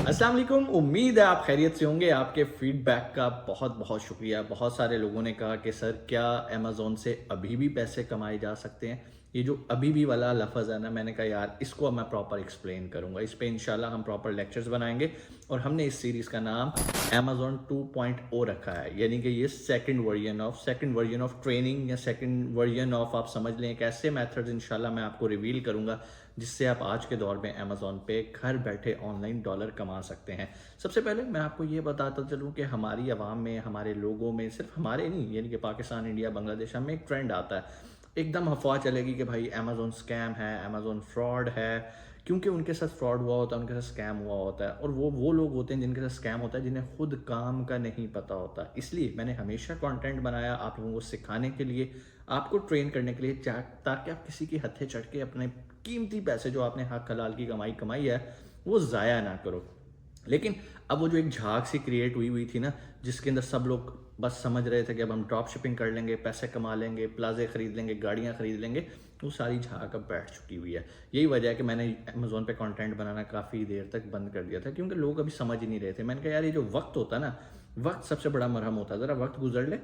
अस्सलाम वालेकुम। उम्मीद है आप खैरियत से होंगे। आपके फीडबैक का बहुत बहुत शुक्रिया। बहुत सारे लोगों ने कहा कि सर क्या अमेज़ॉन से अभी भी पैसे कमाए जा सकते हैं। ये जो अभी भी वाला लफ्ज़ है ना, मैंने कहा यार इसको मैं प्रॉपर एक्सप्लेन करूंगा। इस पे इंशाल्लाह हम प्रॉपर लेक्चर्स बनाएंगे और हमने इस सीरीज़ का नाम अमेज़ॉन 2.0 रखा है, यानी कि ये सेकंड वर्जन ऑफ ट्रेनिंग या सेकंड वर्जन ऑफ, आप समझ लें, एक ऐसे मेथड्स इंशाल्लाह मैं आपको रिवील करूंगा जिससे आप आज के दौर में अमेज़ॉन पे घर बैठे ऑनलाइन डॉलर कमा सकते हैं। सबसे पहले मैं आपको ये बताता चलूँ कि हमारी आवाम में, हमारे लोगों में, सिर्फ हमारे नहीं, यानी कि पाकिस्तान, इंडिया, बांग्लादेश में एक ट्रेंड आता है, एकदम अफवाह चलेगी कि भाई अमेज़ॉन स्कैम है, अमेज़ॉन फ्रॉड है, क्योंकि उनके साथ फ्रॉड हुआ होता है, उनके साथ स्कैम हुआ होता है। और वो लोग होते हैं जिनके साथ स्कैम होता है, जिन्हें खुद काम का नहीं पता होता। इसलिए मैंने हमेशा कंटेंट बनाया आप लोगों को सिखाने के लिए, आपको ट्रेन करने के लिए, ताकि आप किसी की हत्थे चढ़ के अपने कीमती पैसे जो आपने हक हलाल की कमाई है वो ज़ाया ना करो। लेकिन अब वो जो एक झाग सी क्रिएट हुई थी ना, जिसके अंदर सब लोग बस समझ रहे थे कि अब हम ड्रॉप शिपिंग कर लेंगे, पैसे कमा लेंगे, प्लाजे खरीद लेंगे, गाड़ियाँ खरीद लेंगे, वो सारी झाग अब बैठ चुकी हुई है। यही वजह है कि मैंने अमेज़ॉन पे कंटेंट बनाना काफ़ी देर तक बंद कर दिया था, क्योंकि लोग अभी समझ ही नहीं रहे थे। मैंने कहा यार ये जो वक्त होता है ना, वक्त सबसे बड़ा मरहम होता है। ज़रा वक्त गुजर ले,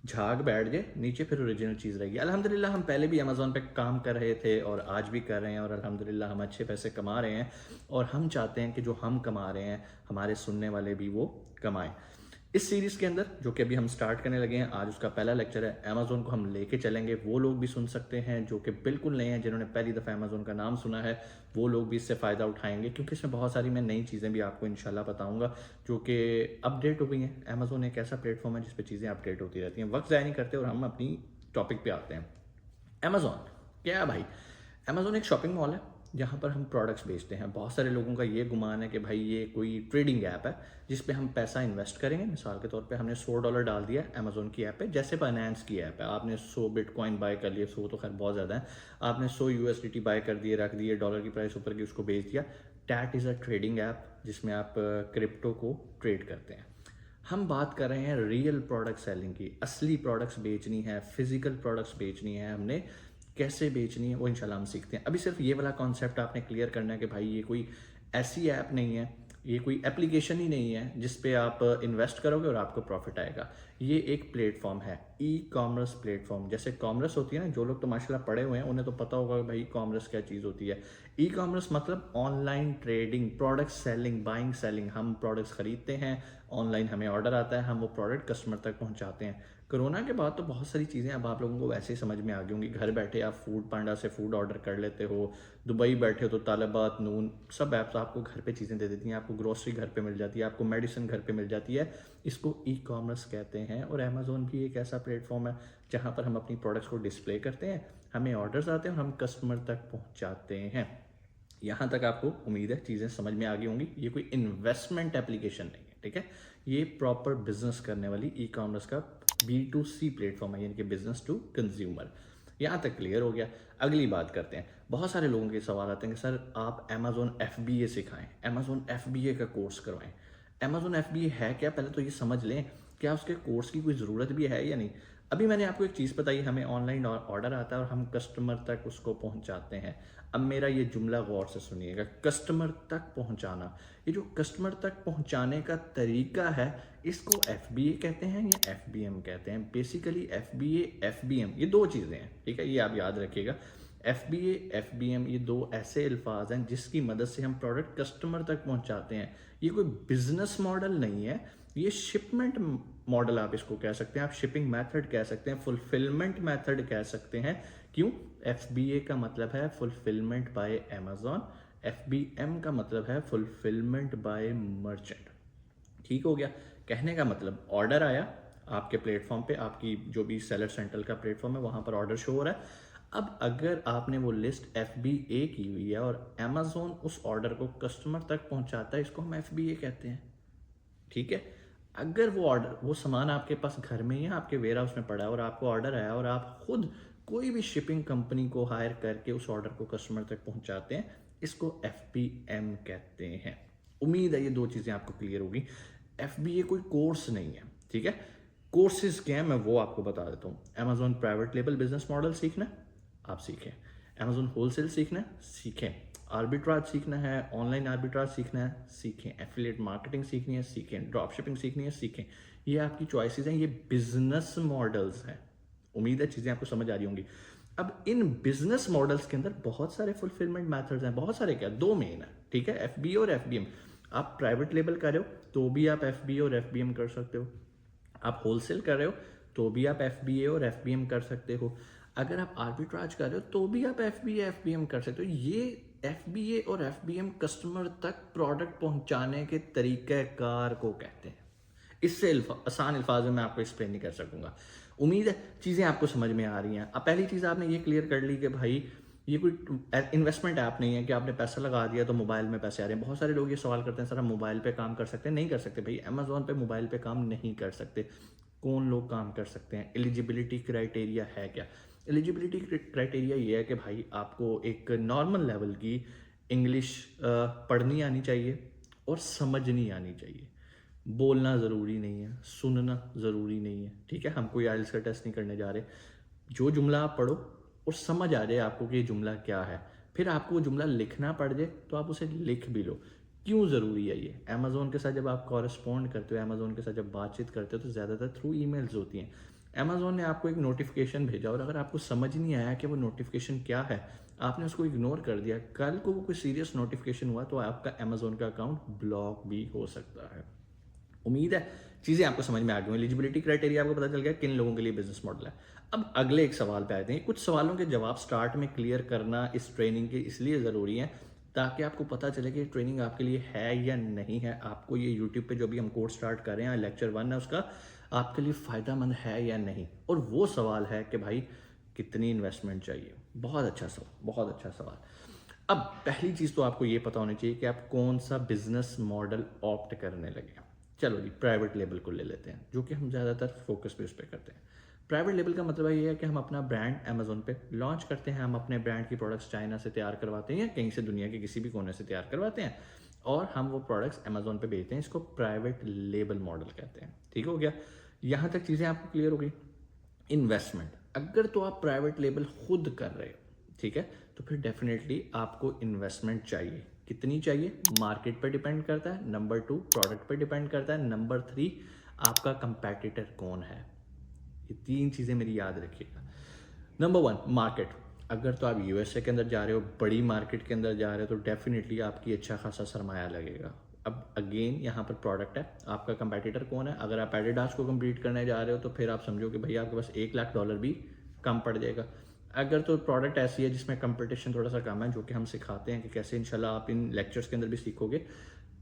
झाग बैठ जाए नीचे, फिर ओरिजिनल चीज़ रहेगी। अल्हम्दुलिल्लाह हम पहले भी अमेज़ॉन पे काम कर रहे थे और आज भी कर रहे हैं, और अल्हम्दुलिल्लाह हम अच्छे पैसे कमा रहे हैं, और हम चाहते हैं कि जो हम कमा रहे हैं हमारे सुनने वाले भी वो कमाएं। इस सीरीज़ के अंदर जो कि अभी हम स्टार्ट करने लगे हैं, आज उसका पहला लेक्चर है। अमेज़ॉन को हम लेके चलेंगे, वो लोग भी सुन सकते हैं जो कि बिल्कुल नए हैं, जिन्होंने पहली दफ़ा अमेज़ॉन का नाम सुना है, वो लोग भी इससे फ़ायदा उठाएंगे, क्योंकि इसमें बहुत सारी मैं नई चीज़ें भी आपको इंशाल्लाह बताऊंगा जो कि अपडेट हो गई हैं। अमेज़ॉन एक ऐसा प्लेटफॉर्म है जिस पे चीज़ें अपडेट होती रहती हैं। वक्त ज़ाया नहीं करते और हम अपनी टॉपिक पे आते हैं। अमेज़ॉन क्या है भाई? अमेज़ॉन एक शॉपिंग मॉल है जहाँ पर हम प्रोडक्ट्स बेचते हैं। बहुत सारे लोगों का ये गुमान है कि भाई ये कोई ट्रेडिंग ऐप है जिस पे हम पैसा इन्वेस्ट करेंगे। मिसाल के तौर पे हमने $100 डाल दिया अमेज़ॉन की ऐप पे, जैसे बाइनेंस की ऐप है, आपने 100 बिटकॉइन बाय कर लिए, 100 तो खैर बहुत ज़्यादा है, आपने 100 USDT बाय कर दिए, रख दिए, डॉलर की प्राइस ऊपर की, उसको बेच दिया। That is a trading app जिसमें आप क्रिप्टो को ट्रेड करते हैं। हम बात कर रहे हैं रियल प्रोडक्ट सेलिंग की। असली प्रोडक्ट्स बेचनी है, फिजिकल प्रोडक्ट्स बेचनी है, हमने कैसे बेचनी है वो इंशाल्लाह हम सीखते हैं। अभी सिर्फ ये वाला कॉन्सेप्ट आपने क्लियर करना है कि भाई ये कोई ऐसी ऐप नहीं है, ये कोई एप्लीकेशन ही नहीं है जिस पे आप इन्वेस्ट करोगे और आपको प्रॉफिट आएगा। ये एक प्लेटफॉर्म है, ई कॉमर्स प्लेटफॉर्म। जैसे कॉमर्स होती है ना, जो लोग तो माशाल्लाह पढ़े हुए हैं उन्हें तो पता होगा कि भाई कॉमर्स क्या चीज़ होती है। ई कॉमर्स मतलब online trading, product selling, buying selling. हम प्रोडक्ट्स खरीदते हैं, ऑनलाइन हमें ऑर्डर आता है, हम वो प्रोडक्ट कस्टमर तक पहुंचाते हैं। कोरोना के बाद तो बहुत सारी चीज़ें अब आप लोगों को वैसे ही समझ में आ गई होंगी। घर बैठे आप फूड पांडा से फूड ऑर्डर कर लेते हो, दुबई बैठे हो तो तालिबात, नून, सब ऐप्स आपको घर पे चीज़ें दे देती हैं, आपको ग्रोसरी घर पे मिल जाती है, आपको मेडिसिन घर पे मिल जाती है। इसको ई कॉमर्स कहते हैं। और अमेज़ॉन भी एक ऐसा प्लेटफॉर्म है जहाँ पर हम अपनी प्रोडक्ट्स को डिस्प्ले करते हैं, हमें ऑर्डर्स आते हैं और हम कस्टमर तक पहुँचाते हैं। यहाँ तक आपको उम्मीद है चीज़ें समझ में आ गई होंगी। ये कोई इन्वेस्टमेंट एप्लीकेशन नहीं है, ठीक है। ये प्रॉपर बिजनेस करने वाली ई कॉमर्स का B2C प्लेटफॉर्म है, यानी कि बिजनेस टू कंज्यूमर। यहाँ तक क्लियर हो गया। अगली बात करते हैं। बहुत सारे लोगों के सवाल आते हैं कि सर आप अमेज़ॉन FBA सिखाएं, अमेज़ॉन FBA का कोर्स करवाएं। अमेज़ॉन FBA है क्या? पहले तो ये समझ लें, क्या उसके कोर्स की कोई ज़रूरत भी है या नहीं। अभी मैंने आपको एक चीज़ बताई, हमें ऑनलाइन ऑर्डर आता है और हम कस्टमर तक उसको पहुंचाते हैं। अब मेरा ये जुमला गौर से सुनिएगा, कस्टमर तक पहुंचाना। ये जो कस्टमर तक पहुंचाने का तरीका है, इसको FBA कहते हैं या FBM कहते हैं। बेसिकली FBA FBM ये दो चीज़ें हैं, ठीक है, ये आप याद रखिएगा। FBA FBM ये दो ऐसे अल्फाज हैं जिसकी मदद से हम प्रोडक्ट कस्टमर तक पहुंचाते हैं। ये कोई बिजनेस मॉडल नहीं है, ये शिपमेंट मॉडल आप इसको कह सकते हैं, आप शिपिंग मेथड कह सकते हैं, फुलफिलमेंट मेथड कह सकते हैं। क्यों? FBA का मतलब है फुलफिलमेंट बाय अमेज़ॉन, FBM का मतलब है फुलफिलमेंट बाय मर्चेंट। ठीक हो गया? कहने का मतलब ऑर्डर आया आपके प्लेटफॉर्म पे, आपकी जो भी सेलर सेंट्रल का प्लेटफॉर्म है वहां पर ऑर्डर शो हो रहा है। अब अगर आपने वो लिस्ट FBA की हुई है और अमेज़ॉन उस ऑर्डर को कस्टमर तक पहुंचाता है, इसको हम FBA कहते हैं, ठीक है। अगर वो ऑर्डर, वो सामान आपके पास घर में ही है, आपके वेयर हाउस में पड़ा है और आपको ऑर्डर आया और आप खुद कोई भी शिपिंग कंपनी को हायर करके उस ऑर्डर को कस्टमर तक पहुंचाते हैं, इसको FBM कहते हैं। उम्मीद है ये दो चीज़ें आपको क्लियर होगी। FBA कोई कोर्स नहीं है, ठीक है। कोर्सेज क्या है मैं वो आपको बता देता हूँ। Amazon private label business model सीखना है, आप सीखें। अमेज़ॉन होलसेल सीखना है, सीखें। आर्बिट्राज सीखना है, ऑनलाइन आर्बिट्राज सीखना है, सीखें। एफिलिएट मार्केटिंग सीखनी है, सीखें। ड्रॉप शिपिंग सीखनी है, सीखें। ये आपकी चॉइसेस हैं, ये बिजनेस मॉडल्स हैं। उम्मीद है चीज़ें आपको समझ आ रही होंगी। अब इन बिजनेस मॉडल्स के अंदर बहुत सारे फुलफिलमेंट मेथड्स हैं, बहुत सारे क्या, दो मेन है, ठीक है, एफबीए और एफबीएम। आप प्राइवेट लेबल कर रहे हो तो भी आप एफबीए और एफबीएम कर सकते हो। आप होलसेल कर रहे हो तो भी आप एफबीए और एफबीएम कर सकते हो। अगर आप आर्बिट्राज कर रहे हो तो भी आप एफबीए एफबीएम कर सकते हो। ये एफबीए और एफबीएम कस्टमर तक प्रोडक्ट पहुंचाने के तरीक़ेकार को कहते हैं। इससे आसान अल्फाज में मैं आपको एक्सप्लेन नहीं कर सकूंगा। उम्मीद है चीज़ें आपको समझ में आ रही हैं। अब पहली चीज़ आपने ये क्लियर कर ली कि भाई ये कोई इन्वेस्टमेंट ऐप नहीं है कि आपने पैसा लगा दिया तो मोबाइल में पैसे आ रहे हैं। बहुत सारे लोग ये सवाल करते हैं सर हम मोबाइल पे काम कर सकते हैं? नहीं कर सकते भाई, अमेजोन पे मोबाइल पे काम नहीं कर सकते। कौन लोग काम कर सकते हैं? एलिजिबिलिटी क्राइटेरिया है क्या? एलिजिबिलिटी क्राइटेरिया ये है कि भाई आपको एक नॉर्मल लेवल की इंग्लिश पढ़नी आनी चाहिए और समझनी आनी चाहिए। बोलना ज़रूरी नहीं है, सुनना ज़रूरी नहीं है, ठीक है। हम कोई आइल्स का टेस्ट नहीं करने जा रहे। जो जुमला आप पढ़ो और समझ आ जाए आपको कि ये जुमला क्या है, फिर आपको वो जुमला लिखना पड़ जाए तो आप उसे लिख भी लो। क्यों ज़रूरी है ये? अमेज़ोन के साथ जब आप कॉरेस्पॉन्ड करते हो, अमेज़ोन के साथ जब बातचीत करते हो तो ज़्यादातर थ्रू ईमेल्स होती हैं। अमेज़ोन ने आपको एक नोटिफिकेशन भेजा और अगर आपको समझ नहीं आया कि वो नोटिफिकेशन क्या है, आपने उसको इग्नोर कर दिया, कल को वो कोई सीरियस नोटिफिकेशन हुआ तो आपका अमेज़ोन का अकाउंट ब्लॉक भी हो सकता है। उम्मीद है चीज़ें आपको समझ में आ गई। एलिजिबिलिटी क्राइटेरिया आपको पता चल गया किन लोगों के लिए बिजनेस मॉडल है। अब अगले एक सवाल पे आते हैं। कुछ सवालों के जवाब स्टार्ट में क्लियर करना इस ट्रेनिंग के इसलिए ज़रूरी है ताकि आपको पता चले कि ट्रेनिंग आपके लिए है या नहीं है। आपको ये यूट्यूब पे जो भी हम कोर्स स्टार्ट कर रहे हैं, लेक्चर 1 है उसका, आपके लिए फ़ायदेमंद है या नहीं। और वो सवाल है कि भाई कितनी इन्वेस्टमेंट चाहिए। बहुत अच्छा सवाल, बहुत अच्छा सवाल। अब पहली चीज़ तो आपको ये पता होनी चाहिए कि आप कौन सा बिजनेस मॉडल ऑप्ट करने लगे। चलो जी, प्राइवेट लेबल को ले लेते हैं, जो कि हम ज़्यादातर फोकस पे उस पर करते हैं। प्राइवेट लेबल का मतलब ये है कि हम अपना ब्रांड अमेज़ोन पे लॉन्च करते हैं। हम अपने ब्रांड की प्रोडक्ट्स चाइना से तैयार करवाते हैं या कहीं से दुनिया के किसी भी कोने से तैयार करवाते हैं और हम वो प्रोडक्ट्स अमेज़ोन पे बेचते हैं। इसको प्राइवेट लेबल मॉडल कहते हैं। ठीक हो गया? यहाँ तक चीज़ें आपको क्लियर हो गई। इन्वेस्टमेंट, अगर तो आप प्राइवेट लेबल खुद कर रहे हो, ठीक है, तो फिर डेफिनेटली आपको इन्वेस्टमेंट चाहिए। कितनी चाहिए? मार्केट पर डिपेंड करता है। नंबर 2 प्रोडक्ट पर डिपेंड करता है। नंबर 3 आपका कंपैटिटर कौन है। ये 3 चीज़ें मेरी याद रखिएगा। नंबर 1 मार्केट, अगर तो आप यूएसए के अंदर जा रहे हो, बड़ी मार्केट के अंदर जा रहे हो, तो डेफिनेटली आपकी अच्छा खासा सरमाया लगेगा। अब अगेन यहाँ पर प्रोडक्ट है, आपका कंपैटिटर कौन है। अगर आप एडिडास को कम्पीट करने जा रहे हो तो फिर आप समझो कि भैया आपके पास $1 लाख भी कम पड़ जाएगा। अगर तो प्रोडक्ट ऐसी है जिसमें कंपटीशन थोड़ा सा कम है, जो कि हम सिखाते हैं कि कैसे इंशाल्लाह आप इन लेक्चर्स के अंदर भी सीखोगे,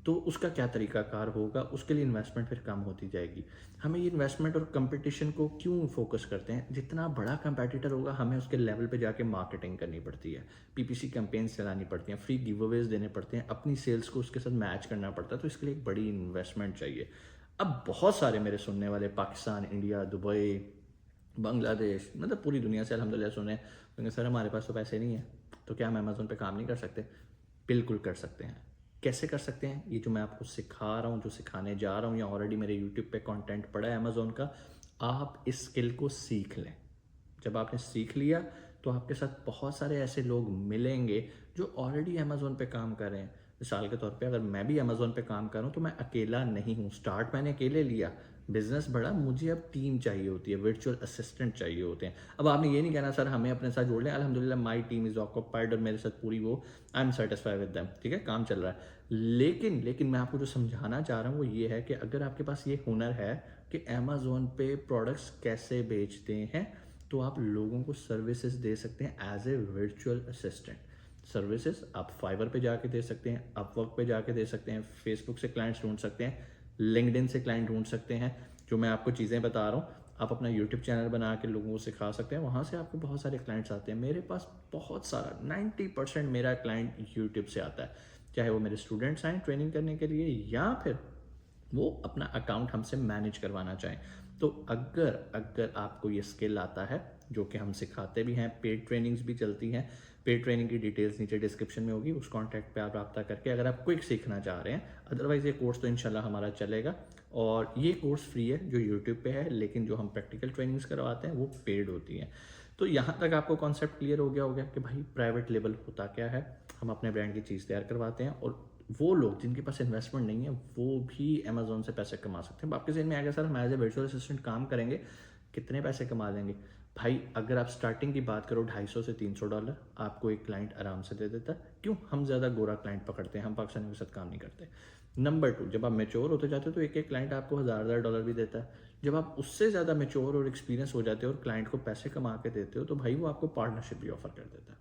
तो उसका क्या तरीकाकार होगा, उसके लिए इन्वेस्टमेंट फिर कम होती जाएगी। हमें ये इन्वेस्टमेंट और कंपटीशन को क्यों फोकस करते हैं? जितना बड़ा कंपटीटर होगा हमें उसके लेवल पे जाके मार्केटिंग करनी पड़ती है, पीपीसी कैंपेन्स चलानी पड़ती हैं, फ्री गिव अवेज देने पड़ते हैं, अपनी सेल्स को उसके साथ मैच करना पड़ता है। तो इसके लिए एक बड़ी इन्वेस्टमेंट चाहिए। अब बहुत सारे मेरे सुनने वाले पाकिस्तान, इंडिया, दुबई, बांग्लादेश, मतलब पूरी दुनिया से अल्हम्दुलिल्लाह सुने, क्योंकि सर हमारे पास तो पैसे नहीं है, तो क्या हम अमेज़ोन पे काम नहीं कर सकते? बिल्कुल कर सकते हैं। कैसे कर सकते हैं? ये जो मैं आपको सिखा रहा हूँ, जो सिखाने जा रहा हूँ, या ऑलरेडी मेरे यूट्यूब पे कंटेंट पड़ा है अमेज़ोन का, आप इस स्किल को सीख लें। जब आपने सीख लिया तो आपके साथ बहुत सारे ऐसे लोग मिलेंगे जो ऑलरेडी अमेज़ोन पे काम कर रहे हैं। मिसाल के तौर पे अगर मैं भी अमेज़ोन पे काम कर रहा हूँ तो मैं अकेला नहीं हूँ। स्टार्ट मैंने अकेले लिया, बिजनेस बढ़ा, मुझे अब टीम चाहिए होती है, वर्चुअल असिस्टेंट चाहिए होते हैं। अब आपने ये नहीं कहना सर हमें अपने साथ जोड़ लें, अल्हम्दुलिल्लाह माई टीम इज़ ऑक्यूपाइड और मेरे साथ पूरी वो, I am satisfied with them, ठीक है, काम चल रहा है। लेकिन मैं आपको जो समझाना चाह रहा हूँ वो ये है कि अगर आपके पास ये हुनर है कि अमेज़ोन पे प्रोडक्ट्स कैसे बेचते हैं, तो आप लोगों को सर्विसेज दे सकते हैं as a virtual assistant. Services आप फाइवर पे जाके दे सकते हैं, अपवर्क पे जाके दे सकते हैं, फेसबुक से क्लाइंट्स ढूंढ सकते हैं, लिंक्डइन से क्लाइंट ढूंढ सकते हैं। जो मैं आपको चीज़ें बता रहा हूँ आप अपना यूट्यूब चैनल बना के लोगों को सिखा सकते हैं, वहाँ से आपको बहुत सारे क्लाइंट्स आते हैं। मेरे पास बहुत सारा 90% मेरा क्लाइंट यूट्यूब से आता है, चाहे वो मेरे स्टूडेंट्स आएँ ट्रेनिंग करने के लिए या फिर वो अपना अकाउंट हमसे मैनेज करवाना चाहें। तो अगर आपको ये स्किल आता है, जो कि हम सिखाते भी हैं, पेड ट्रेनिंग्स भी चलती हैं, पेड ट्रेनिंग की डिटेल्स नीचे डिस्क्रिप्शन में होगी, उस कॉन्टैक्ट पे आप रब्ता करके अगर आप क्विक सीखना चाह रहे हैं। अदरवाइज़ ये कोर्स तो इंशाल्लाह हमारा चलेगा और ये कोर्स फ्री है जो यूट्यूब पे है, लेकिन जो हम प्रैक्टिकल ट्रेनिंग्स करवाते हैं वो पेड होती हैं। तो यहाँ तक आपको कॉन्सेप्ट क्लियर हो गया कि भाई प्राइवेट लेबल होता क्या है। हम अपने ब्रांड की चीज़ तैयार करवाते हैं और वो लोग जिनके पास इन्वेस्टमेंट नहीं है वो भी अमेजोन से पैसे कमा सकते हैं। आपके ज़हन में आएगा सर हम एज ए वर्चुअल असिस्टेंट काम करेंगे कितने पैसे कमा लेंगे। भाई अगर आप स्टार्टिंग की बात करो $250 से $300 आपको एक क्लाइंट आराम से दे देता है। क्यों? हम ज़्यादा गोरा क्लाइंट पकड़ते हैं, हम पाकिस्तानियों के साथ काम नहीं करते। नंबर 2, जब आप मेच्योर होते जाते हो तो एक एक क्लाइंट आपको $1000 भी देता है। जब आप उससे ज़्यादा मेच्योर और एक्सपीरियंस हो जाते हो और क्लाइंट को पैसे कमा के देते हो तो भाई वो आपको पार्टनरशिप भी ऑफर कर देता है।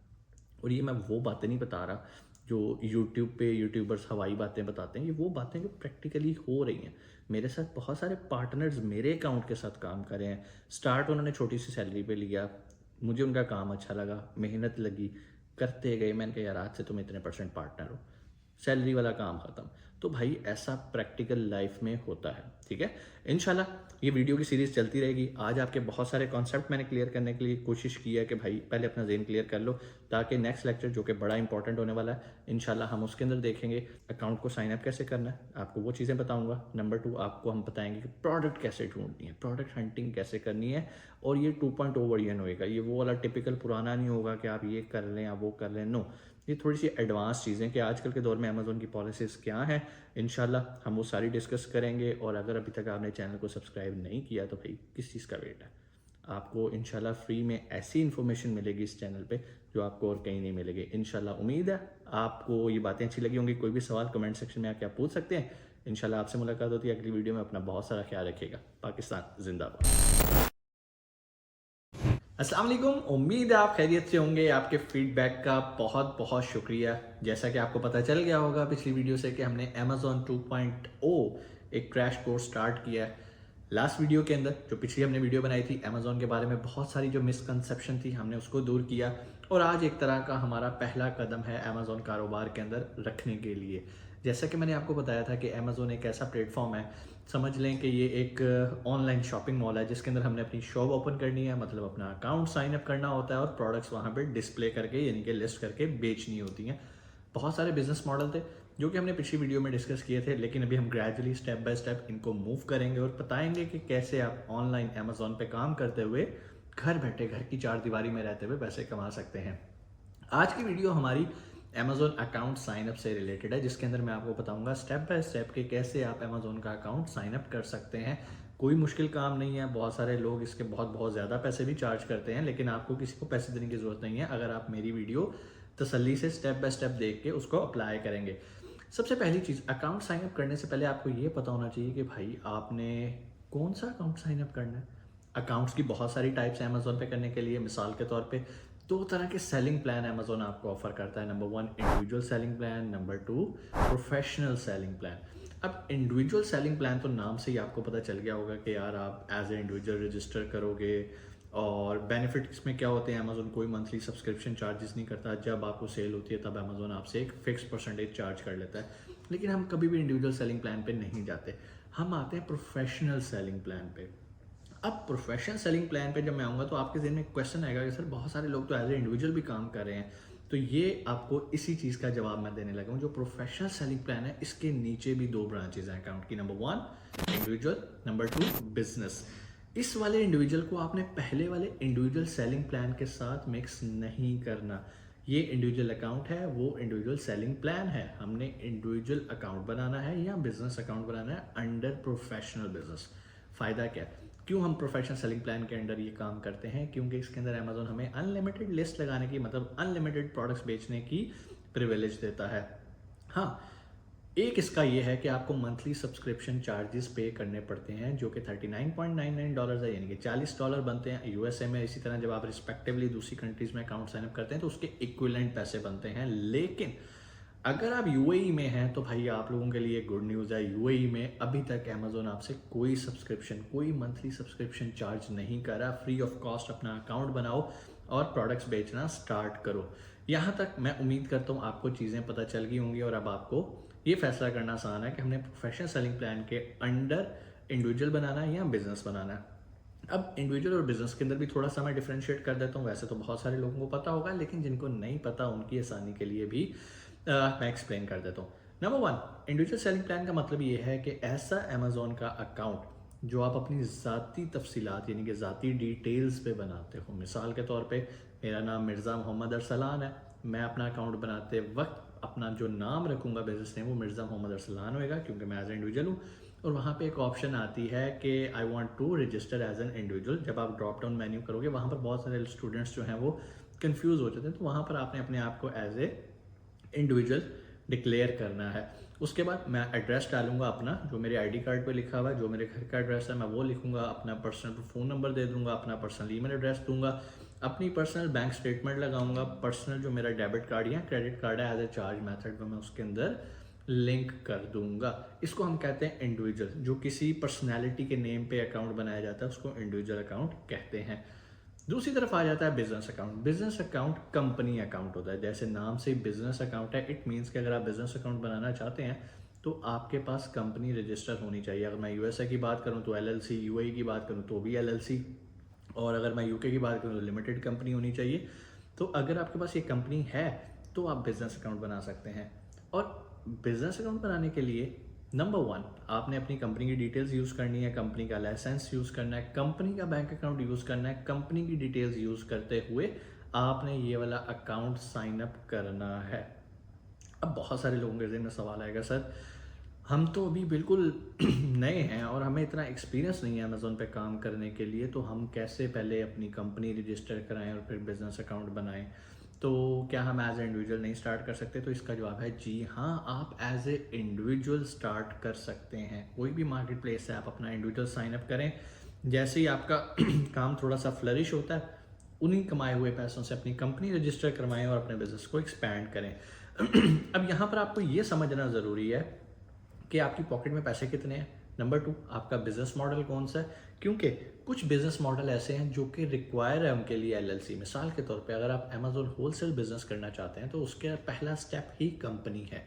और ये मैं वो बातें नहीं बता रहा जो यूट्यूब पे यूट्यूबर्स हवाई बातें बताते हैं, ये वो बातें जो प्रैक्टिकली हो रही हैं। मेरे साथ बहुत सारे पार्टनर्स मेरे अकाउंट के साथ काम कर रहे हैं। स्टार्ट उन्होंने छोटी सी सैलरी पे लिया, मुझे उनका काम अच्छा लगा, मेहनत लगी, करते गए। मैंने कहा यार आज से तुम इतने % पार्टनर हो, सैलरी वाला काम खत्म। तो भाई ऐसा प्रैक्टिकल लाइफ में होता है। ठीक है, इंशाल्लाह ये वीडियो की सीरीज चलती रहेगी। आज आपके बहुत सारे कॉन्सेप्ट मैंने क्लियर करने के लिए कोशिश की है कि भाई पहले अपना ज़हन क्लियर कर लो ताकि नेक्स्ट लेक्चर जो कि बड़ा इंपॉर्टेंट होने वाला है इंशाल्लाह हम उसके अंदर देखेंगे अकाउंट को साइन अप कैसे करना है, आपको वो चीज़ें बताऊंगा। नंबर 2 आपको हम बताएंगे कि प्रोडक्ट कैसे ढूंढनी है, प्रोडक्ट हंटिंग कैसे करनी है। और ये 2.0 वर्जन होएगा, ये वो वाला टिपिकल पुराना नहीं होगा कि आप ये कर लें या वो कर लें। नो, ये थोड़ी सी एडवांस चीज़ें कि आजकल के दौर में अमेजोन की पॉलिसीज़ क्या हैं, इंशाल्लाह हम वो सारी डिस्कस करेंगे। और अगर अभी तक आपने चैनल को सब्सक्राइब नहीं किया तो भाई किस चीज़ का वेट है। आपको इंशाल्लाह फ्री में ऐसी इन्फॉर्मेशन मिलेगी इस चैनल पे जो आपको और कहीं नहीं मिलेगी इंशाल्लाह। उम्मीद है आपको ये बातें अच्छी लगी होंगी। कोई भी सवाल कमेंट सेक्शन में आके आप पूछ सकते हैं। इंशाल्लाह आपसे मुलाकात होती है अगली वीडियो में। अपना बहुत सारा ख्याल रखिएगा। पाकिस्तान जिंदाबाद। अस्सलाम वालेकुम, उम्मीद है आप खैरियत से होंगे। आपके फीडबैक का बहुत बहुत शुक्रिया। जैसा कि आपको पता चल गया होगा पिछली वीडियो से कि हमने अमेजोन 2.0 एक क्रैश कोर्स स्टार्ट किया है। लास्ट वीडियो के अंदर जो पिछली हमने वीडियो बनाई थी अमेजोन के बारे में बहुत सारी जो मिसकंसेप्शन थी हमने उसको दूर किया। और आज एक तरह का हमारा पहला कदम है अमेजोन कारोबार के अंदर रखने के लिए। जैसा कि मैंने आपको बताया था कि अमेजोन एक ऐसा प्लेटफॉर्म है, समझ लें कि ये एक ऑनलाइन शॉपिंग मॉल है जिसके अंदर हमने अपनी शॉप ओपन करनी है, मतलब अपना अकाउंट साइन अप करना होता है और प्रोडक्ट्स वहाँ पे डिस्प्ले करके यानी कि लिस्ट करके बेचनी होती हैं। बहुत सारे बिजनेस मॉडल थे जो कि हमने पिछली वीडियो में डिस्कस किए थे, लेकिन अभी हम ग्रेजुअली स्टेप बाय स्टेप इनको मूव करेंगे और बताएंगे कि कैसे आप ऑनलाइन अमेजोन पे काम करते हुए घर बैठे घर की चार दीवारी में रहते हुए पैसे कमा सकते हैं। आज की वीडियो हमारी अमेजोन अकाउंट साइन अप से रिलेटेड है, जिसके अंदर मैं आपको बताऊंगा स्टेप बाय स्टेप के कैसे आप अमेजोन का अकाउंट साइन अप कर सकते हैं। कोई मुश्किल काम नहीं है। बहुत सारे लोग इसके बहुत ज़्यादा पैसे भी चार्ज करते हैं, लेकिन आपको किसी को पैसे देने की ज़रूरत नहीं है अगर आप मेरी वीडियो तसल्ली से स्टेप बाय स्टेप देख के उसको अप्लाई करेंगे। सबसे पहली चीज़, अकाउंट साइन अप करने से पहले आपको ये पता होना चाहिए कि भाई आपने कौन सा अकाउंट साइन अप करना है। अकाउंट्स की बहुत सारी टाइप्स हैं अमेजोन पे करने के लिए। मिसाल के तौर पे 2 तरह के सेलिंग प्लान अमेजोन आपको ऑफर करता है। Number 1 individual selling plan, number 2 professional selling plan. अब इंडिविजुअल सेलिंग प्लान तो नाम से ही आपको पता चल गया होगा कि यार आप एज ए इंडिविजुअल रजिस्टर करोगे और बेनिफिट इसमें क्या होते हैं। अमेजोन कोई मंथली सब्सक्रिप्शन चार्जेस नहीं करता। जब आपको सेल होती है तब अमेजोन आपसे एक फिक्स % चार्ज कर लेता है। लेकिन हम कभी भी इंडिविजुअल सेलिंग प्लान पे नहीं जाते, हम आते हैं प्रोफेशनल सेलिंग प्लान पे। अब प्रोफेशनल सेलिंग प्लान पे जब मैं आऊँगा तो आपके ज़हन में क्वेश्चन आएगा कि सर बहुत सारे लोग तो एज ए इंडिविजुअल भी काम कर रहे हैं। तो ये आपको इसी चीज़ का जवाब मैं देने लगा हूँ। जो प्रोफेशनल सेलिंग प्लान है इसके नीचे भी 2 ब्रांचेज हैं अकाउंट की। Number 1 individual, number 2 business. इस वाले इंडिविजुअल को आपने पहले वाले इंडिविजुअल सेलिंग प्लान के साथ मिक्स नहीं करना। ये इंडिविजुअल अकाउंट है, वो इंडिविजुअल सेलिंग प्लान है। हमने इंडिविजुअल अकाउंट बनाना है या बिजनेस अकाउंट बनाना है अंडर प्रोफेशनल बिजनेस। फ़ायदा क्या है, क्यों हम प्रोफेशनल सेलिंग प्लान के अंडर ये काम करते हैं? क्योंकि इसके अंदर अमेजोन हमें अनलिमिटेड लिस्ट लगाने की, मतलब अनलिमिटेड प्रोडक्ट्स बेचने की प्रिविलेज देता है। हाँ, एक इसका ये है कि आपको मंथली सब्सक्रिप्शन चार्जेस पे करने पड़ते हैं जो कि $39.99 है, यानी कि $40 बनते हैं यूएसए में। इसी तरह जब आप रिस्पेक्टिवली दूसरी कंट्रीज में अकाउंट साइनअप करते हैं तो उसके इक्विवेलेंट पैसे बनते हैं। लेकिन अगर आप यूएई में हैं तो भाई आप लोगों के लिए गुड न्यूज़ है। यूएई में अभी तक अमेजोन आपसे कोई सब्सक्रिप्शन, कोई मंथली सब्सक्रिप्शन चार्ज नहीं कर रहा। फ्री ऑफ कॉस्ट अपना अकाउंट बनाओ और प्रोडक्ट्स बेचना स्टार्ट करो। यहाँ तक मैं उम्मीद करता हूँ आपको चीज़ें पता चल गई होंगी और अब आपको ये फैसला करना आसान है कि हमने प्रोफेशनल सेलिंग प्लान के अंडर इंडिविजुअल बनाना है या बिजनेस बनाना है। अब इंडिविजुअल और बिजनेस के अंदर भी थोड़ा सा मैं डिफरेंशिएट कर देता हूँ। वैसे तो बहुत सारे लोगों को पता होगा, लेकिन जिनको नहीं पता उनकी आसानी के लिए भी मैं एक्सप्लेन कर देता हूँ। नंबर 1 इंडिविजुअल सेलिंग प्लान का मतलब ये है कि ऐसा अमेजोन का अकाउंट जो आप अपनी ज़ाती तफसीलात यानी कि ज़ाती डिटेल्स पे बनाते हो। मिसाल के तौर पे मेरा नाम 𝗵𝗫𝗍𝗪 है, मैं अपना अकाउंट बनाते वक्त अपना जो नाम रखूँगा बिज़नेस नेम वो 𝗵𝗫𝗍𝗪 होएगा, क्योंकि मैं एज ए इंडिविजुअल हूँ। और वहाँ पे एक ऑप्शन आती है कि I want to register as an individual. जब आप ड्रॉप डाउन मेन्यू करोगे वहाँ पर बहुत सारे स्टूडेंट्स जो हैं वो कंफ्यूज हो जाते हैं, तो वहाँ पर आपने अपने आप को एज ए इंडिविजुअल डिक्लेयर करना है। उसके बाद मैं एड्रेस डालूंगा अपना, जो मेरे आईडी कार्ड पे लिखा हुआ है, जो मेरे घर का एड्रेस है मैं वो लिखूंगा, अपना पर्सनल फ़ोन नंबर दे दूंगा, अपना पर्सनल ईमेल एड्रेस दूंगा, अपनी पर्सनल बैंक स्टेटमेंट लगाऊंगा, पर्सनल जो मेरा डेबिट कार्ड या क्रेडिट कार्ड है एज ए चार्ज मेथड में मैं उसके अंदर लिंक कर दूंगा। इसको हम कहते हैं इंडिविजुअल। जो किसी पर्सनैलिटी के नेम पे अकाउंट बनाया जाता है उसको इंडिविजुअल अकाउंट कहते हैं। दूसरी तरफ आ जाता है business account. Business account company account होता है, जैसे नाम से बिजनेस अकाउंट है। इट मीन्स कि अगर आप बिजनेस अकाउंट बनाना चाहते हैं तो आपके पास कंपनी रजिस्टर होनी चाहिए। अगर मैं यूएसए की बात करूं तो एलएलसी, यूएई की बात करूं तो भी एलएलसी, और अगर मैं यूके की बात करूं तो लिमिटेड कंपनी होनी चाहिए। तो अगर आपके पास ये कंपनी है तो आप बिजनेस अकाउंट बना सकते हैं। और बिजनेस अकाउंट बनाने के लिए नंबर 1 आपने अपनी कंपनी की डिटेल्स यूज़ करनी है, कंपनी का लाइसेंस यूज़ करना है, कंपनी का बैंक अकाउंट यूज़ करना है। कंपनी की डिटेल्स यूज़ करते हुए आपने ये वाला अकाउंट साइन अप करना है। अब बहुत सारे लोगों के ज़हन में सवाल आएगा, सर हम तो अभी बिल्कुल नए हैं और हमें इतना एक्सपीरियंस नहीं है अमेज़ोन पे काम करने के लिए, तो हम कैसे पहले अपनी कंपनी रजिस्टर कराएं और फिर बिज़नेस अकाउंट बनाएं, तो क्या हम एज ए इंडिविजुअल नहीं स्टार्ट कर सकते? तो इसका जवाब है जी हाँ, आप एज ए इंडिविजुअल स्टार्ट कर सकते हैं। कोई भी मार्केट प्लेस से आप अपना इंडिविजुअल साइन अप करें। जैसे ही आपका काम थोड़ा सा फ्लरिश होता है, उन्हीं कमाए हुए पैसों से अपनी कंपनी रजिस्टर करवाएं और अपने बिजनेस को एक्सपैंड करें। अब यहाँ पर आपको ये समझना ज़रूरी है कि आपकी पॉकेट में पैसे कितने हैं। नंबर 2, आपका बिजनेस मॉडल कौन सा है, क्योंकि कुछ बिजनेस मॉडल ऐसे हैं जो कि रिक्वायर है उनके लिए एलएलसी। मिसाल के तौर पे अगर आप अमेज़ॉन होलसेल बिजनेस करना चाहते हैं तो उसके पहला स्टेप ही कंपनी है।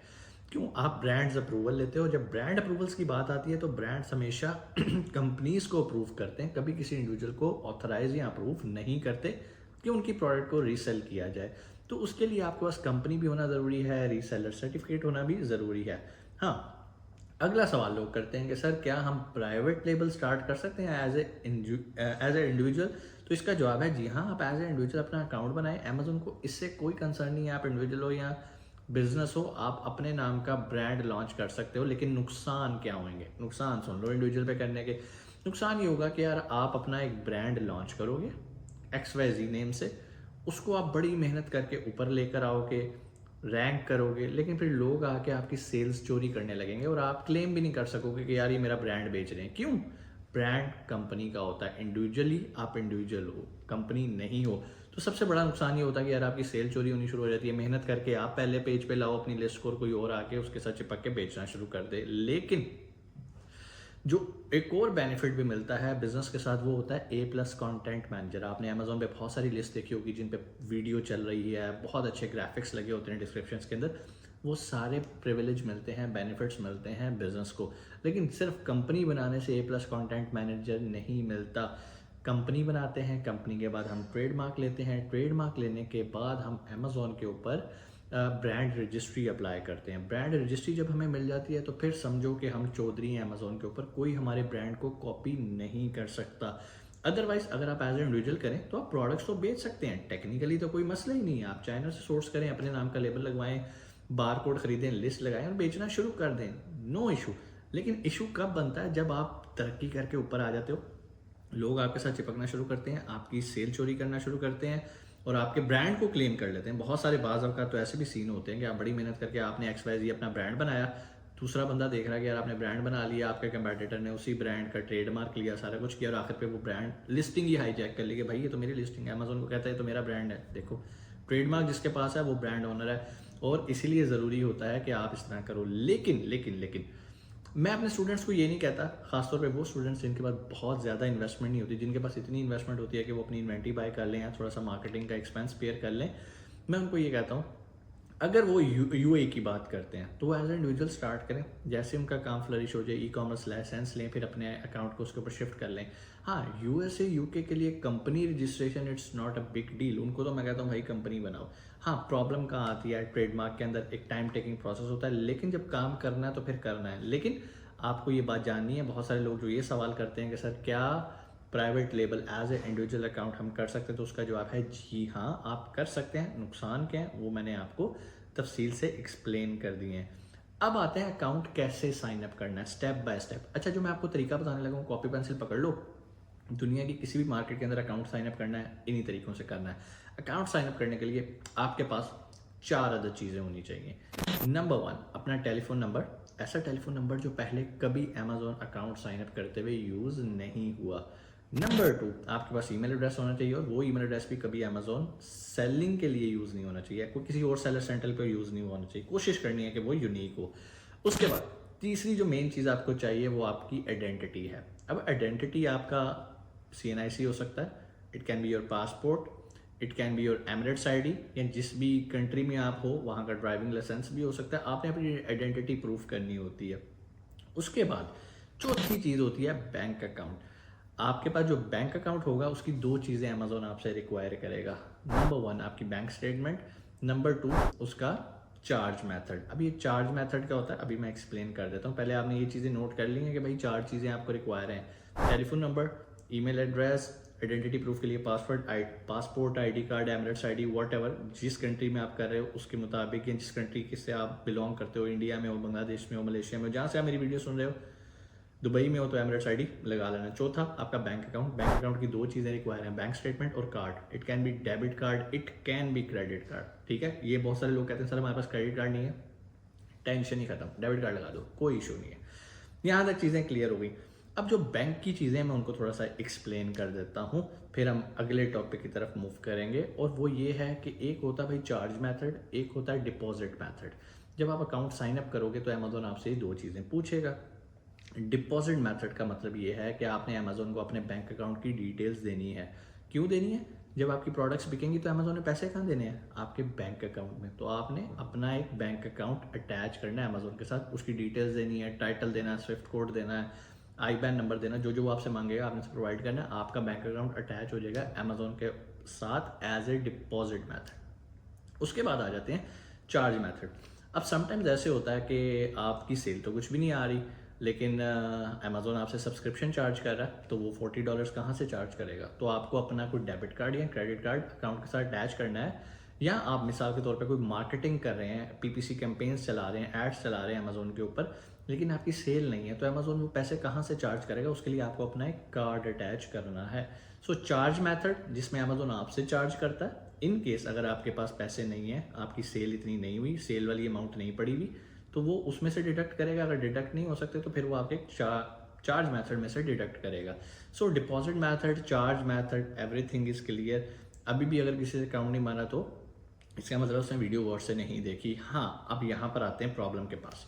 क्यों? आप ब्रांड्स अप्रूवल लेते हो। जब ब्रांड अप्रूवल्स की बात आती है तो ब्रांड्स हमेशा कंपनीज को अप्रूव करते हैं, कभी किसी इंडिविजुअल को ऑथराइज या अप्रूव नहीं करते कि उनकी प्रोडक्ट को रीसेल किया जाए। तो उसके लिए आपके पास कंपनी भी होना ज़रूरी है, रीसेलर सर्टिफिकेट होना भी ज़रूरी है। हाँ, अगला सवाल लोग करते हैं कि सर क्या हम प्राइवेट लेबल स्टार्ट कर सकते हैं एज ए इंडिविजुअल? तो इसका जवाब है जी हाँ, आप एज ए इंडिविजुअल अपना अकाउंट बनाएं। अमेज़ॉन को इससे कोई कंसर्न नहीं है, आप इंडिविजुअल हो या बिजनेस हो, आप अपने नाम का ब्रांड लॉन्च कर सकते हो। लेकिन नुकसान क्या होंगे? नुकसान सुन लो इंडिविजुअल पे करने के। नुकसान ये होगा कि यार आप अपना एक ब्रांड लॉन्च करोगे XYZ नेम से, उसको आप बड़ी मेहनत करके ऊपर लेकर आओगे, रैंक करोगे, लेकिन फिर लोग आके आपकी सेल्स चोरी करने लगेंगे और आप क्लेम भी नहीं कर सकोगे कि यार ये मेरा ब्रांड बेच रहे हैं। क्यों? ब्रांड कंपनी का होता है, इंडिविजुअली आप इंडिविजुअल हो, कंपनी नहीं हो। तो सबसे बड़ा नुकसान ये होता है कि यार आपकी सेल चोरी होनी शुरू हो जाती है। मेहनत करके आप पहले पेज पे लाओ अपनी लिस्ट को, कोई और आके उसके साथ चिपक के बेचना शुरू कर दे। लेकिन जो एक और बेनिफिट भी मिलता है बिजनेस के साथ, वो होता है A+ कंटेंट मैनेजर। आपने अमेज़ॉन पे बहुत सारी लिस्ट देखी होगी जिन पे वीडियो चल रही है, बहुत अच्छे ग्राफिक्स लगे होते हैं डिस्क्रिप्शंस के अंदर। वो सारे प्रिविलेज मिलते हैं, बेनिफिट्स मिलते हैं बिजनेस को। लेकिन सिर्फ कंपनी बनाने से A+ कंटेंट मैनेजर नहीं मिलता। कंपनी बनाते हैं, कंपनी के बाद हम ट्रेडमार्क लेते हैं, ट्रेडमार्क लेने के बाद हम अमेज़ॉन के ऊपर ब्रांड रजिस्ट्री अप्लाई करते हैं। ब्रांड रजिस्ट्री जब हमें मिल जाती है तो फिर समझो कि हम चौधरी हैं अमेज़ॉन के ऊपर, कोई हमारे ब्रांड को कॉपी नहीं कर सकता। अदरवाइज अगर आप एज ए इंडिविजुअल करें तो आप प्रोडक्ट्स तो बेच सकते हैं, टेक्निकली तो कोई मसला ही नहीं है। आप चाइना से सोर्स करें, अपने नाम का लेबल लगवाएं, बारकोड खरीदें, लिस्ट लगाएं और बेचना शुरू कर दें, नो इशू। लेकिन इशू कब बनता है? जब आप तरक्की करके ऊपर आ जाते हो, लोग आपके साथ चिपकना शुरू करते हैं, आपकी सेल चोरी करना शुरू करते हैं और आपके ब्रांड को क्लेम कर लेते हैं। बहुत सारे बाज़ अवक़ात तो ऐसे भी सीन होते हैं कि आप बड़ी मेहनत करके आपने XYZ अपना ब्रांड बनाया, दूसरा बंदा देख रहा है कि यार आपने ब्रांड बना लिया, आपके कंपैटिटर ने उसी ब्रांड का ट्रेडमार्क लिया, सारा कुछ किया और आखिर पे वो ब्रांड लिस्टिंग ही हाईजैक कर ली कि भाई ये तो मेरी लिस्टिंग है। अमेज़ॉन को कहता है तो मेरा ब्रांड है, देखो ट्रेडमार्क जिसके पास है वो ब्रांड ओनर है। और इसीलिए ज़रूरी होता है कि आप इस तरह करो। लेकिन मैं अपने स्टूडेंट्स को ये नहीं कहता, खासतौर पे वो स्टूडेंट्स जिनके पास बहुत ज़्यादा इन्वेस्टमेंट नहीं होती, जिनके पास इतनी इन्वेस्टमेंट होती है कि वो अपनी इन्वेंट्री बाय कर लें या थोड़ा सा मार्केटिंग का एक्सपेंस पेयर कर लें। मैं उनको ये कहता हूँ, अगर वो यूए की बात करते हैं तो वो एज ए इंडिविजुअल स्टार्ट करें। जैसे उनका काम फ्लरिश हो जाए, ई-कॉमर्स लाइसेंस लें, फिर अपने अकाउंट को उसके ऊपर शिफ्ट कर लें। हाँ, यूएसए यूके के लिए company registration it's not a big deal. उनको तो मैं कहता हूँ भाई कंपनी बनाओ। हाँ, प्रॉब्लम कहाँ आती है? ट्रेडमार्क के अंदर एक टाइम टेकिंग प्रोसेस होता है, लेकिन जब काम करना है तो फिर करना है। लेकिन आपको ये बात जाननी है। बहुत सारे लोग जो ये सवाल करते हैं कि सर क्या private label as a individual account हम कर सकते हैं, तो उसका जवाब है जी हाँ, आप कर सकते हैं। नुकसान क्या है वो मैंने आपको तफसील से एक्सप्लेन कर दिए हैं। अब आते हैं अकाउंट कैसे साइन अप करना है स्टेप बाय स्टेप। अच्छा, जो मैं आपको तरीका बताने लगा हूँ, कॉपी पेंसिल पकड़ लो। दुनिया की किसी भी मार्केट के अंदर अकाउंट साइन अप करना है, इन्हीं तरीकों से करना है। अकाउंट साइन अप करने के लिए आपके पास 4 अदद चीज़ें होनी चाहिए। नंबर 1, अपना टेलीफोन नंबर। ऐसा टेलीफोन नंबर जो पहले कभी अमेजोन अकाउंट साइन अप करते हुए यूज़ नहीं हुआ। नंबर 2, आपके पास ईमेल एड्रेस होना चाहिए, और वो ईमेल एड्रेस भी कभी अमेजोन सेलिंग के लिए यूज़ नहीं होना चाहिए, कोई किसी और सेलर सेंटर पर यूज़ नहीं होना चाहिए। कोशिश करनी है कि वो यूनिक हो। उसके बाद तीसरी जो मेन चीज़ आपको चाहिए वो आपकी आइडेंटिटी है। अब आइडेंटिटी आपका CNIC हो सकता है, it can be your passport, it can be your Emirates ID, या जिस भी कंट्री में आप हो वहाँ का ड्राइविंग लाइसेंस भी हो सकता है। आपने अपनी आइडेंटिटी प्रूफ करनी होती है। उसके बाद चौथी चीज़ होती है बैंक अकाउंट। आपके पास जो बैंक अकाउंट होगा उसकी 2 चीज़ें अमेजोन आपसे रिक्वायर करेगा। नंबर 1 आपकी बैंक स्टेटमेंट, नंबर 2 उसका चार्ज मेथड। अब ये चार्ज मेथड क्या होता है अभी मैं एक्सप्लेन कर देता हूँ। पहले आपने ये चीज़ें नोट कर ली हैं कि भाई 4 चीज़ें आपको रिक्वायर हैं। Telephone number, email address, identity proof के लिए passport ID card, Emirates ID, whatever जिस कंट्री में आप कर रहे हो उसके मुताबिक, या जिस कंट्री से आप बिलोंग करते हो, इंडिया में हो, बांग्लादेश में हो, मलेशिया में हो, जहाँ से आप मेरी वीडियो सुन रहे हो, दुबई में हो तो एमिरेट्स ID लगा लेना। चौथा आपका बैंक अकाउंट। बैंक अकाउंट की 2 चीज़ें रिक्वायर हैं, बैंक स्टेटमेंट और card. It can be debit card, it can be credit card. ठीक है, ये बहुत सारे लोग कहते हैं सर हमारे पास क्रेडिट कार्ड नहीं है, टेंशन ही खत्म, डेबिट कार्ड लगा दो, कोई इशू नहीं है। यहाँ तक चीज़ें क्लियर हो गई। अब जो बैंक की चीज़ें मैं उनको थोड़ा सा एक्सप्लेन कर देता हूँ, फिर हम अगले टॉपिक की तरफ मूव करेंगे। और वो ये है कि एक होता है भाई चार्ज मेथड, एक होता है डिपॉजिट मेथड। जब आप अकाउंट साइन अप करोगे तो अमेजोन आपसे ये 2 चीज़ें पूछेगा। डिपॉजिट मेथड का मतलब ये है कि आपने अमेजोन को अपने बैंक अकाउंट की डिटेल्स देनी है। क्यों देनी है? जब आपकी प्रोडक्ट्स बिकेंगी तो अमेजोन ने पैसे कहाँ देने हैं? आपके बैंक अकाउंट में। तो आपने अपना एक बैंक अकाउंट अटैच करना है अमेजोन के साथ, उसकी डिटेल्स देनी है, टाइटल देना है, स्विफ्ट कोड देना है, IBAN नंबर देना, जो जो वो आपसे मांगेगा आपने प्रोवाइड करना है। आपका बैंक अकाउंट अटैच हो जाएगा अमेजोन के साथ एज ए डिपॉजिट मेथड। उसके बाद आ जाते हैं चार्ज मेथड। अब समटाइम्स ऐसे होता है कि आपकी सेल तो कुछ भी नहीं आ रही, लेकिन अमेजोन आपसे सब्सक्रिप्शन चार्ज कर रहा है, तो वो $40 कहाँ से चार्ज करेगा? तो आपको अपना कोई डेबिट कार्ड या क्रेडिट कार्ड अकाउंट के साथ अटैच करना है, या आप मिसाल के तौर पे कोई मार्केटिंग कर रहे हैं, PPC कैंपेन्स चला रहे हैं, एड्स चला रहे हैं अमेजोन के ऊपर, लेकिन आपकी सेल नहीं है, तो अमेजोन वो पैसे कहाँ से चार्ज करेगा? उसके लिए आपको अपना एक कार्ड अटैच करना है। सो चार्ज मेथड जिसमें अमेजोन आपसे चार्ज करता है। इन केस अगर आपके पास पैसे नहीं है, आपकी सेल इतनी नहीं हुई, सेल वाली अमाउंट नहीं पड़ी हुई, तो वो उसमें से डिडक्ट करेगा। अगर डिडक्ट नहीं हो सकते तो फिर वो आपके चार्ज मेथड में से डिडक्ट करेगा। So deposit method, charge method, everything is clear. अभी भी अगर किसी से अकाउंट नहीं माना तो इसका मतलब उसने वीडियो गौर से नहीं देखी। हाँ, अब यहाँ पर आते हैं प्रॉब्लम के पास।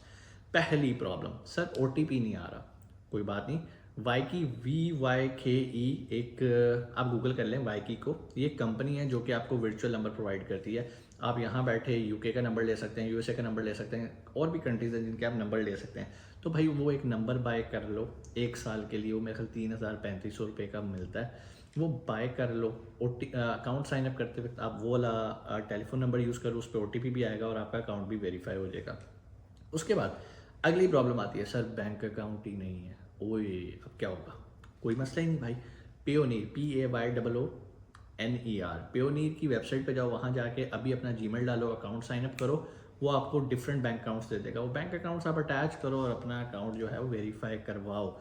पहली प्रॉब्लम, सर OTP नहीं आ रहा। कोई बात नहीं, 𝗙𝗏𝗏 एक आप गूगल कर लें 𝗙𝗏𝗏 को। ये कंपनी है जो कि आपको वर्चुअल नंबर प्रोवाइड करती है। आप यहाँ बैठे UK का नंबर ले सकते हैं, USA का नंबर ले सकते हैं, और भी कंट्रीज हैं जिनके आप नंबर ले सकते हैं। तो भाई वो एक नंबर बाय कर लो 1 साल के लिए, वो मेरे ख्याल 3,3500 रुपये का मिलता है, वो बाय कर लो। अकाउंट साइन अप करते वक्त आप वो वाला टेलीफोन नंबर यूज़ करो, उस पर OTP भी आएगा और आपका अकाउंट भी वेरीफाई हो जाएगा। उसके बाद अगली प्रॉब्लम आती है, सर बैंक अकाउंट ही नहीं है। ओए, अब क्या होगा? कोई मसला ही नहीं भाई। पेयोनीर, PAYNER, पेयोनीर की वेबसाइट पे जाओ, वहाँ जाके अभी अपना जीमेल डालो, अकाउंट साइन अप करो, वो आपको डिफरेंट बैंक अकाउंट्स दे देगा। वो बैंक अकाउंट्स आप अटैच करो और अपना अकाउंट जो है वो वेरीफाई करवाओ।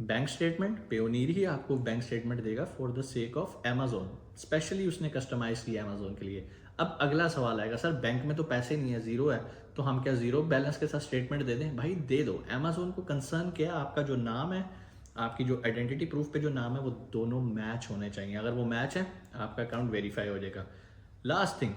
बैंक स्टेटमेंट, पेयोनीर ही आपको बैंक स्टेटमेंट देगा for the sake of Amazon, specially उसने कस्टमाइज किया अमेजोन के लिए। अब अगला सवाल आएगा, सर बैंक में तो पैसे नहीं है, जीरो है, तो हम क्या जीरो बैलेंस के साथ स्टेटमेंट दे दें? भाई दे दो। अमेजोन को कंसर्न क्या है? आपका जो नाम है, आपकी जो आइडेंटिटी प्रूफ पे जो नाम है, वो दोनों मैच होने चाहिए। अगर वो मैच है, आपका अकाउंट वेरीफाई हो जाएगा। लास्ट थिंग,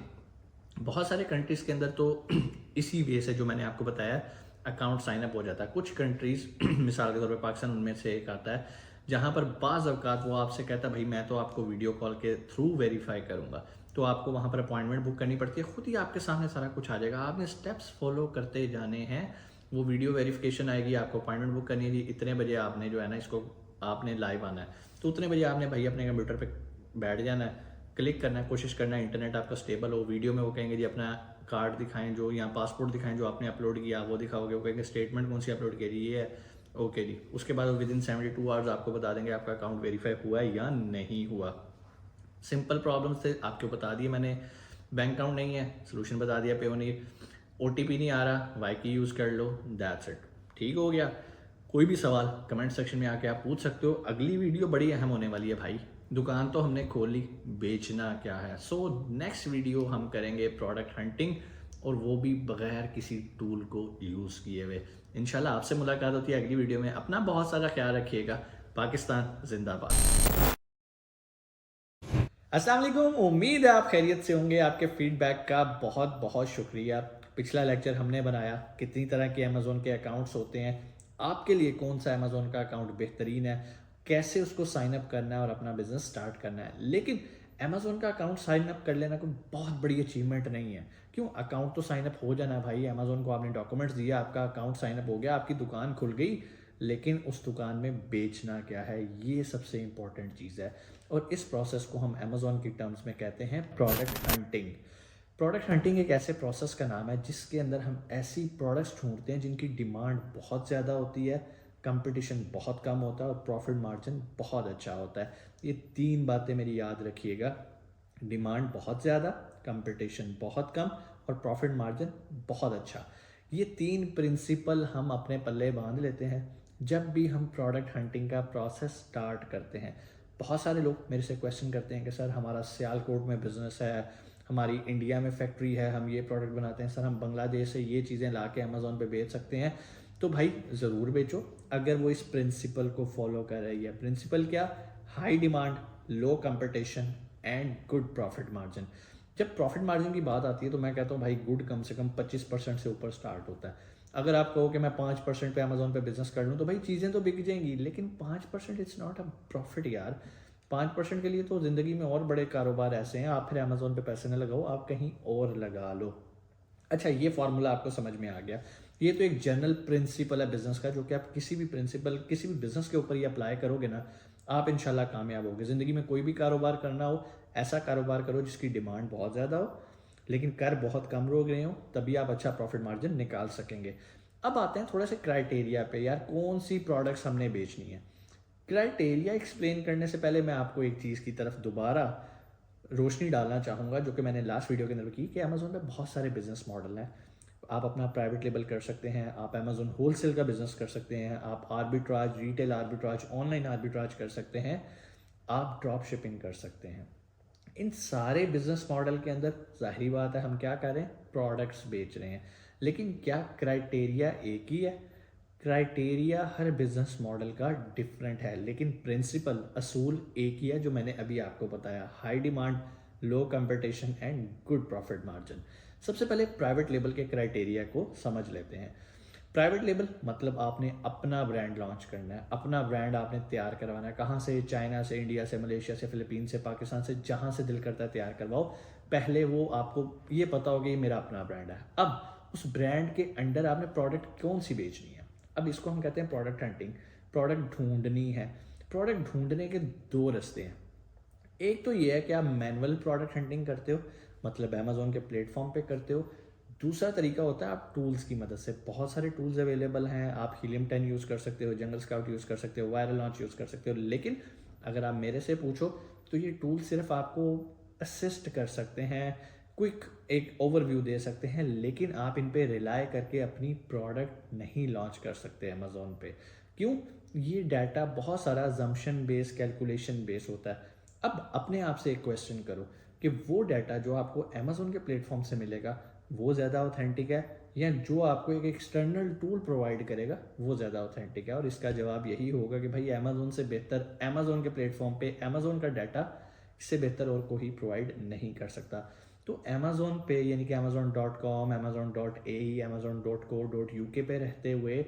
बहुत सारे कंट्रीज के अंदर तो इसी वे से जो मैंने आपको बताया अकाउंट साइन अप हो जाता है। कुछ कंट्रीज मिसाल के तौर पे पाकिस्तान उनमें से एक आता है, जहाँ पर बाज़ अवकात वो आपसे कहता है भाई मैं तो आपको वीडियो कॉल के थ्रू वेरीफाई करूँगा, तो आपको वहाँ पर अपॉइंटमेंट बुक करनी पड़ती है। खुद ही आपके सामने सारा कुछ आ जाएगा, आपने स्टेप्स फॉलो करते जाने हैं। वो वीडियो वेरिफिकेशन आएगी, आपको अपॉइंटमेंट बुक करनी है जी, इतने बजे आपने जो है ना इसको आपने लाइव आना है, तो उतने बजे आपने भाई अपने कंप्यूटर पे बैठ जाना है, क्लिक करना है, कोशिश करना है इंटरनेट आपका स्टेबल हो। वीडियो में वो कहेंगे जी अपना कार्ड दिखाएं, जो यहाँ पासपोर्ट दिखाएं जो आपने अपलोड किया, वो दिखाओगे। वो कहेंगे स्टेटमेंट कौन सी अपलोड करी है, ओके जी, उसके बाद विद इन 72 आवर्स आपको बता देंगे आपका अकाउंट वेरीफाई हुआ है या नहीं हुआ। सिंपल प्रॉब्लम्स थे, आपको बता दिए मैंने। बैंक अकाउंट नहीं है, सोल्यूशन बता दिया, पे नहीं, ओटीपी नहीं आ रहा, वाई की यूज़ कर लो, दैट्स इट, ठीक हो गया। कोई भी सवाल कमेंट सेक्शन में आके आप पूछ सकते हो। अगली वीडियो बड़ी अहम होने वाली है भाई, दुकान तो हमने खोली, बेचना क्या है। सो नेक्स्ट वीडियो हम करेंगे प्रोडक्ट हंटिंग, और वो भी बगैर किसी टूल को यूज़ किए हुए। इंशाल्लाह आपसे मुलाकात होती है अगली वीडियो में। अपना बहुत सारा ख्याल रखिएगा। पाकिस्तान जिंदाबाद। अस्सलाम वालेकुम, उम्मीद है आप खैरियत से होंगे। आपके फीडबैक का बहुत बहुत शुक्रिया। पिछला लेक्चर हमने बनाया कितनी तरह के अमेज़ोन के अकाउंट्स होते हैं, आपके लिए कौन सा अमेज़ोन का अकाउंट बेहतरीन है, कैसे उसको साइन अप करना है और अपना बिजनेस स्टार्ट करना है। लेकिन अमेज़ोन का अकाउंट साइन अप कर लेना कोई बहुत बड़ी अचीवमेंट नहीं है। क्यों, अकाउंट तो साइन अप हो जाना है भाई। अमेज़ोन को आपने डॉक्यूमेंट्स दिया, आपका अकाउंट साइन अप हो गया, आपकी दुकान खुल गई। लेकिन उस दुकान में बेचना क्या है, ये सबसे इंपॉर्टेंट चीज़ है। और इस प्रोसेस को हम अमेज़ोन की टर्म्स में कहते हैं प्रोडक्ट हंटिंग। प्रोडक्ट हंटिंग एक ऐसे प्रोसेस का नाम है जिसके अंदर हम ऐसी प्रोडक्ट्स ढूंढते हैं जिनकी डिमांड बहुत ज़्यादा होती है, कंपटीशन बहुत कम होता है और प्रॉफिट मार्जिन बहुत अच्छा होता है। ये 3 बातें मेरी याद रखिएगा, डिमांड बहुत ज़्यादा, कंपटीशन बहुत कम और प्रॉफिट मार्जिन बहुत अच्छा। ये 3 प्रिंसिपल हम अपने पल्ले बांध लेते हैं जब भी हम प्रोडक्ट हंटिंग का प्रोसेस स्टार्ट करते हैं। बहुत सारे लोग मेरे से क्वेश्चन करते हैं कि सर हमारा सियालकोट में बिज़नेस है, हमारी इंडिया में फैक्ट्री है, हम ये प्रोडक्ट बनाते हैं, सर हम बांग्लादेश से ये चीज़ें ला के अमेज़ोन पे बेच सकते हैं। तो भाई ज़रूर बेचो, अगर वो इस प्रिंसिपल को फॉलो कर रही है। प्रिंसिपल क्या? High demand, low competition and good profit margin. जब प्रॉफिट मार्जिन की बात आती है तो मैं कहता हूँ भाई गुड कम से कम 25% से ऊपर स्टार्ट होता है। अगर आप कहो कि मैं 5% पे अमेज़ोन पे बिजनेस कर लूँ तो भाई चीज़ें तो बिक जाएंगी, लेकिन 5% इट्स नॉट अ प्रॉफिट यार। 5% के लिए तो ज़िंदगी में और बड़े कारोबार ऐसे हैं। आप फिर अमेज़ोन पे पैसे न लगाओ, आप कहीं और लगा लो। अच्छा, ये फार्मूला आपको समझ में आ गया। ये तो एक जनरल प्रिंसिपल है बिजनेस का, जो कि आप किसी भी प्रिंसिपल किसी भी बिजनेस के ऊपर ये अप्लाई करोगे ना, आप इंशाल्लाह कामयाब होगे। ज़िंदगी में कोई भी कारोबार करना हो, ऐसा कारोबार करो जिसकी डिमांड बहुत ज़्यादा हो लेकिन कर बहुत कम लोग रहे हो, तभी आप अच्छा प्रॉफिट मार्जिन निकाल सकेंगे। अब आते हैं थोड़ा सा क्राइटेरिया पे, यार कौन सी प्रोडक्ट्स हमने बेचनी है। क्राइटेरिया एक्सप्लेन करने से पहले मैं आपको एक चीज़ की तरफ दोबारा रोशनी डालना चाहूँगा, जो कि मैंने लास्ट वीडियो के अंदर की, कि अमेज़ोन पे बहुत सारे बिजनेस मॉडल हैं। आप अपना प्राइवेट लेबल कर सकते हैं, आप अमेज़ोन होलसेल का बिजनेस कर सकते हैं, आप arbitrage, retail arbitrage, online arbitrage कर सकते हैं, आप ड्रॉप शिपिंग कर सकते हैं। इन सारे बिजनेस मॉडल के अंदर जाहिर बात है हम क्या कर रहे हैं, प्रोडक्ट्स बेच रहे हैं। लेकिन क्या क्राइटेरिया एक ही है? क्राइटेरिया हर बिजनेस मॉडल का डिफरेंट है, लेकिन प्रिंसिपल असूल एक ही है जो मैंने अभी आपको बताया, high demand, low competition and good profit margin. सबसे पहले प्राइवेट लेबल के क्राइटेरिया को समझ लेते हैं। प्राइवेट लेबल मतलब आपने अपना ब्रांड लॉन्च करना है, अपना ब्रांड आपने तैयार करवाना है। कहाँ से? चाइना से, इंडिया से, मलेशिया से, फिलीपीन से, पाकिस्तान से, जहाँ से दिल करता है तैयार करवाओ। पहले वो आपको ये पता होगा ये मेरा अपना ब्रांड है। अब उस ब्रांड के अंडर आपने प्रोडक्ट कौन सी बेचनी है, अब इसको हम कहते हैं प्रोडक्ट हंटिंग। प्रोडक्ट ढूंढनी है। प्रोडक्ट ढूंढने के 2 रास्ते हैं। एक तो ये है कि आप मैनुअल प्रोडक्ट हंटिंग करते हो, मतलब अमेज़ोन के प्लेटफॉर्म पे करते हो। दूसरा तरीका होता है आप टूल्स की मदद से। बहुत सारे टूल्स अवेलेबल हैं, आप हीलियम 10 यूज़ कर सकते हो, जंगल स्काउट यूज़ कर सकते हो, वायरल लॉन्च यूज़ कर सकते हो। लेकिन अगर आप मेरे से पूछो तो ये टूल सिर्फ आपको असिस्ट कर सकते हैं, क्विक एक ओवरव्यू दे सकते हैं, लेकिन आप इन पे रिलाय करके अपनी प्रोडक्ट नहीं लॉन्च कर सकते अमेज़ोन पे। क्यों? ये डाटा बहुत सारा जम्पशन बेस, कैलकुलेशन बेस होता है। अब अपने आप से एक क्वेश्चन करो कि वो डाटा जो आपको अमेज़ोन के प्लेटफॉर्म से मिलेगा वो ज़्यादा ऑथेंटिक है, या जो आपको एक एक्सटर्नल टूल प्रोवाइड करेगा वो ज़्यादा ऑथेंटिक है? और इसका जवाब यही होगा कि भाई अमेज़ोन से बेहतर, अमेज़ोन के प्लेटफॉर्म पे अमेज़ोन का डाटा इससे बेहतर और कोई प्रोवाइड नहीं कर सकता। तो अमेज़ोन पे यानी कि amazon.com, amazon.ae, amazon.co.uk पे रहते हुए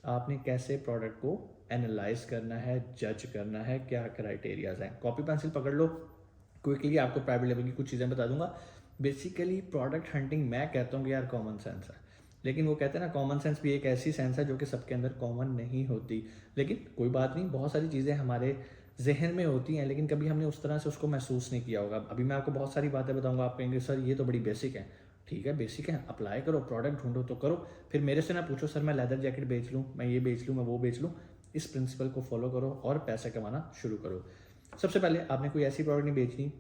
आपने कैसे प्रोडक्ट को एनालाइज करना है, जज करना है, क्या क्राइटेरियाज हैं। कॉपी पेंसिल पकड़ लो, क्विकली आपको प्राइवेट लेवल की कुछ चीज़ें बता दूंगा। बेसिकली प्रोडक्ट हंटिंग मैं कहता हूँ कि यार कॉमन सेंस है, लेकिन वो कहते हैं ना कॉमन सेंस भी एक ऐसी सेंस है जो कि सबके अंदर कॉमन नहीं होती। लेकिन कोई बात नहीं, बहुत सारी चीज़ें हमारे जहन में होती हैं लेकिन कभी हमने उस तरह से उसको महसूस नहीं किया होगा। अभी मैं आपको बहुत सारी बातें बताऊंगा, आप कहेंगे सर ये तो बड़ी बेसिक है। ठीक है, बेसिक है, अप्लाई करो, प्रोडक्ट ढूंढो तो करो। फिर मेरे से ना पूछो सर मैं लेदर जैकेट बेच लूँ, मैं ये बेच लूँ, मैं वो बेच लूँ। इस प्रिंसिपल को फॉलो करो और पैसे कमाना शुरू करो। सबसे पहले आपने कोई ऐसी प्रोडक्ट नहीं बेचनी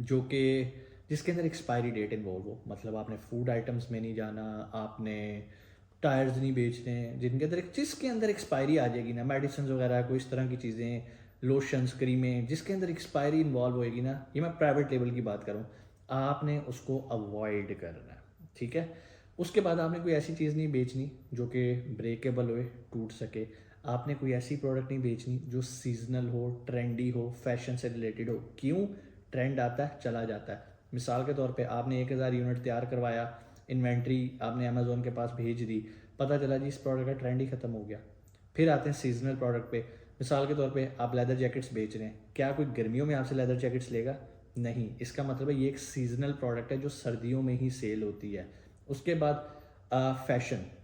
जो कि जिसके अंदर एक्सपायरी डेट इन्वॉल्व हो। मतलब आपने फूड आइटम्स में नहीं जाना, आपने टायर्स नहीं बेचने जिसके अंदर एक्सपायरी आ जाएगी ना, मेडिसिन वगैरह कोई इस तरह की चीज़ें, लोशंस, क्रीमें, जिसके अंदर एक्सपायरी इन्वॉल्व होएगी ना, ये मैं प्राइवेट लेवल की बात करूँ, आपने उसको अवॉइड करना है। ठीक है, उसके बाद आपने कोई ऐसी चीज़ नहीं बेचनी जो कि ब्रेकेबल हो, टूट सके। आपने कोई ऐसी प्रोडक्ट नहीं बेचनी जो सीजनल हो, ट्रेंडी हो, फैशन से रिलेटेड हो। क्यों? ट्रेंड आता है चला जाता है। मिसाल के तौर पे आपने 1000 यूनिट तैयार करवाया, इन्वेंट्री आपने अमेजोन के पास भेज दी, पता चला जी इस प्रोडक्ट का ट्रेंड ही खत्म हो गया। फिर आते हैं सीजनल प्रोडक्ट पे। मिसाल के तौर पे आप लेदर जैकेट्स बेच रहे हैं, क्या कोई गर्मियों में आपसे लेदर जैकेट्स लेगा? नहीं। इसका मतलब है ये एक सीजनल प्रोडक्ट है जो सर्दियों में ही सेल होती है। उसके बाद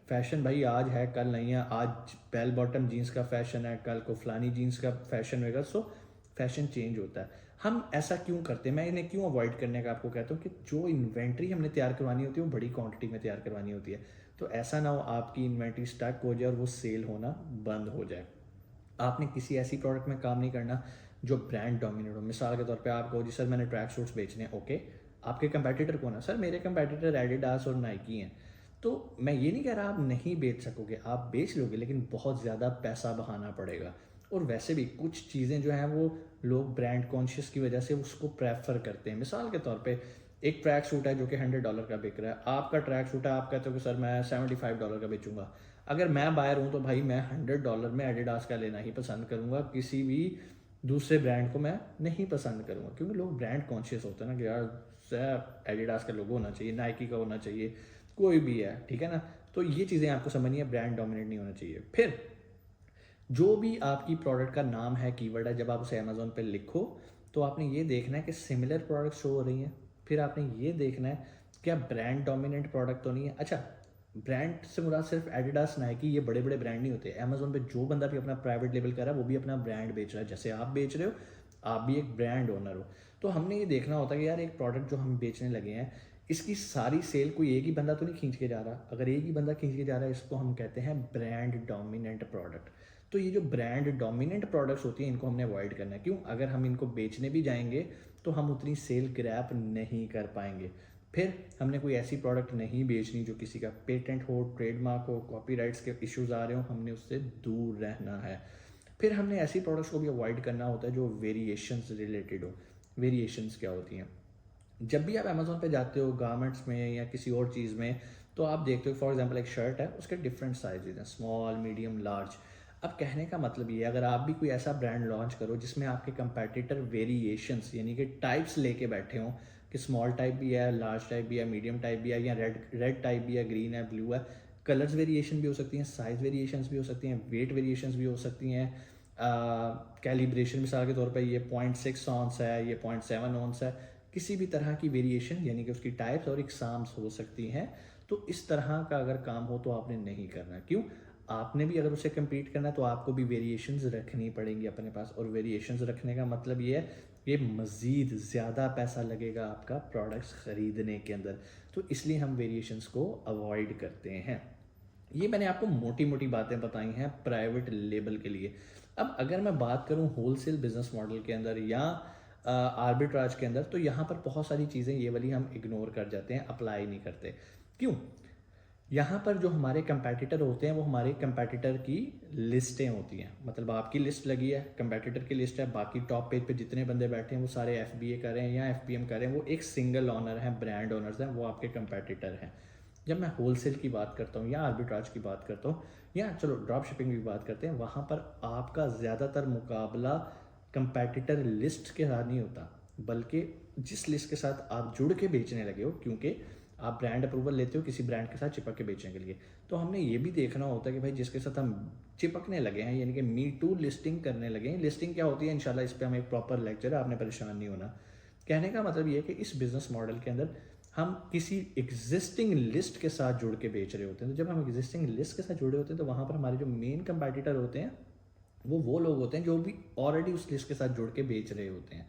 फैशन भाई आज है कल नहीं है। आज बेल बॉटम जीन्स का फैशन है, कल को फलानी जीन्स का फैशन होगा। सो फैशन चेंज होता है। हम ऐसा क्यों करते हैं? मैं इन्हें क्यों अवॉइड करने का आपको कहता हूँ कि जो इन्वेंट्री हमने तैयार करवानी होती है वो बड़ी क्वांटिटी में तैयार करवानी होती है। तो ऐसा ना हो आपकी इन्वेंट्री स्टक हो जाए और वो सेल होना बंद हो जाए। आपने किसी ऐसी प्रोडक्ट में काम नहीं करना जो ब्रांड डोमिनेट हो। मिसाल के तौर पे आप कहो जी सर मैंने ट्रैक सूट्स बेचने हैं, ओके, आपके कंपैटिटर कौन है? सर मेरे कंपैटिटर एडिडास और नाइकी हैं। तो मैं ये नहीं कह रहा आप नहीं बेच सकोगे, आप बेच लोगे, लेकिन बहुत ज़्यादा पैसा बहाना पड़ेगा। और वैसे भी कुछ चीज़ें जो हैं वो लोग ब्रांड कॉन्शियस की वजह से उसको प्रेफर करते हैं। मिसाल के तौर पे एक ट्रैक सूट है जो कि $100 का बिक रहा है, आपका ट्रैक सूट है, आप कहते हो कि सर मैं $75 का बेचूंगा। अगर मैं बायर हूँ तो भाई मैं $100 में एडिडास का लेना ही पसंद करूँगा, किसी भी दूसरे ब्रांड को मैं नहीं पसंद करूँगा। क्योंकि लोग ब्रांड कॉन्शियस होते हैं ना कि यार एडिडास का लोगो होना चाहिए, नाइकी का होना चाहिए, कोई भी है, ठीक है ना। तो ये चीज़ें आपको समझनी है, ब्रांड डोमिनेट नहीं होना चाहिए। फिर जो भी आपकी प्रोडक्ट का नाम है, कीवर्ड है, जब आप उसे अमेजोन पे लिखो तो आपने ये देखना है कि सिमिलर प्रोडक्ट शो हो रही हैं। फिर आपने ये देखना है क्या ब्रांड डोमिनेंट प्रोडक्ट तो नहीं है। अच्छा, ब्रांड से मुराद सिर्फ एडिडास, नाइकी, ये बड़े बड़े ब्रांड नहीं होते। अमेजोन पे जो बंदा भी अपना प्राइवेट लेबल कर रहा है वो भी अपना ब्रांड बेच रहा है। जैसे आप बेच रहे हो, आप भी एक ब्रांड ओनर हो। तो हमने ये देखना होता है कि यार एक प्रोडक्ट जो हम बेचने लगे हैं इसकी सारी सेल कोई एक ही बंदा तो नहीं खींच के जा रहा। अगर एक ही बंदा खींच के जा रहा है इसको हम कहते हैं ब्रांड डोमिनेंट प्रोडक्ट। तो ये जो ब्रांड डोमिनेंट प्रोडक्ट्स होती हैं इनको हमने अवॉइड करना है। क्यों? अगर हम इनको बेचने भी जाएंगे तो हम उतनी सेल ग्रैप नहीं कर पाएंगे। फिर हमने कोई ऐसी प्रोडक्ट नहीं बेचनी जो किसी का पेटेंट हो, ट्रेडमार्क हो, कॉपीराइट्स के इश्यूज आ रहे हो, हमने उससे दूर रहना है। फिर हमने ऐसी प्रोडक्ट्स को भी अवॉइड करना होता है जो वेरिएशंस रिलेटेड हो। वेरिएशंस क्या होती हैं? जब भी आप अमेजोन पे जाते हो गारमेंट्स में या किसी और चीज़ में, तो आप देखते हो फॉर एग्जांपल एक शर्ट है, उसके डिफरेंट साइजेज हैं, स्मॉल, मीडियम, लार्ज। अब कहने का मतलब ये है अगर आप भी कोई ऐसा ब्रांड लॉन्च करो जिसमें आपके कंपैटिटर वेरिएशंस यानी कि टाइप्स लेके बैठे हों कि स्मॉल टाइप भी है, लार्ज टाइप भी है, मीडियम टाइप भी है, या रेड टाइप भी है, ग्रीन है, ब्लू है, कलर्स वेरिएशन भी हो सकती हैं, साइज़ वेरिएशंस भी हो सकती हैं, वेट वेरिएशंस भी हो सकती हैं, कैलिब्रेशन मिसाल के तौर पे ये 0.6 ऑन्स है, ये 0.7 ऑन्स है, किसी भी तरह की वेरिएशन यानी कि उसकी टाइप्स और एग्जाम्स हो सकती हैं। तो इस तरह का अगर काम हो तो आपने नहीं करना। क्यों? आपने भी अगर उसे कम्पीट करना है तो आपको भी वेरिएशंस रखनी पड़ेंगी अपने पास। और वेरिएशंस रखने का मतलब ये है ये मज़ीद ज़्यादा पैसा लगेगा आपका प्रोडक्ट्स ख़रीदने के अंदर। तो इसलिए हम वेरिएशंस को अवॉइड करते हैं। ये मैंने आपको मोटी मोटी बातें बताई हैं प्राइवेट लेबल के लिए। अब अगर मैं बात करूं होलसेल बिजनेस मॉडल के अंदर या आर्बिट्राज के अंदर, तो यहाँ पर बहुत सारी चीज़ें ये वाली हम इग्नोर कर जाते हैं, अप्लाई नहीं करते। क्यों? यहाँ पर जो हमारे कंपैटिटर होते हैं वो हमारे कंपैटिटर की लिस्टें होती हैं। मतलब आपकी लिस्ट लगी है, कंपैटिटर की लिस्ट है, बाकी टॉप पेज पे जितने बंदे बैठे हैं वो सारे FBA कर रहे हैं या FPM कर रहे हैं, वो एक सिंगल ऑनर हैं, ब्रांड ओनर्स हैं, वो आपके कंपैटिटर हैं। जब मैं होलसेल की बात करता हूँ या आर्बिट्राज की बात करता हूँ या चलो ड्रॉप शिपिंग की बात करते हैं, वहाँ पर आपका ज़्यादातर मुकाबला कंपैटिटर लिस्ट के साथ नहीं होता, बल्कि जिस लिस्ट के साथ आप जुड़ के बेचने लगे हो, क्योंकि आप ब्रांड अप्रूवल लेते हो किसी ब्रांड के साथ चिपक के बेचने के लिए। तो हमने ये भी देखना होता है कि भाई जिसके साथ हम चिपकने लगे हैं यानी कि मी टू लिस्टिंग करने लगे हैं। लिस्टिंग क्या होती है इंशाल्लाह इस पर हम एक प्रॉपर लेक्चर है, आपने परेशान नहीं होना। कहने का मतलब ये है कि इस बिजनेस मॉडल के अंदर हम किसी एग्जिस्टिंग लिस्ट के साथ जुड़ के बेच रहे होते हैं। तो जब हम एग्जिस्टिंग लिस्ट के साथ जुड़े होते हैं तो वहाँ पर हमारे जो मेन कंपैटिटर होते हैं वो लोग होते हैं जो भी ऑलरेडी उस लिस्ट के साथ जुड़ के बेच रहे होते हैं।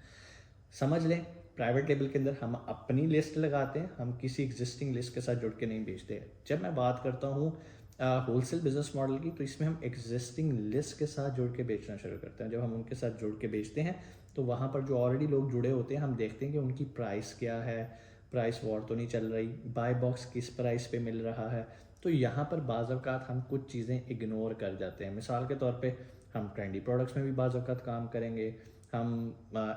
समझ लें प्राइवेट लेबल के अंदर हम अपनी लिस्ट लगाते हैं, हम किसी एग्जिस्टिंग लिस्ट के साथ जुड़ के नहीं बेचते। जब मैं बात करता हूँ होलसेल बिजनेस मॉडल की, तो इसमें हम एग्जिस्टिंग लिस्ट के साथ जुड़ के बेचना शुरू करते हैं। जब हम उनके साथ जुड़ के बेचते हैं तो वहाँ पर जो ऑलरेडी लोग जुड़े होते हैं, हम देखते हैं कि उनकी प्राइस क्या है, प्राइस वॉर तो नहीं चल रही, बाय बॉक्स किस प्राइस पे मिल रहा है। तो यहाँ पर बाज़ औक़ात हम कुछ चीज़ें इग्नोर कर जाते हैं। मिसाल के तौर पे हम ट्रेंडी प्रोडक्ट्स में भी बाज़ औक़ात काम करेंगे, हम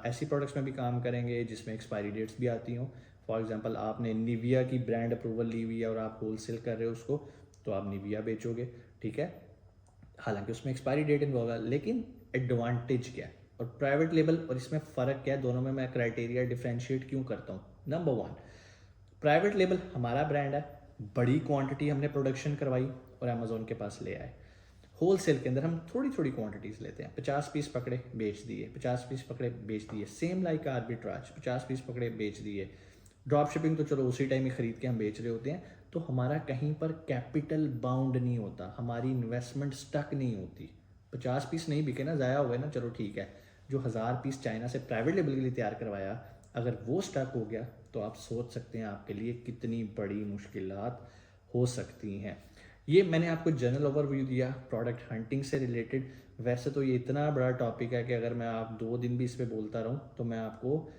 ऐसी प्रोडक्ट्स में भी काम करेंगे जिसमें एक्सपायरी डेट्स भी आती हों। फॉर एग्जांपल आपने निविया की ब्रांड अप्रूवल ली हुई है और आप होलसेल कर रहे हो उसको, तो आप निविया बेचोगे, ठीक है, हालांकि उसमें एक्सपायरी डेट इन्वॉल्व है। लेकिन एडवांटेज क्या है और प्राइवेट लेबल और इसमें फ़र्क क्या है, दोनों में मैं क्राइटेरिया डिफ्रेंशिएट क्यों करता हूँ। नंबर 1, प्राइवेट लेबल हमारा ब्रांड है, बड़ी क्वांटिटी हमने प्रोडक्शन करवाई और अमेजोन के पास ले आए। होलसेल के अंदर हम थोड़ी थोड़ी क्वांटिटीज़ लेते हैं, 50 पीस पकड़े बेच दिए, 50 पीस पकड़े बेच दिए। सेम लाइक आर्बिट्राज, 50 पीस पकड़े बेच दिए। ड्रॉप शिपिंग तो चलो उसी टाइम ही खरीद के हम बेच रहे होते हैं, तो हमारा कहीं पर कैपिटल बाउंड नहीं होता, हमारी इन्वेस्टमेंट स्टक नहीं होती। 50 पीस नहीं बिके ना, ज़ाया हो गए ना, चलो ठीक है। जो 1000 पीस चाइना से प्राइवेट लेबल के लिए तैयार करवाया, अगर वो स्टक हो गया तो आप सोच सकते हैं आपके लिए कितनी बड़ी मुश्किलात हो सकती हैं। ये मैंने आपको जनरल ओवरव्यू दिया प्रोडक्ट हंटिंग से रिलेटेड। वैसे तो ये इतना बड़ा टॉपिक है कि अगर मैं आप 2 दिन भी इस पर बोलता रहूँ तो मैं आपको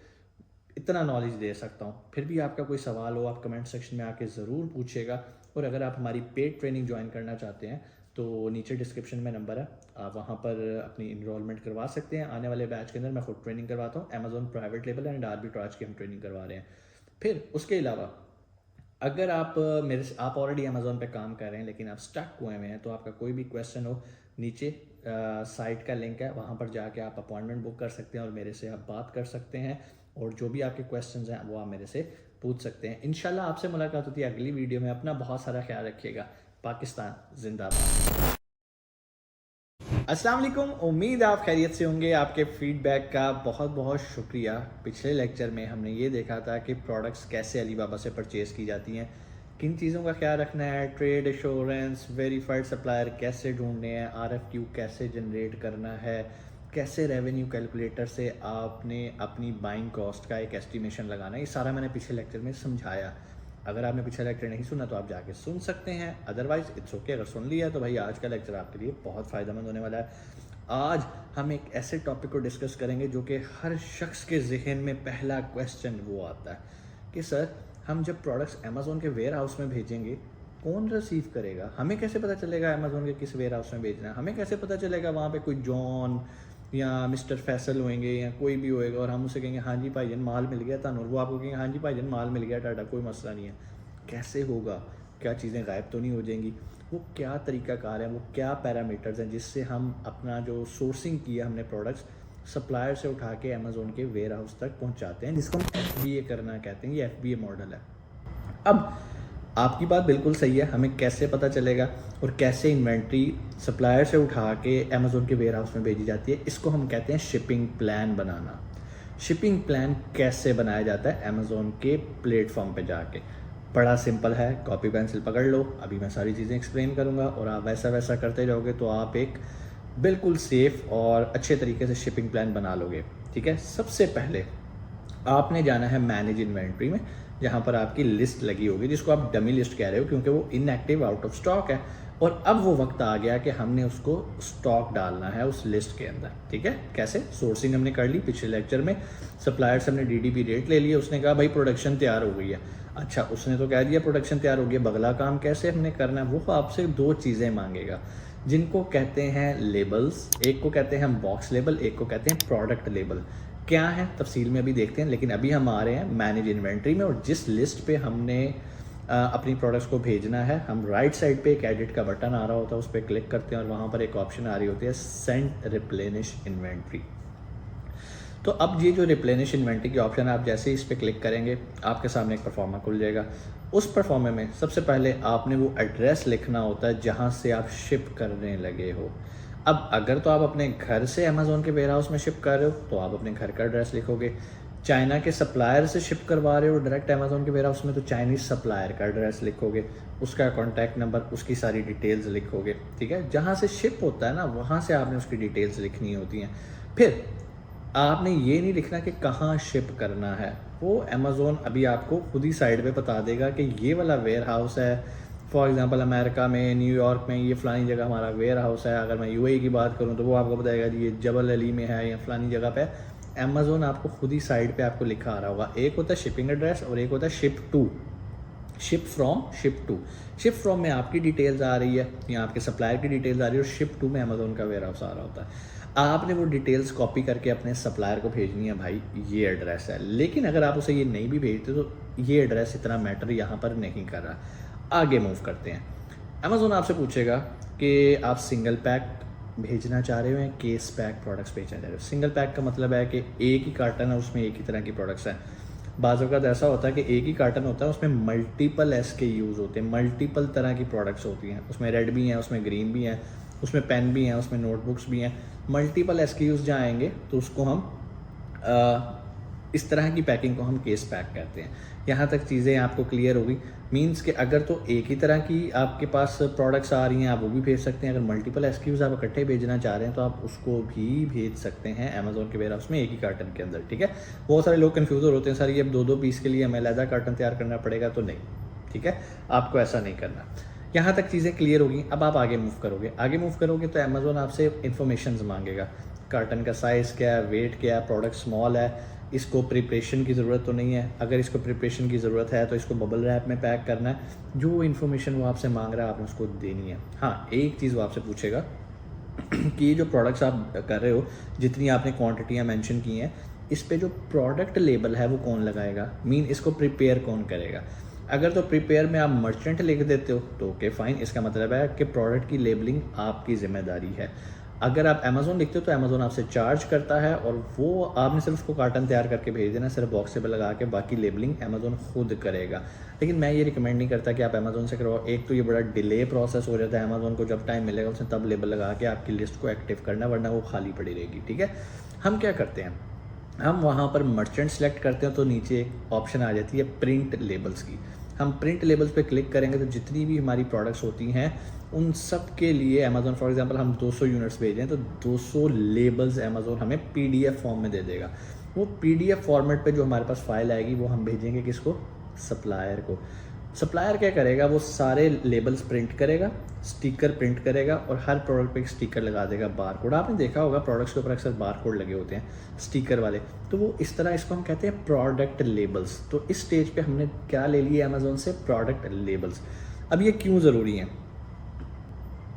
इतना नॉलेज दे सकता हूँ। फिर भी आपका कोई सवाल हो आप कमेंट सेक्शन में आके ज़रूर पूछिएगा। और अगर आप हमारी पेड ट्रेनिंग ज्वाइन करना चाहते हैं तो नीचे डिस्क्रिप्शन में नंबर है, आप वहाँ पर अपनी इनरोलमेंट करवा सकते हैं। आने वाले बैच के अंदर मैं खुद ट्रेनिंग करवाता हूँ, Amazon private label and arbitrage की हम ट्रेनिंग करवा रहे हैं। फिर उसके अलावा अगर आप आप ऑलरेडी अमेजोन पे काम कर रहे हैं लेकिन आप स्टक हुए हैं, तो आपका कोई भी क्वेश्चन हो, नीचे साइट का लिंक है, वहाँ पर जाके आप अपॉइंटमेंट बुक कर सकते हैं और मेरे से आप बात कर सकते हैं और जो भी आपके क्वेश्चंस हैं वो आप मेरे से पूछ सकते हैं। इंशाल्लाह आपसे मुलाकात होती है अगली वीडियो में। अपना बहुत सारा ख्याल रखिएगा। पाकिस्तान जिंदाबाद। अस्सलाम वालेकुम, उम्मीद आप खैरियत से होंगे। आपके फीडबैक का बहुत बहुत शुक्रिया। पिछले लेक्चर में हमने ये देखा था कि प्रोडक्ट्स कैसे अलीबाबा से परचेज़ की जाती हैं, किन चीज़ों का ख्याल रखना है, ट्रेड एश्योरेंस, वेरीफाइड सप्लायर कैसे ढूंढने हैं, RFQ कैसे जनरेट करना है, कैसे रेवेन्यू कैलकुलेटर से आपने अपनी बाइंग कॉस्ट का एक एस्टिमेशन लगाना है। ये सारा मैंने पिछले लेक्चर में समझाया। अगर आपने पिछला लेक्चर नहीं सुना तो आप जाके सुन सकते हैं, अदरवाइज इट्स ओके। अगर सुन लिया तो भाई आज का लेक्चर आपके लिए बहुत फ़ायदेमंद होने वाला है। आज हम एक ऐसे टॉपिक को डिस्कस करेंगे जो कि हर शख्स के जहन में पहला क्वेश्चन वो आता है कि सर हम जब प्रोडक्ट्स अमेजोन के वेयर हाउस में भेजेंगे कौन रिसीव करेगा, हमें कैसे पता चलेगा अमेजोन के किस वेयर हाउस में भेजना है, हमें कैसे पता चलेगा वहाँ पे कोई जॉन या मिस्टर फैसल होंगे या कोई भी होएगा और हम उसे कहेंगे हाँ जी भाईजान माल मिल गया था, और वो आपको कहेंगे हाँ जी भाईजान माल मिल गया टाटा, कोई मसला नहीं है। कैसे होगा, क्या चीज़ें गायब तो नहीं हो जाएंगी, वो क्या तरीक़ाकार है, वो क्या पैरामीटर्स हैं जिससे हम अपना जो सोर्सिंग किया हमने प्रोडक्ट्स सप्लायर से उठा के अमेजोन के वेयर हाउस तक पहुंचाते हैं, जिसको हम FBA करना कहते हैं। ये FBA मॉडल है। अब आपकी बात बिल्कुल सही है, हमें कैसे पता चलेगा और कैसे इन्वेंट्री सप्लायर से उठा के अमेजोन के वेयर हाउस में भेजी जाती है, इसको हम कहते हैं शिपिंग प्लान बनाना। शिपिंग प्लान कैसे बनाया जाता है अमेजोन के प्लेटफॉर्म पे जाके, बड़ा सिंपल है, कॉपी पेंसिल पकड़ लो, अभी मैं सारी चीज़ें एक्सप्लेन करूँगा और आप वैसा वैसा करते जाओगे तो आप एक बिल्कुल सेफ़ और अच्छे तरीके से शिपिंग प्लान बना लोगे। ठीक है, सबसे पहले आपने जाना है मैनेज इन्वेंट्री में, जहाँ पर आपकी लिस्ट लगी होगी, जिसको आप डमी लिस्ट कह रहे हो क्योंकि वो इनएक्टिव आउट ऑफ स्टॉक है। और अब वो वक्त आ गया कि हमने उसको स्टॉक डालना है उस लिस्ट के अंदर। ठीक है, कैसे? सोर्सिंग हमने कर ली पिछले लेक्चर में, सप्लायर से हमने DDP रेट ले लिया, उसने कहा भाई प्रोडक्शन तैयार हो गई है। अच्छा, उसने तो कह दिया प्रोडक्शन तैयार हो गया, बगला काम कैसे हमने करना है, वो आपसे 2 चीज़ें मांगेगा जिनको कहते हैं लेबल्स। एक को कहते हैं हम बॉक्स लेबल, एक को कहते हैं प्रोडक्ट लेबल। क्या है तफसील में अभी देखते हैं, लेकिन अभी हम आ रहे हैं मैनेज इन्वेंट्री में। और जिस लिस्ट पे हमने अपनी प्रोडक्ट्स को भेजना है, हम राइट साइड पे एक एडिट का बटन आ रहा होता है, उस पर क्लिक करते हैं और वहाँ पर एक ऑप्शन आ रही होती है सेंड रिप्लेनिश इन्वेंट्री। तो अब ये जो रिप्लेनिश इन्वेंट्री की ऑप्शन है, आप जैसे ही इस पर क्लिक करेंगे आपके सामने एक परफॉर्मा खुल जाएगा। उस परफॉर्मे में सबसे पहले आपने वो एड्रेस लिखना होता है जहाँ से आप शिप करने लगे हो। अब अगर तो आप अपने घर से अमेजोन के वेयर हाउस में शिप कर रहे हो तो आप अपने घर का एड्रेस लिखोगे। चाइना के सप्लायर से शिप करवा रहे हो डायरेक्ट अमेजोन के वेयर हाउस में तो चाइनीज़ सप्लायर का एड्रेस लिखोगे, उसका कॉन्टैक्ट नंबर, उसकी सारी डिटेल्स लिखोगे। ठीक है, जहाँ से शिप होता है ना वहाँ से आपने उसकी डिटेल्स लिखनी होती हैं। फिर आपने ये नहीं लिखना कि कहाँ शिप करना है, वो अमेज़ोन अभी आपको खुद ही साइड पे बता देगा कि ये वाला वेयर हाउस है। फॉर एग्जांपल अमेरिका में, न्यूयॉर्क में ये फ़लानी जगह हमारा वेयर हाउस है। अगर मैं यूएई की बात करूँ तो वो आपको बताएगा जी ये जबल अली में है या फ़लानी जगह पे। अमेज़ोन आपको खुद ही साइड पे आपको लिखा आ रहा होगा। एक होता है शिपिंग एड्रेस और एक होता है ship to, ship from, ship to. Ship from में आपकी डिटेल्स आ रही है या आपके सप्लायर की डिटेल्स आ रही है, और शिप टू में अमेज़ोन का वेयर हाउस आ रहा होता है। आपने वो डिटेल्स कॉपी करके अपने सप्लायर को भेजनी है, भाई ये एड्रेस है। लेकिन अगर आप उसे ये नहीं भी भेजते तो ये एड्रेस इतना मैटर यहाँ पर नहीं कर रहा। आगे मूव करते हैं। अमेज़ोन आपसे पूछेगा कि आप सिंगल पैक भेजना चाह रहे हो या केस पैक प्रोडक्ट्स भेजना चाह रहे हो। सिंगल पैक का मतलब है कि एक ही कार्टन है, उसमें एक ही तरह की प्रोडक्ट्स हैं। बाज़ औक़ात ऐसा होता है कि एक ही कार्टन होता है, उसमें मल्टीपल SKUs होते हैं, मल्टीपल तरह की प्रोडक्ट्स होती हैं। उसमें रेड भी हैं, उसमें ग्रीन भी हैं, उसमें पेन भी हैं, उसमें नोटबुक्स भी हैं। मल्टीपल SKUs जहाँ आएंगे तो उसको हम इस तरह की पैकिंग को हम केस पैक कहते हैं। यहाँ तक चीज़ें आपको क्लियर होगी। मींस कि अगर तो एक ही तरह की आपके पास प्रोडक्ट्स आ रही हैं आप वो भी भेज सकते हैं। अगर मल्टीपल SKUs आप इकट्ठे भेजना चाह रहे हैं तो आप उसको भी भेज सकते हैं अमेज़ोन के वेयर हाउस में एक ही कार्टन के अंदर, ठीक है। बहुत सारे लोग कन्फ्यूज़ होते हैं, सर ये अब 2-2 पीस के लिए हमें अलग कार्टन तैयार करना पड़ेगा, तो नहीं, ठीक है, आपको ऐसा नहीं करना। यहाँ तक चीज़ें क्लियर होगी। अब आप आगे मूव करोगे तो अमेज़ोन आपसे इन्फॉर्मेशन मांगेगा। कार्टन का साइज़ क्या है, वेट क्या है, प्रोडक्ट स्मॉल है, इसको प्रिपरेशन की ज़रूरत तो नहीं है। अगर इसको प्रिपरेशन की ज़रूरत है तो इसको बबल रैप में पैक करना है। जो इन्फॉर्मेशन वो आपसे मांग रहा है आपने उसको देनी है। हाँ, एक चीज़ वो आपसे पूछेगा कि ये जो प्रोडक्ट्स आप कर रहे हो, जितनी आपने क्वांटिटियाँ मेंशन की हैं, इस पे जो प्रोडक्ट लेबल है वो कौन लगाएगा, मीन इसको प्रिपेयर कौन करेगा। अगर तो प्रिपेयर में आप मर्चेंट लिख देते हो तो ओके फाइन, इसका मतलब है कि प्रोडक्ट की लेबलिंग आपकी जिम्मेदारी है। अगर आप अमेज़ोन लिखते हो तो अमेज़ोन आपसे चार्ज करता है और वो आपने सिर्फ उसको कार्टन तैयार करके भेज देना, सिर्फ बॉक्स पे लगा के, बाकी लेबलिंग अमेज़ोन खुद करेगा। लेकिन मैं ये रिकमेंड नहीं करता कि आप अमेज़ोन से करवाओ। एक तो ये बड़ा डिले प्रोसेस हो जाता है, अमेज़ोन को जब टाइम मिलेगा उसने तब लेबल लगा के आपकी लिस्ट को एक्टिव करना, वरना वो खाली पड़ी रहेगी, ठीक है। हम क्या करते हैं, हम वहाँ पर मर्चेंट सेलेक्ट करते हैं तो नीचे एक ऑप्शन आ जाती है प्रिंट लेबल्स की। हम प्रिंट लेबल्स पे क्लिक करेंगे तो जितनी भी हमारी प्रोडक्ट्स होती हैं उन सब के लिए अमेज़ोन, फॉर एग्जांपल हम 200 यूनिट्स भेजें तो 200 लेबल्स अमेज़ोन हमें PDF फॉर्म में दे देगा। वो PDF फॉर्मेट पे जो हमारे पास फाइल आएगी वो हम भेजेंगे किसको, सप्लायर को। सप्लायर क्या करेगा, वो सारे लेबल्स प्रिंट करेगा, स्टिकर प्रिंट करेगा और हर प्रोडक्ट पे एक स्टिकर लगा देगा, बारकोड। आपने देखा होगा प्रोडक्ट्स के ऊपर अक्सर बारकोड लगे होते हैं स्टिकर वाले, तो वो इस तरह, इसको हम कहते हैं प्रोडक्ट लेबल्स। तो इस स्टेज पे हमने क्या ले लिया अमेज़ोन से, प्रोडक्ट लेबल्स। अब ये क्यों ज़रूरी हैं,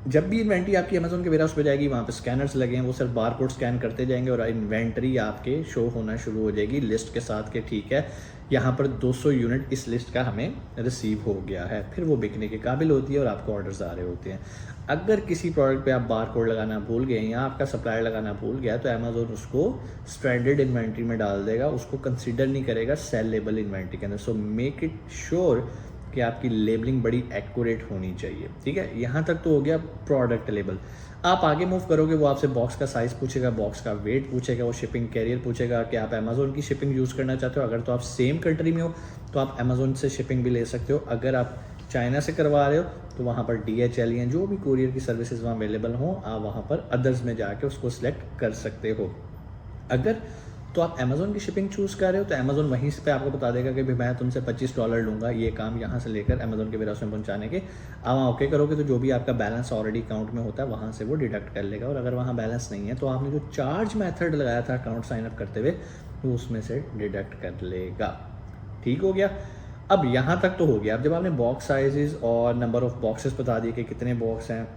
जब भी इन्वेंट्री आपकी अमेज़ोन के वेयरहाउस पे जाएगी वहाँ पे स्कैनर्स लगे हैं, वो सिर्फ बारकोड स्कैन करते जाएंगे और इन्वेंट्री आपके शो होना शुरू हो जाएगी लिस्ट के साथ के, ठीक है, यहाँ पर 200 यूनिट इस लिस्ट का हमें रिसीव हो गया है। फिर वो बिकने के काबिल होती है और आपको ऑर्डर्स आ रहे होते हैं। अगर किसी प्रोडक्ट पे आप बारकोड लगाना भूल गए या आपका सप्लायर लगाना भूल गया तो अमेज़ोन उसको स्ट्रैंडेड इन्वेंट्री में डाल देगा, उसको कंसिडर नहीं करेगा सेल लेबल इन्वेंट्री के अंदर। सो मेक इट श्योर कि आपकी लेबलिंग बड़ी एक्यूरेट होनी चाहिए, ठीक है। यहाँ तक तो हो गया प्रोडक्ट लेबल। आप आगे मूव करोगे, वो आपसे बॉक्स का साइज़ पूछेगा, बॉक्स का वेट पूछेगा, वो शिपिंग कैरियर पूछेगा कि आप अमेज़ोन की शिपिंग यूज़ करना चाहते हो। अगर तो आप सेम कंट्री में हो तो आप अमेज़ोन से शिपिंग भी ले सकते हो। अगर आप चाइना से करवा रहे हो तो वहाँ पर DHL या जो भी कोरियर की सर्विसेज वहाँ अवेलेबल हों, आप वहाँ पर अदर्स में जाके उसको सिलेक्ट कर सकते हो। अगर तो आप अमेज़ोन की शिपिंग चूज़ कर रहे हो तो अमेज़ोन वहीं पे आपको बता देगा कि भाई मैं तुमसे $25 लूँगा ये काम यहाँ से लेकर अमेज़ोन के वेयरहाउस में पहुँचाने के। आप वहाँ ओके करोगे तो जो भी आपका बैलेंस ऑलरेडी अकाउंट में होता है वहाँ से वो डिडक्ट कर लेगा, और अगर वहाँ बैलेंस नहीं है तो आपने जो चार्ज मेथड लगाया था अकाउंट साइनअप करते हुए वो उसमें से डिडक्ट कर लेगा। ठीक हो गया। अब यहाँ तक तो हो गया। अब जब आपने बॉक्स साइजेस और नंबर ऑफ़ बॉक्सेस बता दिए कि कितने बॉक्स हैं,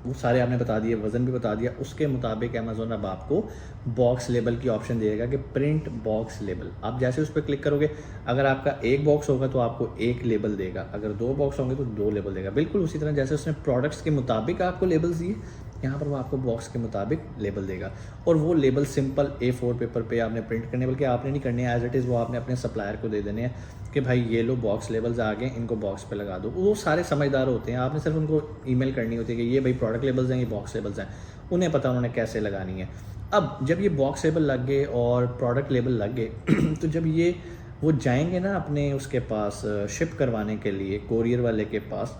वो सारे आपने बता दिए, वज़न भी बता दिया, उसके मुताबिक अमेज़ोन अब आपको बॉक्स लेबल की ऑप्शन देगा कि प्रिंट बॉक्स लेबल। आप जैसे उस पर क्लिक करोगे, अगर आपका एक बॉक्स होगा तो आपको एक लेबल देगा, अगर 2 बॉक्स होंगे तो 2 लेबल देगा। बिल्कुल उसी तरह जैसे उसने प्रोडक्ट्स के मुताबिक आपको लेबल्स दिए, यहाँ पर वो आपको बॉक्स के मुताबिक लेबल देगा। और वो लेबल सिंपल A4 पेपर पे आपने प्रिंट करने, बल्कि आपने नहीं करने, एज इट इज़ वो आपने अपने सप्लायर को दे देने हैं कि भाई ये लो बॉक्स लेबल्स आ गए, इनको बॉक्स पे लगा दो। वो सारे समझदार होते हैं, आपने सिर्फ उनको ईमेल करनी होती है कि ये भाई प्रोडक्ट लेबल्स हैं, ये बॉक्स लेबल्स हैं, उन्हें पता उन्होंने कैसे लगानी है। अब जब ये बॉक्स लेबल लग गए और प्रोडक्ट लेबल लग गए तो जब ये वो जाएंगे ना अपने उसके पास शिप करवाने के लिए कोरियर वाले के पास,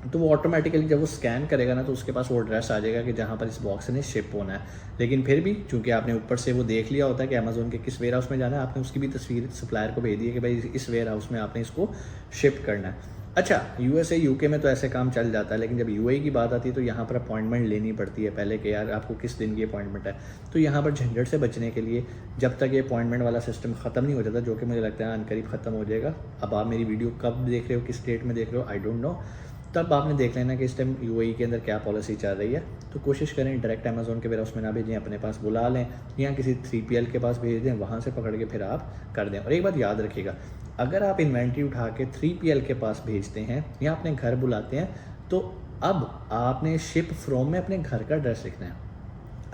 तो वो ऑटोमेटिकली जब वो स्कैन करेगा ना तो उसके पास वो एड्रेस आ जाएगा कि जहाँ पर इस बॉक्स ने शिप होना है। लेकिन फिर भी चूंकि आपने ऊपर से वो देख लिया होता है कि अमेज़ोन के किस वेयर हाउस में जाना है, आपने उसकी भी तस्वीर सप्लायर को भेज दी है कि भाई इस वेयर हाउस में आपने इसको शिफ्ट करना है। अच्छा, यूएसए यूके में तो ऐसे काम चल जाता है, लेकिन जब यूएई की बात आती है तो यहाँ पर अपॉइंटमेंट लेनी पड़ती है पहले कि यार आपको किस दिन की अपॉइंटमेंट है। तो यहाँ पर झंझट से बचने के लिए जब तक ये अपॉइंटमेंट वाला सिस्टम ख़त्म नहीं हो जाता, जो कि मुझे लगता है अनकरीब ख़त्म हो जाएगा। अब आप मेरी वीडियो कब देख रहे हो, किस स्टेट में देख रहे हो, आई डोंट नो, तब आपने देख लेना कि इस टाइम यूएई के अंदर क्या पॉलिसी चल रही है। तो कोशिश करें डायरेक्ट अमेज़ोन के वेयर हाउस में ना भेजें, अपने पास बुला लें या किसी 3PL के पास भेज दें, वहाँ से पकड़ के फिर आप कर दें। और एक बात याद रखिएगा, अगर आप इन्वेंट्री उठा के 3PL के पास भेजते हैं या अपने घर बुलाते हैं तो अब आपने शिप फ्रॉम में अपने घर का एड्रेस लिखना है।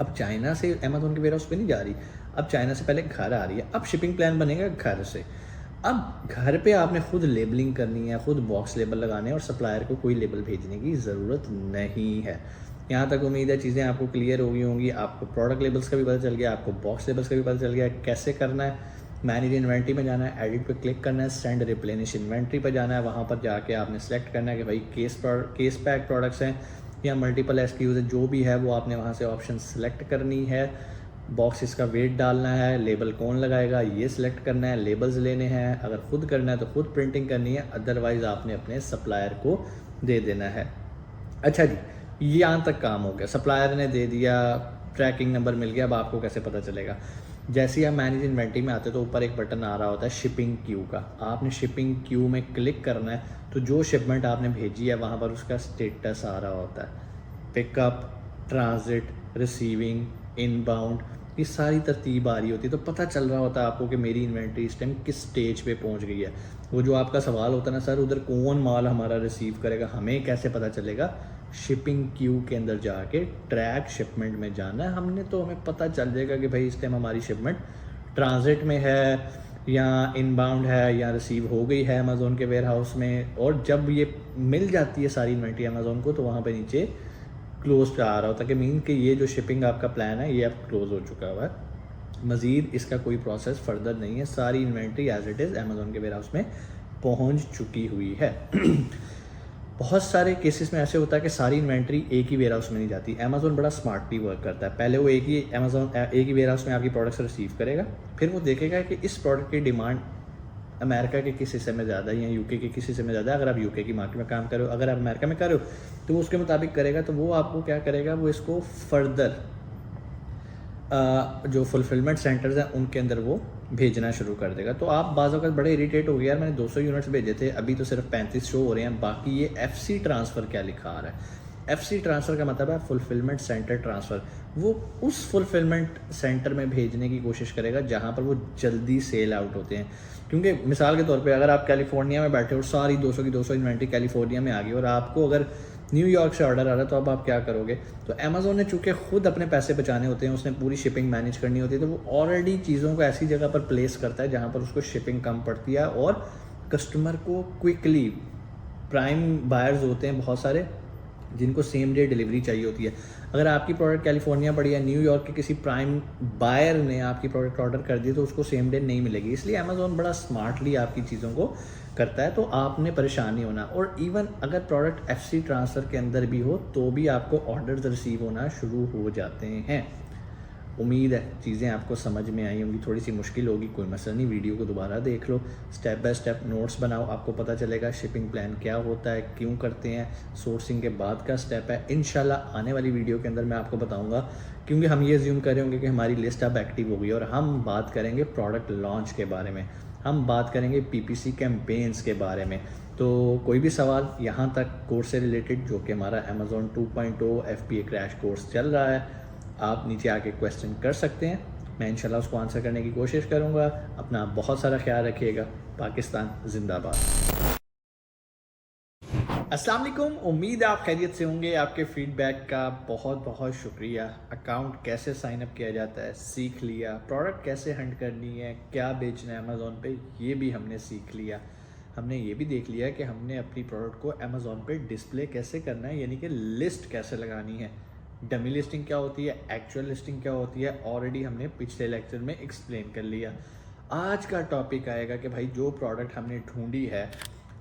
अब चाइना से अमेज़ोन के वेयर हाउस पे नहीं जा रही, अब चाइना से पहले घर आ रही है, अब शिपिंग प्लान बनेगा घर से। अब घर पे आपने खुद लेबलिंग करनी है, खुद बॉक्स लेबल लगाने हैं और सप्लायर को कोई लेबल भेजने की ज़रूरत नहीं है। यहाँ तक उम्मीद है चीज़ें आपको क्लियर हो गई होंगी। आपको प्रोडक्ट लेबल्स का भी पता चल गया, आपको बॉक्स लेबल्स का भी पता चल गया कैसे करना है। मैनेज इन्वेंट्री में जाना है, एडिट पे क्लिक करना है, सेंड रिप्लेनिश इन्वेंट्री पे जाना है, वहाँ पर जाके आपने सेलेक्ट करना है कि भाई केस पैक प्रोडक्ट्स हैं या मल्टीपल SKUs है, जो भी है वो आपने वहाँ से ऑप्शन सेलेक्ट करनी है। बॉक्सेस का वेट डालना है, लेबल कौन लगाएगा ये सिलेक्ट करना है, लेबल्स लेने हैं, अगर खुद करना है तो खुद प्रिंटिंग करनी है, अदरवाइज़ आपने अपने सप्लायर को दे देना है। अच्छा जी, यहाँ तक काम हो गया, सप्लायर ने दे दिया, ट्रैकिंग नंबर मिल गया। अब आपको कैसे पता चलेगा? जैसे ही आप मैनेज इन्वेंट्री में आते हो तो ऊपर एक बटन आ रहा होता है शिपिंग क्यू का, आपने शिपिंग क्यू में क्लिक करना है। तो जो शिपमेंट आपने भेजी है वहाँ पर उसका स्टेटस आ रहा होता है, पिकअप, ट्रांजिट, रिसीविंग, इनबाउंड, ये सारी तरतीब आ रही होती है। तो पता चल रहा होता है आपको कि मेरी इन्वेंट्री इस टाइम किस स्टेज पे पहुंच गई है। वो जो आपका सवाल होता है ना, सर उधर कौन माल हमारा रिसीव करेगा, हमें कैसे पता चलेगा? शिपिंग क्यू के अंदर जाके ट्रैक शिपमेंट में जाना है हमने, तो हमें पता चल जाएगा कि भाई इस टाइम हमारी शिपमेंट ट्रांजिट में है या इनबाउंड है या रिसीव हो गई है अमेज़ोन के वेयर हाउस में। और जब ये मिल जाती है सारी इन्वेंट्री अमेज़ोन को तो वहाँ पे नीचे क्लोज पे आ रहा होता है कि मीन कि ये जो शिपिंग आपका प्लान है ये अब क्लोज हो चुका हुआ है, मज़ीद इसका कोई प्रोसेस फर्दर नहीं है, सारी inventory as it is Amazon के वेयर हाउस में पहुँच चुकी हुई है। बहुत सारे केसेस में ऐसे होता है कि सारी इन्वेंट्री एक ही वेयर हाउस में नहीं जाती। अमेज़ोन बड़ा स्मार्टली वर्क करता है, पहले वो एक ही वेयर हाउस में आपकी प्रोडक्ट्स रिसीव करेगा, फिर वो देखेगा कि इस प्रोडक्ट की डिमांड अमेरिका के किस हिस्से में ज़्यादा है या यूके के किस हिस्से में ज़्यादा है। अगर आप यूके की मार्केट में काम कर रहे हो, अगर आप अमेरिका में कर रहे हो तो वो उसके मुताबिक करेगा। तो वो आपको क्या करेगा, वो इसको फर्दर जो फुलफिलमेंट सेंटर्स हैं उनके अंदर वो भेजना शुरू कर देगा। तो आप बाज़ वक़्त बड़े इरिटेट हो गए, यार मैंने 200 यूनिट्स भेजे थे, अभी तो सिर्फ 35 शो हो रहे हैं, बाकी ये FC ट्रांसफ़र क्या लिखा आ रहा है। FC ट्रांसफ़र का मतलब है फुलफिलमेंट सेंटर ट्रांसफ़र। वो उस फुलफिलमेंट सेंटर में भेजने की कोशिश करेगा जहाँ पर वो जल्दी सेल आउट होते हैं। क्योंकि मिसाल के तौर पे अगर आप कैलिफोर्निया में बैठे हो, सारी 200 की 200 इन्वेंट्री कैलिफोर्निया में आ गई और आपको अगर न्यूयॉर्क से ऑर्डर आ रहा है तो अब आप क्या करोगे? तो अमेज़ोन ने चूँकि खुद अपने पैसे बचाने होते हैं, उसने पूरी शिपिंग मैनेज करनी होती है, तो वो ऑलरेडी चीज़ों को ऐसी जगह पर प्लेस करता है जहाँ पर उसको शिपिंग कम पड़ती है और कस्टमर को क्विकली, प्राइम बायर्स होते हैं बहुत सारे जिनको सेम डे डिलीवरी चाहिए होती है। अगर आपकी प्रोडक्ट कैलिफोर्निया पड़ी है, न्यूयॉर्क के किसी प्राइम बायर ने आपकी प्रोडक्ट ऑर्डर कर दी तो उसको सेम डे नहीं मिलेगी। इसलिए अमेज़ोन बड़ा स्मार्टली आपकी चीज़ों को करता है, तो आपने परेशान नहीं होना। और इवन अगर प्रोडक्ट FC ट्रांसफ़र के अंदर भी हो तो भी आपको ऑर्डर्स रिसीव होना शुरू हो जाते हैं। उम्मीद है चीज़ें आपको समझ में आई होंगी, थोड़ी सी मुश्किल होगी, कोई मसला नहीं, वीडियो को दोबारा देख लो, स्टेप बाय स्टेप नोट्स बनाओ, आपको पता चलेगा शिपिंग प्लान क्या होता है, क्यों करते हैं, सोर्सिंग के बाद का स्टेप है। इंशाल्लाह आने वाली वीडियो के अंदर मैं आपको बताऊंगा, क्योंकि हम ये अज्यूम कर रहे होंगे कि हमारी लिस्ट अब एक्टिव हो गई और हम बात करेंगे प्रोडक्ट लॉन्च के बारे में, हम बात करेंगे PPC कैंपेन्स के बारे में। तो कोई भी सवाल यहाँ तक कोर्स से रिलेटेड, जो कि हमारा Amazon 2.0 FBA क्रैश कोर्स चल रहा है, आप नीचे आके क्वेश्चन कर सकते हैं, मैं इंशाल्लाह उसको आंसर करने की कोशिश करूँगा। अपना बहुत सारा ख्याल रखिएगा। पाकिस्तान जिंदाबाद। अस्सलाम वालेकुम, उम्मीद है आप खैरियत से होंगे। आपके फीडबैक का बहुत बहुत शुक्रिया। अकाउंट कैसे साइन अप किया जाता है सीख लिया, प्रोडक्ट कैसे हंट करनी है, क्या बेचना है अमेज़ॉन पे ये भी हमने सीख लिया। हमने ये भी देख लिया कि हमने अपनी प्रोडक्ट को अमेज़ॉन पे डिस्प्ले कैसे करना है, यानी कि लिस्ट कैसे लगानी है। डमी लिस्टिंग क्या होती है, एक्चुअल लिस्टिंग क्या होती है, ऑलरेडी हमने पिछले लेक्चर में एक्सप्लेन कर लिया। आज का टॉपिक आएगा कि भाई जो प्रोडक्ट हमने ढूंढी है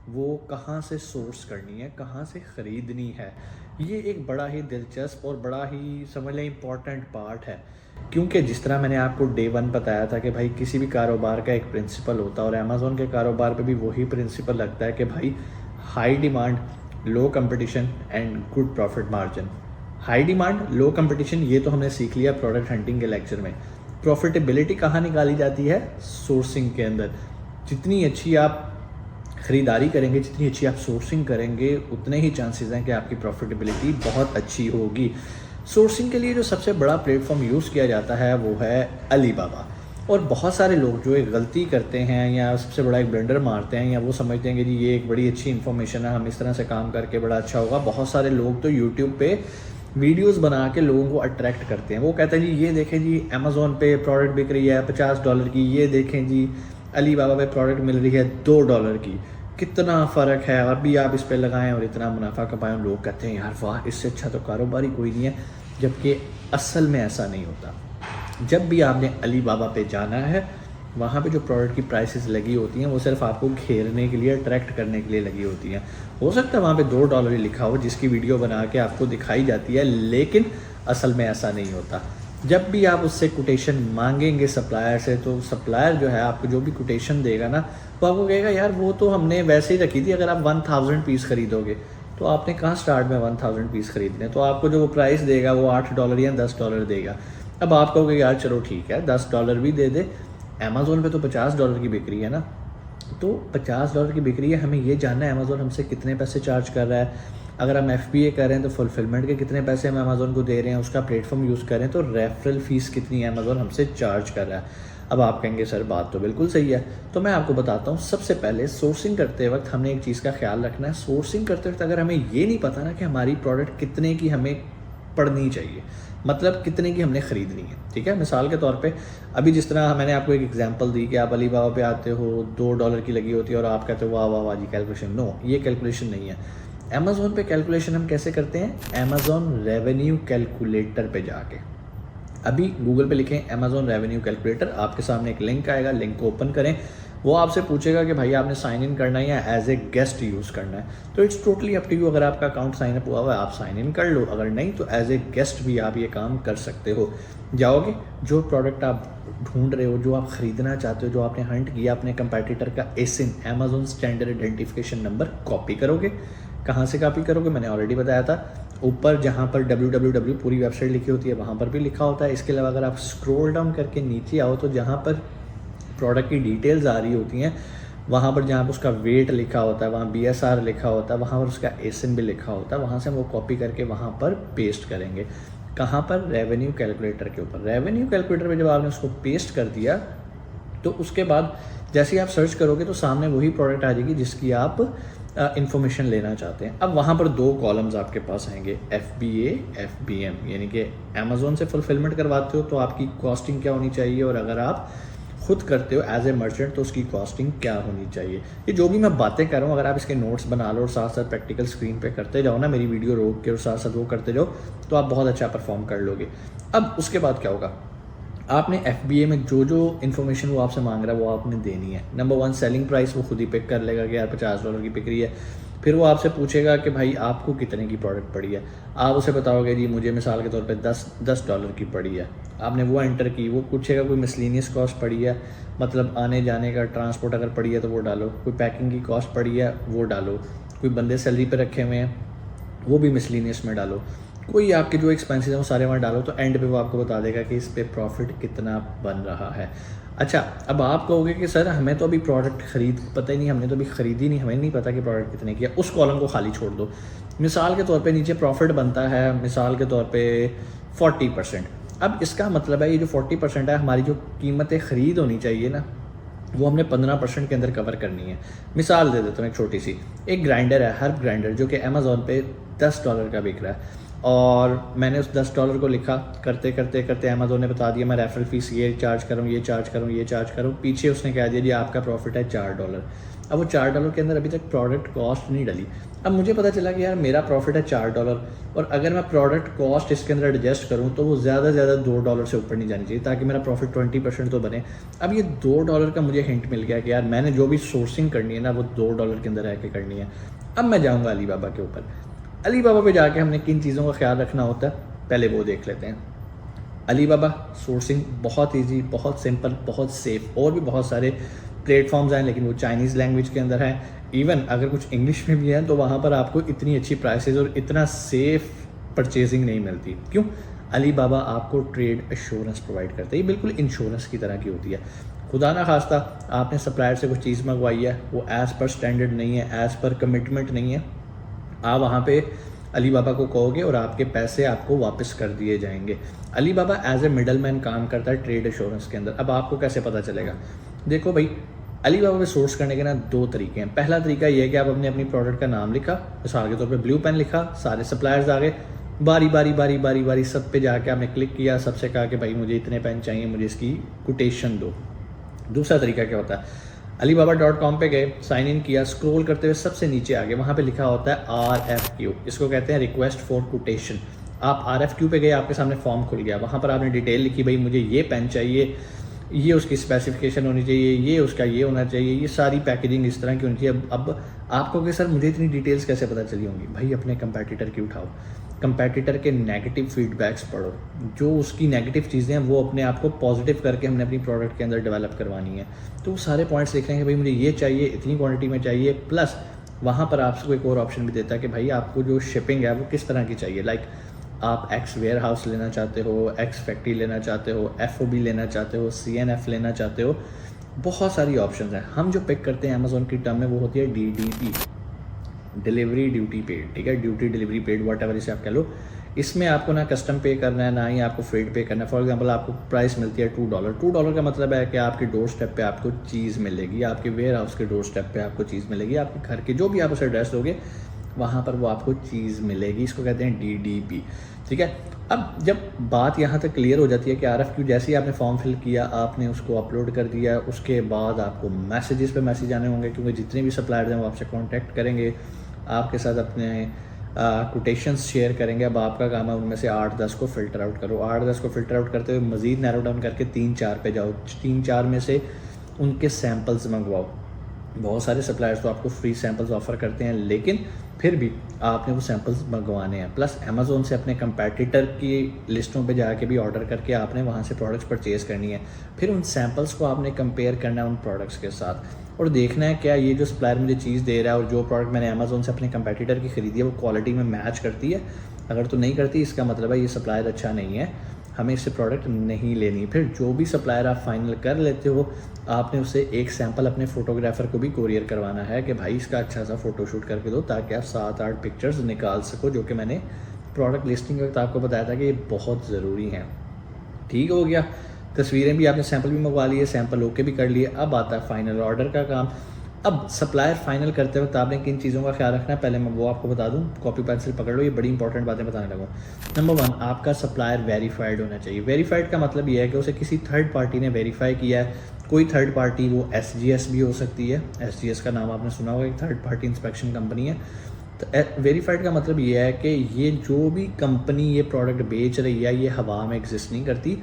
वो कहाँ से सोर्स करनी है, कहाँ से ख़रीदनी है। ये एक बड़ा ही दिलचस्प और बड़ा ही समझ लें इम्पॉर्टेंट पार्ट है, क्योंकि जिस तरह मैंने आपको डे वन बताया था कि भाई किसी भी कारोबार का एक प्रिंसिपल होता है, और अमेज़ॉन के कारोबार पे भी वही प्रिंसिपल लगता है कि भाई high demand, low competition and good profit margin. High demand, low competition, ये तो हमने सीख लिया प्रोडक्ट हंटिंग के लेक्चर में। प्रॉफिटेबिलिटी कहाँ निकाली जाती है? सोर्सिंग के अंदर। जितनी अच्छी आप ख़रीदारी करेंगे, जितनी अच्छी आप सोर्सिंग करेंगे, उतने ही चांसेस हैं कि आपकी प्रॉफिटेबिलिटी बहुत अच्छी होगी। सोर्सिंग के लिए जो सबसे बड़ा प्लेटफॉर्म यूज़ किया जाता है वो है अलीबाबा। और बहुत सारे लोग जो एक गलती करते हैं या सबसे बड़ा एक ब्लंडर मारते हैं, या वो समझते हैं कि जी ये एक बड़ी अच्छी इन्फॉर्मेशन है, हम इस तरह से काम करके बड़ा अच्छा होगा। बहुत सारे लोग तो यूट्यूब पे वीडियोस बना के लोगों को अट्रैक्ट करते हैं। वो कहते हैं जी ये देखें जी अमेज़ॉन पे प्रोडक्ट बिक रही है $50 की, ये देखें जी अलीबाबा पे प्रोडक्ट मिल रही है $2 की, कितना फ़र्क है, और भी आप इस पे लगाएं और इतना मुनाफा कमाएं। लोग कहते हैं यार वाह, इससे अच्छा तो कारोबार ही कोई नहीं है, जबकि असल में ऐसा नहीं होता। जब भी आपने अलीबाबा पे जाना है, वहाँ पे जो प्रोडक्ट की प्राइसेस लगी होती हैं वो सिर्फ आपको घेरने के लिए, अट्रैक्ट करने के लिए लगी होती हैं। हो सकता है वहाँ पे $2 ही लिखा हो, जिसकी वीडियो बना के आपको दिखाई जाती है, लेकिन असल में ऐसा नहीं होता। जब भी आप उससे कोटेशन मांगेंगे सप्लायर से, तो सप्लायर जो है आपको जो भी कोटेशन देगा ना, वो आपको कहेगा यार वो तो हमने वैसे ही रखी थी, अगर आप 1000 पीस खरीदोगे तो आपने कहाँ स्टार्ट में 1000 पीस खरीदने, तो आपको जो वो प्राइस देगा वो $8 या $10 देगा। अब आप कहोगे यार चलो ठीक है $10 भी दे दे, अमेज़ॉन पे तो $50 की बिक्री है ना, तो $50 की बिक्री है, हमें ये जानना है अमेज़ॉन हमसे कितने पैसे चार्ज कर रहा है। अगर हम FBA कर रहे हैं तो फुलफिलमेंट के कितने पैसे हम अमेज़ॉन को दे रहे हैं, उसका प्लेटफॉर्म यूज़ कर रहे हैं तो रेफरल फ़ीस कितनी है अमेज़ॉन हमसे चार्ज कर रहा है। अब आप कहेंगे सर बात तो बिल्कुल सही है, तो मैं आपको बताता हूँ। सबसे पहले सोर्सिंग करते वक्त हमने एक चीज़ का ख्याल रखना है। सोर्सिंग करते वक्त अगर हमें ये नहीं पता ना कि हमारी प्रोडक्ट कितने की हमें पड़नी चाहिए, मतलब कितने की हमने ख़रीदनी है, ठीक है। मिसाल के तौर पे अभी जिस तरह मैंने आपको एक एग्जांपल दी कि आप अलीबाबा पे आते हो, $2 की लगी होती है और आप कहते हो वाह वाह वाह जी कैलकुलेशन। नो, ये कैलकुलेशन नहीं है। अमेज़ॉन पे कैलकुलेशन हम कैसे करते हैं? अमेज़ॉन रेवेन्यू कैलकुलेटर पे जाके, अभी गूगल पे लिखें अमेज़ॉन रेवेन्यू कैलकुलेटर, आपके सामने एक लिंक आएगा, लिंक को ओपन करें। वो आपसे पूछेगा कि भाई आपने साइन इन करना है या एज ए गेस्ट यूज़ करना है, तो it's totally up to you. अगर आपका अकाउंट साइन अप हुआ हुआ है आप साइन इन कर लो, अगर नहीं तो एज ए गेस्ट भी आप ये काम कर सकते हो। जाओगे, जो प्रोडक्ट आप ढूंढ रहे हो, जो आप ख़रीदना चाहते हो, जो आपने हंट किया, अपने कंपेटिटर का ASIN Amazon standard identification number copy करोगे। कहाँ से कॉपी करोगे? मैंने ऑलरेडी बताया था, ऊपर जहाँ पर www पूरी वेबसाइट लिखी होती है वहाँ पर भी लिखा होता है। इसके अलावा अगर आप स्क्रॉल डाउन करके नीचे आओ तो जहाँ पर प्रोडक्ट की डिटेल्स आ रही होती हैं, वहाँ पर जहाँ पर उसका वेट लिखा होता है, वहाँ BSR लिखा होता है, वहाँ पर उसका एसिन भी लिखा होता है, वहाँ से हम वो कॉपी करके वहाँ पर पेस्ट करेंगे। कहाँ पर? रेवेन्यू कैलकुलेटर के ऊपर। रेवेन्यू कैलकुलेटर में जब आपने उसको पेस्ट कर दिया तो उसके बाद जैसे ही आप सर्च करोगे तो सामने वही प्रोडक्ट आ जाएगी जिसकी आप इन्फॉर्मेशन लेना चाहते हैं। अब वहाँ पर 2 कॉलम्स आपके पास आएंगे, FBA, FBM, यानी कि अमेज़ॉन से फुलफिलमेंट करवाते हो तो आपकी कॉस्टिंग क्या होनी चाहिए, और अगर आप खुद करते हो एज ए मर्चेंट तो उसकी कॉस्टिंग क्या होनी चाहिए। ये जो भी मैं बातें कर रहा हूँ, अगर आप इसके नोट्स बना लो और साथ साथ प्रैक्टिकल स्क्रीन पे करते जाओ ना, मेरी वीडियो रोक के और साथ साथ वो करते जाओ, तो आप बहुत अच्छा परफॉर्म कर लोगे। अब उसके बाद क्या होगा? आपने FBA में जो जो इन्फॉर्मेशन वो आपसे मांग रहा है वो आपने देनी है। नंबर 1 सेलिंग प्राइस वो खुद ही पिक कर लेगा कि यार $50 की बिक रही है। फिर वो आपसे पूछेगा कि भाई आपको कितने की प्रोडक्ट पड़ी है। आप उसे बताओगे जी मुझे मिसाल के तौर पे $10 की पड़ी है। आपने वो एंटर की। वो पूछेगा कोई मिसलिनियस कॉस्ट पड़ी है, मतलब आने जाने का ट्रांसपोर्ट अगर पड़ी है तो वो डालो, कोई पैकिंग की कॉस्ट पड़ी है वो डालो, कोई बंदे सैलरी पे रखे हुए हैं वो भी मिसलिनियस में डालो, कोई आपके जो एक्सपेंसेस हैं वो सारे वहाँ डालो। तो एंड पे वो आपको बता देगा कि इस पे प्रॉफिट कितना बन रहा है। अच्छा, अब आप कहोगे कि सर हमें तो अभी प्रोडक्ट पता ही नहीं, हमने तो अभी ख़रीदी नहीं, हमें नहीं पता कि प्रोडक्ट कितने की है। उस कॉलम को खाली छोड़ दो। मिसाल के तौर पे नीचे प्रॉफिट बनता है मिसाल के तौर पे 40%। अब इसका मतलब है ये जो 40% है, हमारी जो कीमतें ख़रीद होनी चाहिए ना, वो हमने 15% के अंदर कवर करनी है। मिसाल दे देता हूँ एक छोटी सी, एक ग्राइंडर है, हर्ब ग्राइंडर, जो कि अमेज़ॉन पे $10 का बिक रहा है, और मैंने उस $10 को लिखा, करते करते करते अमेज़ॉन ने बता दिया मैं रेफरल फ़ीस ये चार्ज करूँ, ये चार्ज करूँ, ये चार्ज करूँ। पीछे उसने कह दिया जी आपका प्रॉफिट है $4। अब वो $4 के अंदर अभी तक प्रोडक्ट कॉस्ट नहीं डली। अब मुझे पता चला कि यार मेरा प्रॉफिट है $4 और अगर मैं प्रोडक्ट कॉस्ट इसके अंदर एडजस्ट करूँ तो वो ज़्यादा से ज़्यादा $2 से ऊपर नहीं जानी चाहिए, ताकि मेरा प्रॉफिट 20% तो बने। अब ये $2 का मुझे हिंट मिल गया कि यार मैंने जो भी सोर्सिंग करनी है ना वो $2 के अंदर रह के करनी है। अब मैं जाऊँगा अलीबाबा के ऊपर। अलीबाबा पे जाके हमने किन चीज़ों का ख्याल रखना होता है पहले वो देख लेते हैं। अलीबाबा सोर्सिंग बहुत ईजी, बहुत सिंपल, बहुत सेफ़। और भी बहुत सारे प्लेटफॉर्म्स हैं लेकिन वो चाइनीज़ लैंग्वेज के अंदर हैं। इवन अगर कुछ इंग्लिश में भी है तो वहाँ पर आपको इतनी अच्छी प्राइसेस और इतना सेफ़ परचेजिंग नहीं मिलती। क्यों? अलीबाबा आपको ट्रेड एश्योरेंस प्रोवाइड करता है। ये बिल्कुल इंश्योरेंस की तरह की होती है। खुदा ना खास्ता आपने सप्लायर से कुछ चीज़ मंगवाई है, वो एज़ पर स्टैंडर्ड नहीं है, एज़ पर कमिटमेंट नहीं है, आप वहाँ पे अलीबाबा को कहोगे और आपके पैसे आपको वापस कर दिए जाएंगे। Alibaba as a middleman काम करता है ट्रेड एश्योरेंस के अंदर। अब आपको कैसे पता चलेगा? देखो भाई, अलीबाबा पे सोर्स करने के ना 2 तरीके हैं। पहला तरीका ये है कि आप अपनी प्रोडक्ट का नाम लिखा, मिसाल के तौर पे ब्लू पेन लिखा, सारे सप्लायर्स आ गए, बारी बारी सब पे जाके आपने क्लिक किया, सबसे कहा कि भाई मुझे इतने पेन चाहिए, मुझे इसकी कोटेशन दो। दूसरा तरीका क्या होता है? alibaba.com पे गए, साइन इन किया, स्क्रॉल करते हुए सबसे नीचे आ गए, वहाँ पे लिखा होता है RFQ, इसको कहते हैं रिक्वेस्ट फॉर कोटेशन। आप RFQ पे गए, आपके सामने फॉर्म खुल गया, वहाँ पर आपने डिटेल लिखी, भाई मुझे ये पेन चाहिए, ये उसकी स्पेसिफिकेशन होनी चाहिए, ये उसका ये होना चाहिए, ये सारी पैकेजिंग इस तरह की होनी चाहिए। अब आपको कि सर मुझे इतनी डिटेल्स कैसे पता चली होंगी? भाई अपने कंपैटिटर की उठाओ, कंपैटिटर के नेगेटिव फीडबैक्स पढ़ो, जो उसकी नेगेटिव चीज़ें हैं वो अपने आप को पॉजिटिव करके हमने अपनी प्रोडक्ट के अंदर डेवलप करवानी है। तो वो सारे पॉइंट्स लिख रहे हैं कि भाई मुझे ये चाहिए, इतनी क्वांटिटी में चाहिए, प्लस वहाँ पर आपको एक और ऑप्शन भी देता है कि भाई आपको जो शिपिंग है वो किस तरह की चाहिए। लाइक आप एक्स वेयर हाउस लेना चाहते हो, एक्स फैक्ट्री लेना चाहते हो, FOB लेना चाहते हो, CNF लेना चाहते हो, बहुत सारी ऑप्शंस हैं। हम जो पिक करते हैं अमेज़ॉन की टर्म में वो होती है DDP, डिलीवरी ड्यूटी पेड, ठीक है, duty delivery paid what ever इसे आप कह लो। इसमें आपको ना कस्टम पे करना है, ना ही आपको फ्रेट पे करना है। फॉर एग्जांपल आपको प्राइस मिलती है $2 का मतलब है कि आपके डोर स्टेप पे आपको चीज़ मिलेगी, आपके वेयर हाउस के डोर स्टेप पे आपको चीज़ मिलेगी, आपके घर के जो भी आप उसे एड्रेस दोगे वहाँ पर वो आपको चीज़ मिलेगी। इसको कहते हैं DDP, ठीक है। अब जब बात यहाँ तक क्लियर हो जाती है कि RFQ जैसे ही आपने फॉर्म फिल किया, आपने उसको अपलोड कर दिया, उसके बाद आपको मैसेजेस पे मैसेज आने होंगे, क्योंकि जितने भी सप्लायर्स हैं वो आपसे कांटेक्ट करेंगे, आपके साथ अपने कोटेशंस शेयर करेंगे। अब आपका काम है उनमें से 8-10 को फ़िल्टर आउट करो। 8-10 को फ़िल्टर आउट करते हुए मज़ीद नैरो डाउन करके 3-4 पे जाओ, 3-4 में से उनके सैम्पल्स मंगवाओ। बहुत सारे सप्लायर्स तो आपको फ्री सैम्पल्स ऑफ़र करते हैं, लेकिन फिर भी आपने वो सैम्पल्स मंगवाने हैं। प्लस अमेज़ॉन से अपने कंपैटिटर की लिस्टों पे जाके भी ऑर्डर करके आपने वहाँ से प्रोडक्ट्स परचेज़ करनी है। फिर उन सैम्पल्स को आपने कंपेयर करना है उन प्रोडक्ट्स के साथ और देखना है क्या ये जो सप्लायर मुझे चीज़ दे रहा है और जो प्रोडक्ट मैंने अमेज़ॉन से अपने कंपैटिटर की ख़रीदी है वो क्वालिटी में मैच करती है। अगर तो नहीं करती, इसका मतलब है ये सप्लायर अच्छा नहीं है, हमें इससे प्रोडक्ट नहीं लेनी। फिर जो भी सप्लायर आप फाइनल कर लेते हो, आपने उससे एक सैंपल अपने फ़ोटोग्राफ़र को भी कोरियर करवाना है कि भाई इसका अच्छा सा फ़ोटोशूट करके दो, ताकि आप 7-8 पिक्चर्स निकाल सको, जो कि मैंने प्रोडक्ट लिस्टिंग के वक्त आपको बताया था कि ये बहुत ज़रूरी हैं। ठीक हो गया, तस्वीरें भी आपने सैंपल भी मंगवा लिए, सैंपल ओके भी कर लिए। अब आता है फाइनल ऑर्डर का काम। अब सप्लायर फाइनल करते वक्त आपने किन चीज़ों का ख्याल रखना है, पहले मैं वो आपको बता दूं, कॉपी पेंसिल पकड़ लो, ये बड़ी इंपॉर्टेंट बातें बताने लगूँ। नंबर 1, आपका सप्लायर वेरीफाइड होना चाहिए। वेरीफाइड का मतलब ये है कि उसे किसी थर्ड पार्टी ने वेरीफाई किया है। कोई थर्ड पार्टी, वो SGS भी हो सकती है, SGS का नाम आपने सुना होगा, एक थर्ड पार्टी इंस्पेक्शन कंपनी है। तो वेरीफाइड का मतलब ये है कि ये जो भी कंपनी ये प्रोडक्ट बेच रही है ये हवा में एग्जिस्ट नहीं करती,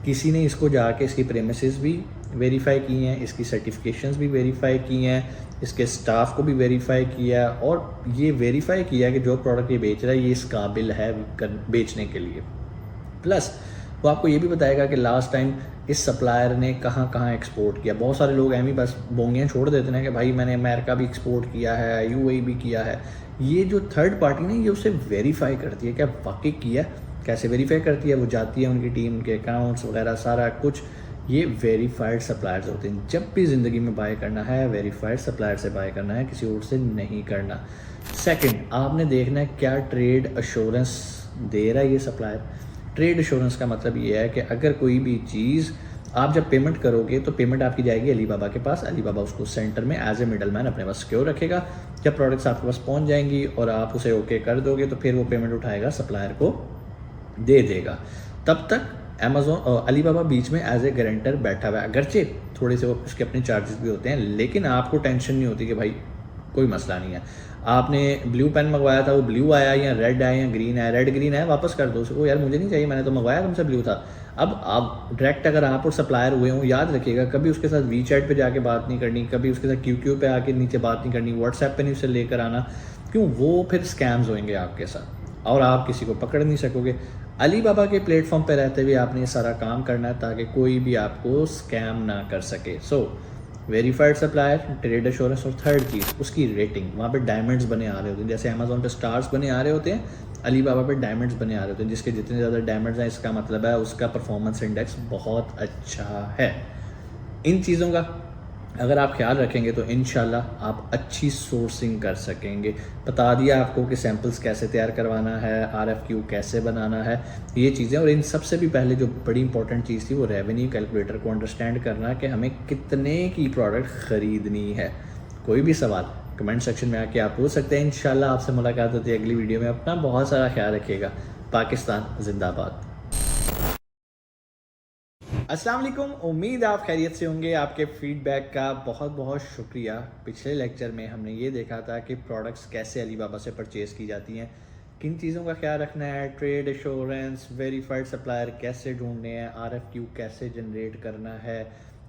किसी ने इसको जाके इसकी प्रेमिसेस भी वेरीफाई की हैं, इसकी सर्टिफिकेशंस भी वेरीफाई की हैं, इसके स्टाफ को भी वेरीफाई किया और ये वेरीफाई किया कि जो प्रोडक्ट ये बेच रहा है ये इस काबिल है बेचने के लिए। प्लस वो आपको ये भी बताएगा कि लास्ट टाइम इस सप्लायर ने कहाँ कहाँ एक्सपोर्ट किया। बहुत सारे लोग एम बस बोंगियाँ छोड़ देते हैं कि भाई मैंने अमेरिका भी एक्सपोर्ट किया है, UAE भी किया है। ये जो थर्ड पार्टी ने ये उसे वेरीफाई करती है, क्या वाकई किया। कैसे वेरीफाई करती है? वो जाती है, उनकी टीम के अकाउंट्स वगैरह सारा कुछ, ये वेरीफाइड सप्लायर्स होते हैं। जब भी ज़िंदगी में बाय करना है वेरीफाइड सप्लायर से बाय करना है, किसी और से नहीं करना। सेकंड, आपने देखना है क्या ट्रेड एश्योरेंस दे रहा है ये सप्लायर। ट्रेड एश्योरेंस का मतलब ये है कि अगर कोई भी चीज़ आप जब पेमेंट करोगे तो पेमेंट आपकी जाएगी अलीबाबा के पास, अलीबाबा उसको सेंटर में एज ए मिडल मैन अपने पास सिक्योर रखेगा। जब प्रोडक्ट्स आपके पास पहुँच जाएंगी और आप उसे ओके कर दोगे तो फिर वो पेमेंट उठाएगा, सप्लायर को दे देगा। तब तक अमेज़ोन अलीबाबा बीच में एज ए गारंटर बैठा हुआ है, अगरचे थोड़े से वो उसके अपने चार्जेस भी होते हैं, लेकिन आपको टेंशन नहीं होती कि भाई कोई मसला नहीं है। आपने ब्लू पेन मंगवाया था, वो ब्लू आया या रेड आया या ग्रीन आया, रेड ग्रीन आया वापस कर दो उसको, यार मुझे नहीं चाहिए, मैंने तो मंगवाया तुमसे ब्लू था। अब आप डायरेक्ट अगर आप और सप्लायर हुए हों, याद रखिएगा कभी उसके साथ वी चैट पर जाके बात नहीं करनी, कभी उसके साथ क्यू पे आके नीचे बात नहीं करनी, व्हाट्सएप पे नहीं उसे लेकर आना, क्यों? वो फिर स्कैम्स होंगे आपके साथ और आप किसी को पकड़ नहीं सकोगे। अलीबाबा के प्लेटफॉर्म पे रहते हुए आपने ये सारा काम करना है ताकि कोई भी आपको स्कैम ना कर सके। सो वेरीफाइड सप्लायर, ट्रेड एश्योरेंस और थर्ड चीज़ उसकी रेटिंग। वहाँ पे डायमंड्स बने आ रहे होते हैं, जैसे अमेज़ॉन पे स्टार्स बने आ रहे होते हैं, अलीबाबा पे डायमंड्स बने आ रहे होते हैं, जिसके जितने ज़्यादा डायमंड्स हैं इसका मतलब है उसका परफॉर्मेंस इंडेक्स बहुत अच्छा है। इन चीज़ों का अगर आप ख्याल रखेंगे तो इंशाल्लाह आप अच्छी सोर्सिंग कर सकेंगे। बता दिया आपको कि सैम्पल्स कैसे तैयार करवाना है, RFQ कैसे बनाना है, ये चीज़ें। और इन सबसे भी पहले जो बड़ी इंपॉर्टेंट चीज़ थी वो रेवेन्यू कैलकुलेटर को अंडरस्टैंड करना कि हमें कितने की प्रोडक्ट ख़रीदनी है। कोई भी सवाल कमेंट सेक्शन में आके आप पूछ सकते हैं। इंशाल्लाह आपसे मुलाकात होती है अगली वीडियो में। अपना बहुत सारा ख्याल रखिएगा। पाकिस्तान जिंदाबाद। अस्सलाम वालेकुम, उम्मीद आप खैरियत से होंगे। आपके फीडबैक का बहुत बहुत शुक्रिया। पिछले लेक्चर में हमने ये देखा था कि प्रोडक्ट्स कैसे अलीबाबा से परचेज़ की जाती हैं, किन चीज़ों का ख्याल रखना है, ट्रेड एश्योरेंस, वेरीफाइड सप्लायर कैसे ढूंढने हैं, RFQ कैसे जनरेट करना है,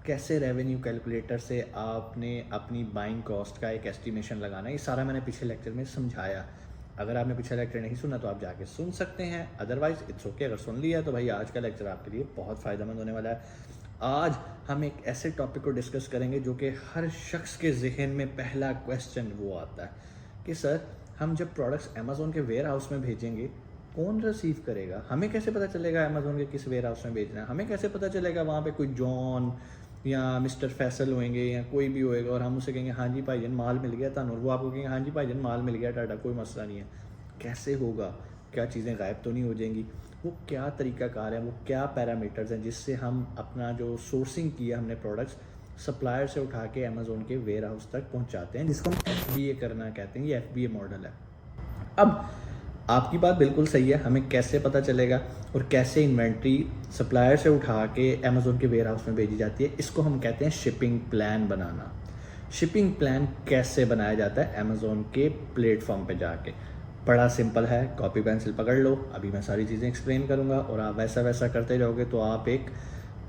कैसे रेवेन्यू कैलकुलेटर से आपने अपनी बाइंग कॉस्ट का एक एस्टिमेशन लगाना है। ये सारा मैंने पिछले लेक्चर में समझाया। अगर आपने पिछला लेक्चर नहीं सुना तो आप जाके सुन सकते हैं, अदरवाइज इट्स ओके। अगर सुन लिया तो भाई आज का लेक्चर आपके लिए बहुत फ़ायदेमंद होने वाला है। आज हम एक ऐसे टॉपिक को डिस्कस करेंगे जो कि हर शख्स के जहन में पहला क्वेश्चन वो आता है कि सर हम जब प्रोडक्ट्स अमेज़ोन के वेयर हाउस में भेजेंगे कौन रिसीव करेगा? हमें कैसे पता चलेगा अमेज़ोन के किस वेयर हाउस में भेजना है? हमें कैसे पता चलेगा वहाँ पे कोई जॉन या मिस्टर फैसल होंगे या कोई भी होएगा और हम उसे कहेंगे हाँ जी भाईजान माल मिल गया था, और वो आपको कहेंगे हाँ जी भाईजान माल मिल गया टाटा, कोई मसला नहीं है। कैसे होगा? क्या चीज़ें गायब तो नहीं हो जाएंगी? वो क्या तरीक़ाकार है, वो क्या पैरामीटर्स हैं जिससे हम अपना जो सोर्सिंग किया हमने प्रोडक्ट्स सप्लायर से उठा के अमेज़ोन के वेयर हाउस तक पहुँचाते हैं, जिसको हम FBA करना कहते हैं। ये FBA मॉडल है। अब आपकी बात बिल्कुल सही है, हमें कैसे पता चलेगा और कैसे इन्वेंट्री सप्लायर से उठा के अमेज़ोन के वेयर हाउस में भेजी जाती है, इसको हम कहते हैं शिपिंग प्लान बनाना। शिपिंग प्लान कैसे बनाया जाता है अमेज़ोन के प्लेटफॉर्म पे जाके? बड़ा सिंपल है, कॉपी पेंसिल पकड़ लो, अभी मैं सारी चीज़ें एक्सप्लेन करूँगा और आप वैसा वैसा करते जाओगे तो आप एक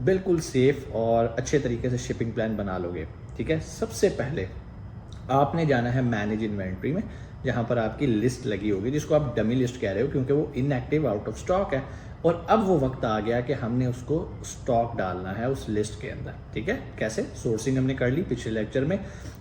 बिल्कुल सेफ़ और अच्छे तरीके से शिपिंग प्लान बना लोगे। ठीक है, सबसे पहले आपने जाना है मैनेज इन्वेंट्री में, जहाँ पर आपकी लिस्ट लगी होगी, जिसको आप डमी लिस्ट कह रहे हो क्योंकि वो इनएक्टिव आउट ऑफ स्टॉक है। और अब वो वक्त आ गया कि हमने उसको स्टॉक डालना है उस लिस्ट के अंदर। ठीक है, कैसे? सोर्सिंग हमने कर ली पिछले लेक्चर में,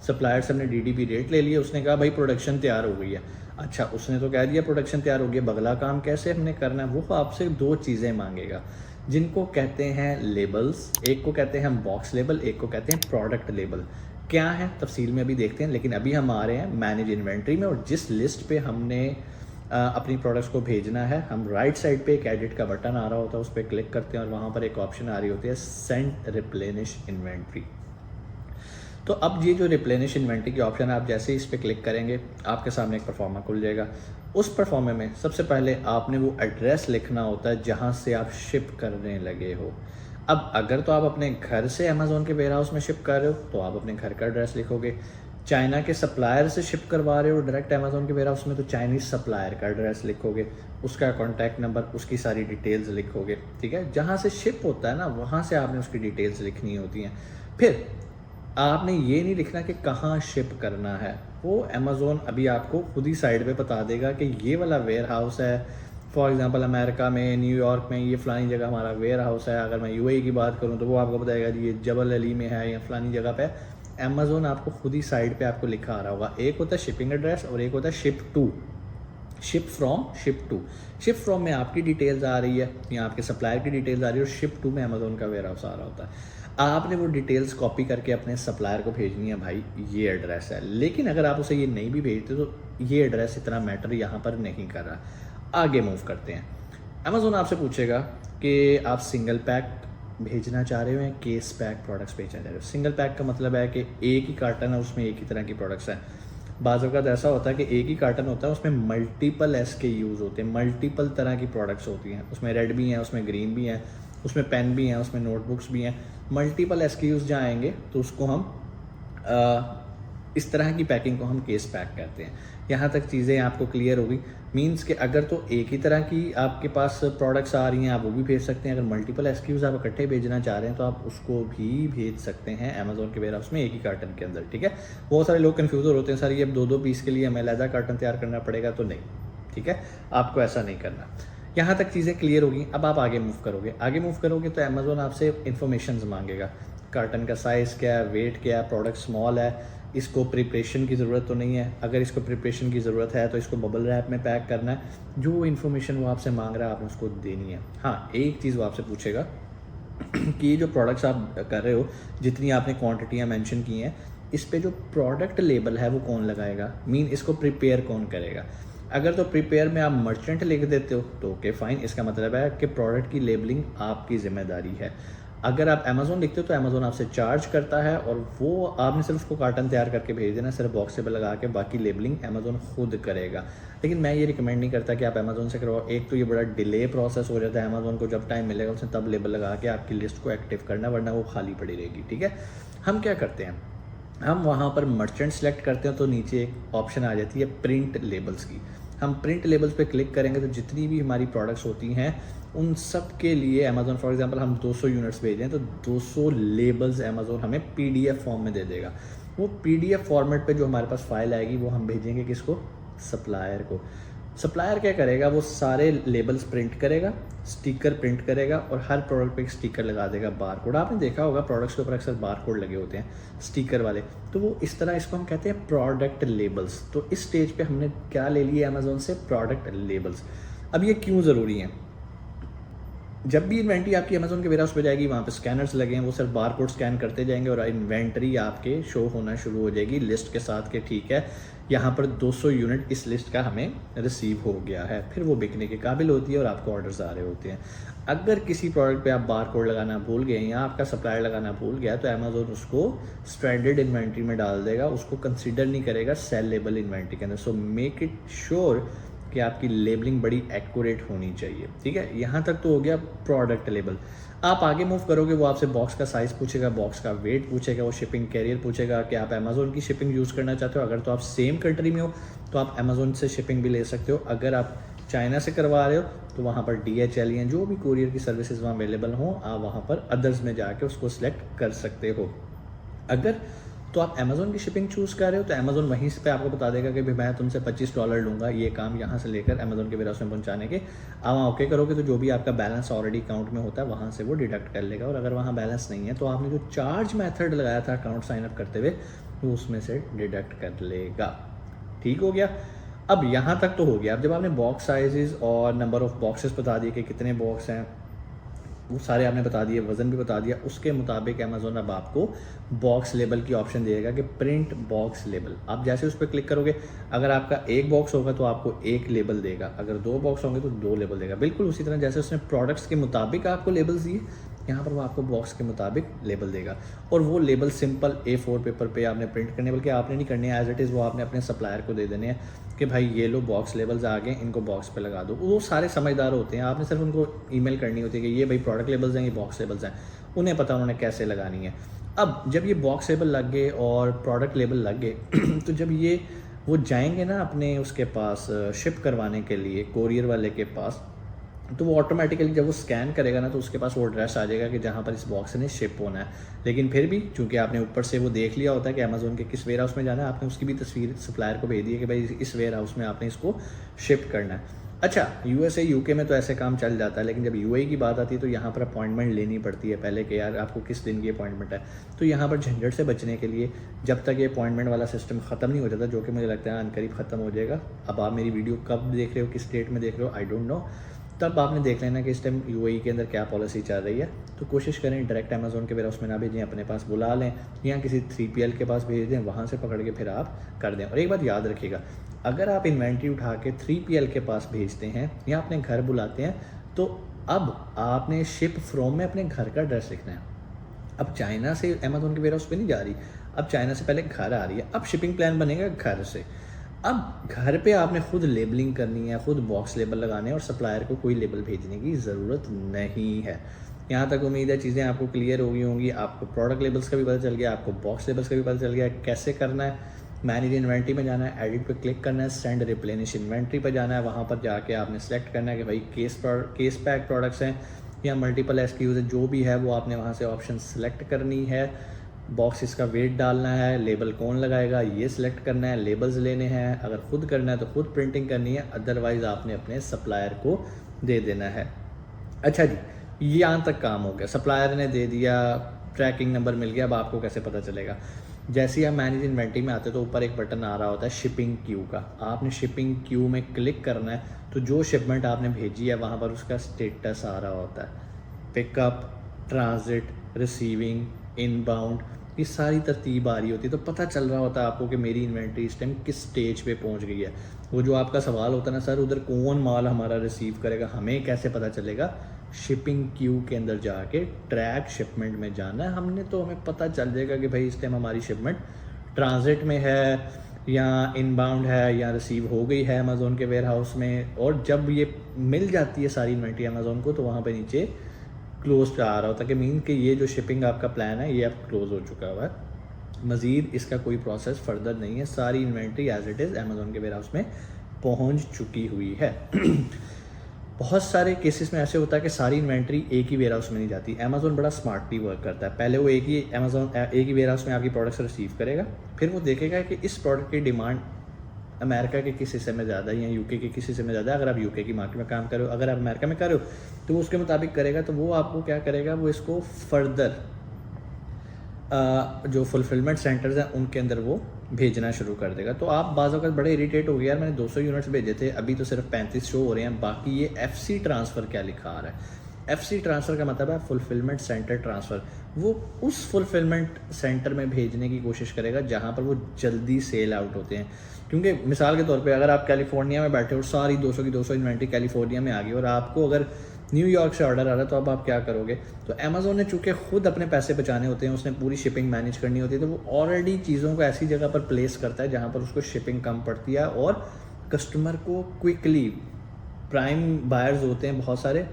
सप्लायर से हमने DDP रेट ले लिया, उसने कहा भाई प्रोडक्शन तैयार हो गई है। अच्छा, उसने तो कह दिया प्रोडक्शन तैयार हो गया, बगला काम कैसे हमने करना है? वो आपसे दो चीज़ें मांगेगा जिनको कहते हैं लेबल्स। एक को कहते हैं हम बॉक्स लेबल, एक को कहते हैं प्रोडक्ट लेबल। क्या है तफसील में अभी देखते हैं, लेकिन अभी हम आ रहे हैं मैनेज इन्वेंट्री में। और जिस लिस्ट पे हमने अपनी प्रोडक्ट्स को भेजना है, हम राइट साइड पे एक एडिट का बटन आ रहा होता है, उस पर क्लिक करते हैं और वहाँ पर एक ऑप्शन आ रही होती है सेंड रिप्लेनिश इन्वेंट्री। तो अब ये जो रिप्लेनिश इन्वेंट्री की ऑप्शन है, आप जैसे ही इस पर क्लिक करेंगे आपके सामने एक परफॉर्मा खुल जाएगा। उस परफॉर्मे में सबसे पहले आपने वो एड्रेस लिखना होता है जहाँ से आप शिप करने लगे हो। अब अगर तो आप अपने घर से अमेज़ोन के वेयर हाउस में शिप कर रहे हो तो आप अपने घर का एड्रेस लिखोगे। चाइना के सप्लायर से शिप करवा रहे हो डायरेक्ट अमेज़ोन के वेयर हाउस में तो चाइनीज़ सप्लायर का एड्रेस लिखोगे, उसका कॉन्टैक्ट नंबर, उसकी सारी डिटेल्स लिखोगे। ठीक है, जहाँ से शिप होता है ना वहाँ से आपने उसकी डिटेल्स लिखनी होती हैं। फिर आपने ये नहीं लिखना कि कहाँ शिप करना है, वो अमेज़ोन अभी आपको खुद ही साइड पे बता देगा कि ये वाला वेयर हाउस है। फॉर एग्जांपल अमेरिका में, न्यूयॉर्क में ये फ़लानी जगह हमारा वेयर हाउस है। अगर मैं UAE की बात करूँ तो वो आपको बताएगा जी ये जबल अली में है या फ़लानी जगह पे। अमेज़ोन आपको खुद ही साइड पे आपको लिखा आ रहा होगा। एक होता है शिपिंग एड्रेस और एक होता है ship to, ship from, ship to. Ship from में आपकी डिटेल्स आ रही है या आपके सप्लायर की डिटेल्स आ रही है और शिप टू में अमेज़ोन का वेयर हाउस आ रहा होता है। आपने वो डिटेल्स कॉपी करके अपने सप्लायर को भेजनी है, भाई ये एड्रेस है। लेकिन अगर आप उसे ये नहीं भी भेजते तो ये एड्रेस इतना मैटर यहाँ पर नहीं कर रहा। आगे मूव करते हैं। अमेज़ोन आपसे पूछेगा कि आप सिंगल पैक भेजना चाह रहे हो या केस पैक प्रोडक्ट्स भेजना चाह रहे हो। सिंगल पैक का मतलब है कि एक ही कार्टन है, उसमें एक ही तरह की प्रोडक्ट्स हैं। बाज़ औक़ात ऐसा होता है कि एक ही कार्टन होता है, उसमें मल्टीपल SKUs होते हैं, मल्टीपल तरह की प्रोडक्ट्स होती हैं, उसमें रेड भी हैं, उसमें ग्रीन भी हैं, उसमें पेन भी हैं, उसमें नोटबुक्स भी हैं, मल्टीपल SKUs जहाँ आएंगे तो उसको हम इस तरह की पैकिंग को हम केस पैक कहते हैं। यहाँ तक चीज़ें आपको क्लियर होगी। मीन्स कि अगर तो एक ही तरह की आपके पास प्रोडक्ट्स आ रही हैं आप वो भी भेज सकते हैं, अगर मल्टीपल SKUs आप इकट्ठे भेजना चाह रहे हैं तो आप उसको भी भेज सकते हैं अमेज़ॉन के वेयर हाउस में एक ही कार्टन के अंदर, ठीक है। बहुत सारे लोग कन्फ्यूज होते हैं, सर ये अब 2-2 पीस के लिए हमें अलग कार्टन तैयार करना पड़ेगा, तो नहीं, ठीक है, आपको ऐसा नहीं करना। यहाँ तक चीज़ें क्लियर होगी। अब आप आगे मूव करोगे तो अमेज़ॉन आपसे इन्फॉर्मेशन मांगेगा, कार्टन का साइज़ क्या है, वेट क्या है, प्रोडक्ट स्मॉल है, इसको प्रिपरेशन की ज़रूरत तो नहीं है, अगर इसको प्रिपरेशन की ज़रूरत है तो इसको बबल रैप में पैक करना है। जो इन्फॉर्मेशन वो आपसे मांग रहा है आपने उसको देनी है। हाँ, एक चीज़ वो आपसे पूछेगा कि ये जो प्रोडक्ट्स आप कर रहे हो, जितनी आपने क्वांटिटियाँ मेंशन की हैं, इस पे जो प्रोडक्ट लेबल है वो कौन लगाएगा, मीन इसको प्रिपेयर कौन करेगा। अगर तो प्रिपेयर में आप मर्चेंट लिख देते हो तो ओके फाइन, इसका मतलब है कि प्रोडक्ट की लेबलिंग आपकी जिम्मेदारी है। अगर आप अमेज़ॉन लिखते हो तो अमेज़ॉन आपसे चार्ज करता है और वो आपने सिर्फ उसको कार्टन तैयार करके भेज देना, सिर्फ बॉक्स पे लगा के, बाकी लेबलिंग अमेज़ॉन खुद करेगा। लेकिन मैं ये रिकमेंड नहीं करता कि आप अमेज़ॉन से करवाओ। एक तो ये बड़ा डिले प्रोसेस हो जाता है, अमेज़ॉन को जब टाइम मिलेगा उसने तब लेबल लगा के आपकी लिस्ट को एक्टिव करना, वरना वो खाली पड़ी रहेगी, ठीक है। हम क्या करते हैं, हम वहाँ पर मर्चेंट सेलेक्ट करते हैं तो नीचे एक ऑप्शन आ जाती है प्रिंट लेबल्स की। हम प्रिंट लेबल्स पे क्लिक करेंगे तो जितनी भी हमारी प्रोडक्ट्स होती हैं उन सब के लिए अमेज़ॉन, फॉर एग्जांपल हम 200 यूनिट्स भेज रहे हैं तो 200 लेबल्स अमेज़ॉन हमें PDF फॉर्म में दे देगा। वो PDF फॉर्मेट पे जो हमारे पास फाइल आएगी वो हम भेजेंगे किसको, सप्लायर को। सप्लायर क्या करेगा, वो सारे लेबल्स प्रिंट करेगा, स्टिकर प्रिंट करेगा और हर प्रोडक्ट पे एक स्टिकर लगा देगा, बार कोड। आपने देखा होगा प्रोडक्ट्स के ऊपर अक्सर बार कोड लगे होते हैं स्टिकर वाले, तो वो इस तरह, इसको हम कहते हैं प्रोडक्ट लेबल्स। तो इस स्टेज पे हमने क्या ले लिया अमेज़ॉन से, प्रोडक्ट लेबल्स। अब ये क्यों ज़रूरी हैं, जब भी इन्वेंट्री आपकी अमेज़ॉन के वेयरहाउस पे जाएगी वहाँ पे स्कैनर्स लगे हैं, वो सिर्फ बार कोड स्कैन करते जाएंगे और इन्वेंट्री आपके शो होना शुरू हो जाएगी लिस्ट के साथ के, ठीक है, यहाँ पर 200 यूनिट इस लिस्ट का हमें रिसीव हो गया है। फिर वो बिकने के काबिल होती है और आपको ऑर्डर्स आ रहे होते हैं। अगर किसी प्रोडक्ट पे आप बार कोड लगाना भूल गए या आपका सप्लायर लगाना भूल गया तो अमेज़ॉन उसको स्ट्रैंडेड इन्वेंट्री में डाल देगा, उसको कंसिडर नहीं करेगा सेलेबल इन्वेंट्री के अंदर। सो मेक इट श्योर कि आपकी लेबलिंग बड़ी एक्यूरेट होनी चाहिए, ठीक है। यहाँ तक तो हो गया प्रोडक्ट लेबल। आप आगे मूव करोगे, वो आपसे बॉक्स का साइज़ पूछेगा, बॉक्स का वेट पूछेगा, वो शिपिंग कैरियर पूछेगा कि आप अमेज़ॉन की शिपिंग यूज़ करना चाहते हो। अगर तो आप सेम कंट्री में हो तो आप अमेज़ॉन से शिपिंग भी ले सकते हो। अगर आप चाइना से करवा रहे हो तो वहाँ पर DHL या जो भी कोरियर की सर्विसेज वहाँ अवेलेबल हों, आप वहाँ पर अदर्स में जाके उसको सिलेक्ट कर सकते हो। अगर तो आप अमेज़ॉन की शिपिंग चूज़ कर रहे हो तो अमेज़ॉन वहीं पे आपको बता देगा कि भाई मैं तुमसे $25 लूँगा ये काम यहाँ से लेकर अमेज़ॉन के वेयरहाउस में पहुँचाने के। आप वहाँ ओके करोगे तो जो भी आपका बैलेंस ऑलरेडी अकाउंट में होता है वहाँ से वो डिडक्ट कर लेगा, और अगर वहाँ बैलेंस नहीं है तो आपने जो चार्ज मेथड लगाया था अकाउंट साइनअप करते हुए वो उसमें से डिडक्ट कर लेगा। ठीक हो गया। अब यहाँ तक तो हो गया। अब जब आपने बॉक्स साइजेस और नंबर ऑफ़ बॉक्सेस बता दिए कि कितने बॉक्स हैं, वो सारे आपने बता दिए, वज़न भी बता दिया, उसके मुताबिक अमेज़ॉन अब आपको बॉक्स लेबल की ऑप्शन देगा कि प्रिंट बॉक्स लेबल। आप जैसे उस पर क्लिक करोगे, अगर आपका एक बॉक्स होगा तो आपको एक लेबल देगा, अगर 2 बॉक्स होंगे तो 2 लेबल देगा। बिल्कुल उसी तरह जैसे उसने प्रोडक्ट्स के मुताबिक आपको लेबल्स दिए, यहाँ पर वो आपको बॉक्स के मुताबिक लेबल देगा। और वो लेबल सिंपल A4 पेपर पे आपने प्रिंट करने, बल्कि आपने नहीं करने, एज इट इज़ वो आपने अपने सप्लायर को दे देने हैं कि भाई ये लो बॉक्स लेबल्स आ गए, इनको बॉक्स पे लगा दो। वो सारे समझदार होते हैं, आपने सिर्फ उनको ईमेल करनी होती है कि ये भाई प्रोडक्ट लेबल्स हैं, ये बॉक्स लेबल्स हैं, उन्हें पता उन्होंने कैसे लगानी है। अब जब ये बॉक्स लेबल लग गए और प्रोडक्ट लेबल लग गए तो जब ये वो जाएंगे ना अपने उसके पास शिप करवाने के लिए कोरियर वाले के पास, तो वो ऑटोमेटिकली जब वो स्कैन करेगा ना तो उसके पास वो एड्रेस आ जाएगा कि जहाँ पर इस बॉक्स ने शिप होना है। लेकिन फिर भी चूंकि आपने ऊपर से वो देख लिया होता है कि अमेज़ॉन के किस वेयर हाउस में जाना है, आपने उसकी भी तस्वीर सप्लायर को भेज दी है कि भाई इस वेयर हाउस में आपने इसको शिप करना है। अच्छा, USA UK में तो ऐसे काम चल जाता है, लेकिन जब UAE की बात आती है तो यहाँ पर अपॉइंटमेंट लेनी पड़ती है पहले कि यार आपको किस दिन की अपॉइंटमेंट है। तो यहाँ पर झंझट से बचने के लिए जब तक ये अपॉइंटमेंट वाला सिस्टम ख़त्म नहीं हो जाता, जो कि मुझे लगता है अनकरीब ख़त्म हो जाएगा। अब आप मेरी वीडियो कब देख रहे हो, किस स्टेट में देख रहे हो, आई डोंट नो, तब आपने देख लेना कि इस टाइम UAE के अंदर क्या पॉलिसी चल रही है। तो कोशिश करें डायरेक्ट अमेज़ॉन के वेयर हाउस में ना भेजें, अपने पास बुला लें या किसी 3PL के पास भेज दें, वहाँ से पकड़ के फिर आप कर दें। और एक बात याद रखिएगा, अगर आप इन्वेंट्री उठा के 3PL के पास भेजते हैं या अपने घर बुलाते हैं तो अब आपने शिप फ्रॉम में अपने घर का एड्रेस लिखना है। अब चाइना से अमेज़ॉन के वेयर हाउस पे नहीं जा रही, अब चाइना से पहले घर आ रही है, अब शिपिंग प्लान बनेगा घर से। अब घर पे आपने खुद लेबलिंग करनी है, खुद बॉक्स लेबल लगाने हैं और सप्लायर को कोई लेबल भेजने की ज़रूरत नहीं है। यहाँ तक उम्मीद है चीज़ें आपको क्लियर हो गई होंगी। आपको प्रोडक्ट लेबल्स का भी पता चल गया, आपको बॉक्स लेबल्स का भी पता चल गया कैसे करना है। मैनेज इन्वेंट्री में जाना है, एडिट पे क्लिक करना है, सेंड रिप्लेनिश इन्वेंट्री पर जाना है। वहाँ पर जाके आपने सेलेक्ट करना है कि भाई केस पैक प्रोडक्ट्स हैं या मल्टीपल एसक्यूज है, जो भी है वो आपने वहाँ से ऑप्शन सेलेक्ट करनी है। बॉक्स इसका वेट डालना है, लेबल कौन लगाएगा ये सिलेक्ट करना है, लेबल्स लेने हैं, अगर खुद करना है तो खुद प्रिंटिंग करनी है, अदरवाइज़ आपने अपने सप्लायर को दे देना है। अच्छा जी, ये यहाँ तक काम हो गया, सप्लायर ने दे दिया, ट्रैकिंग नंबर मिल गया। अब आपको कैसे पता चलेगा? जैसे ही आप मैनेज इन्वेंट्री में आते हैं तो ऊपर एक बटन आ रहा होता है शिपिंग क्यू का। आपने शिपिंग क्यू में क्लिक करना है, तो जो शिपमेंट आपने भेजी है वहाँ पर उसका स्टेटस आ रहा होता है, पिकअप, ट्रांजिट, रिसीविंग, इनबाउंड, ये सारी तरतीब आ रही होती है। तो पता चल रहा होता है आपको कि मेरी इन्वेंट्री इस टाइम किस स्टेज पे पहुंच गई है। वो जो आपका सवाल होता है ना, सर उधर कौन माल हमारा रिसीव करेगा, हमें कैसे पता चलेगा? शिपिंग क्यू के अंदर जाके ट्रैक शिपमेंट में जाना है हमने, तो हमें पता चल जाएगा कि भाई इस टाइम हमारी शिपमेंट ट्रांजिट में है या इनबाउंड है या रिसीव हो गई है अमेज़ोन के वेयर हाउस में। और जब ये मिल जाती है सारी इन्वेंट्री अमेज़ोन को, तो वहाँ पे नीचे क्लोज पे आ रहा होता है कि मीन कि ये जो शिपिंग आपका प्लान है ये अब क्लोज हो चुका हुआ है, मज़ीद इसका कोई प्रोसेस फर्दर नहीं है, सारी inventory as it is Amazon के वेयर हाउस में पहुंच चुकी हुई है। बहुत सारे केसेस में ऐसे होता है कि सारी इन्वेंट्री एक ही वेयर हाउस में नहीं जाती। अमेज़ोन बड़ा स्मार्टली वर्क करता है। पहले वो एक ही वेयर हाउस में आपकी प्रोडक्ट्स रिसीव करेगा, फिर वो देखेगा कि इस प्रोडक्ट की डिमांड अमेरिका के किस हिस्से में ज़्यादा है या यूके के किस हिस्से में ज़्यादा है। अगर आप यूके की मार्केट में काम कर रहे हो, अगर आप अमेरिका में कर रहे हो, तो वो उसके मुताबिक करेगा। तो वो आपको क्या करेगा, वो इसको फर्दर जो फुलफिलमेंट सेंटर्स हैं उनके अंदर वो भेजना शुरू कर देगा। तो आप बाज़ वक़्त बड़े इरिटेट हो गए, यार मैंने 200 यूनिट्स भेजे थे, अभी तो सिर्फ 35 शो हो रहे हैं, बाकी ये FC ट्रांसफ़र क्या लिखा आ रहा है? FC ट्रांसफ़र का मतलब है फुलफिलमेंट सेंटर ट्रांसफ़र। वो उस फुलफिलमेंट सेंटर में भेजने की कोशिश करेगा जहाँ पर वो जल्दी सेल आउट होते हैं। क्योंकि मिसाल के तौर पे अगर आप कैलिफोर्निया में बैठे हो, सारी 200 की 200 इन्वेंट्री कैलिफोर्निया में आ गई और आपको अगर न्यूयॉर्क से ऑर्डर आ रहा है, तो अब आप क्या करोगे? तो अमेज़ोन ने चूँकि खुद अपने पैसे बचाने होते हैं, उसने पूरी शिपिंग मैनेज करनी होती है, तो वो ऑलरेडी चीज़ों को ऐसी जगह पर प्लेस करता है जहाँ पर उसको शिपिंग कम पड़ती है और कस्टमर को क्विकली, प्राइम बायर्स होते हैं बहुत सारे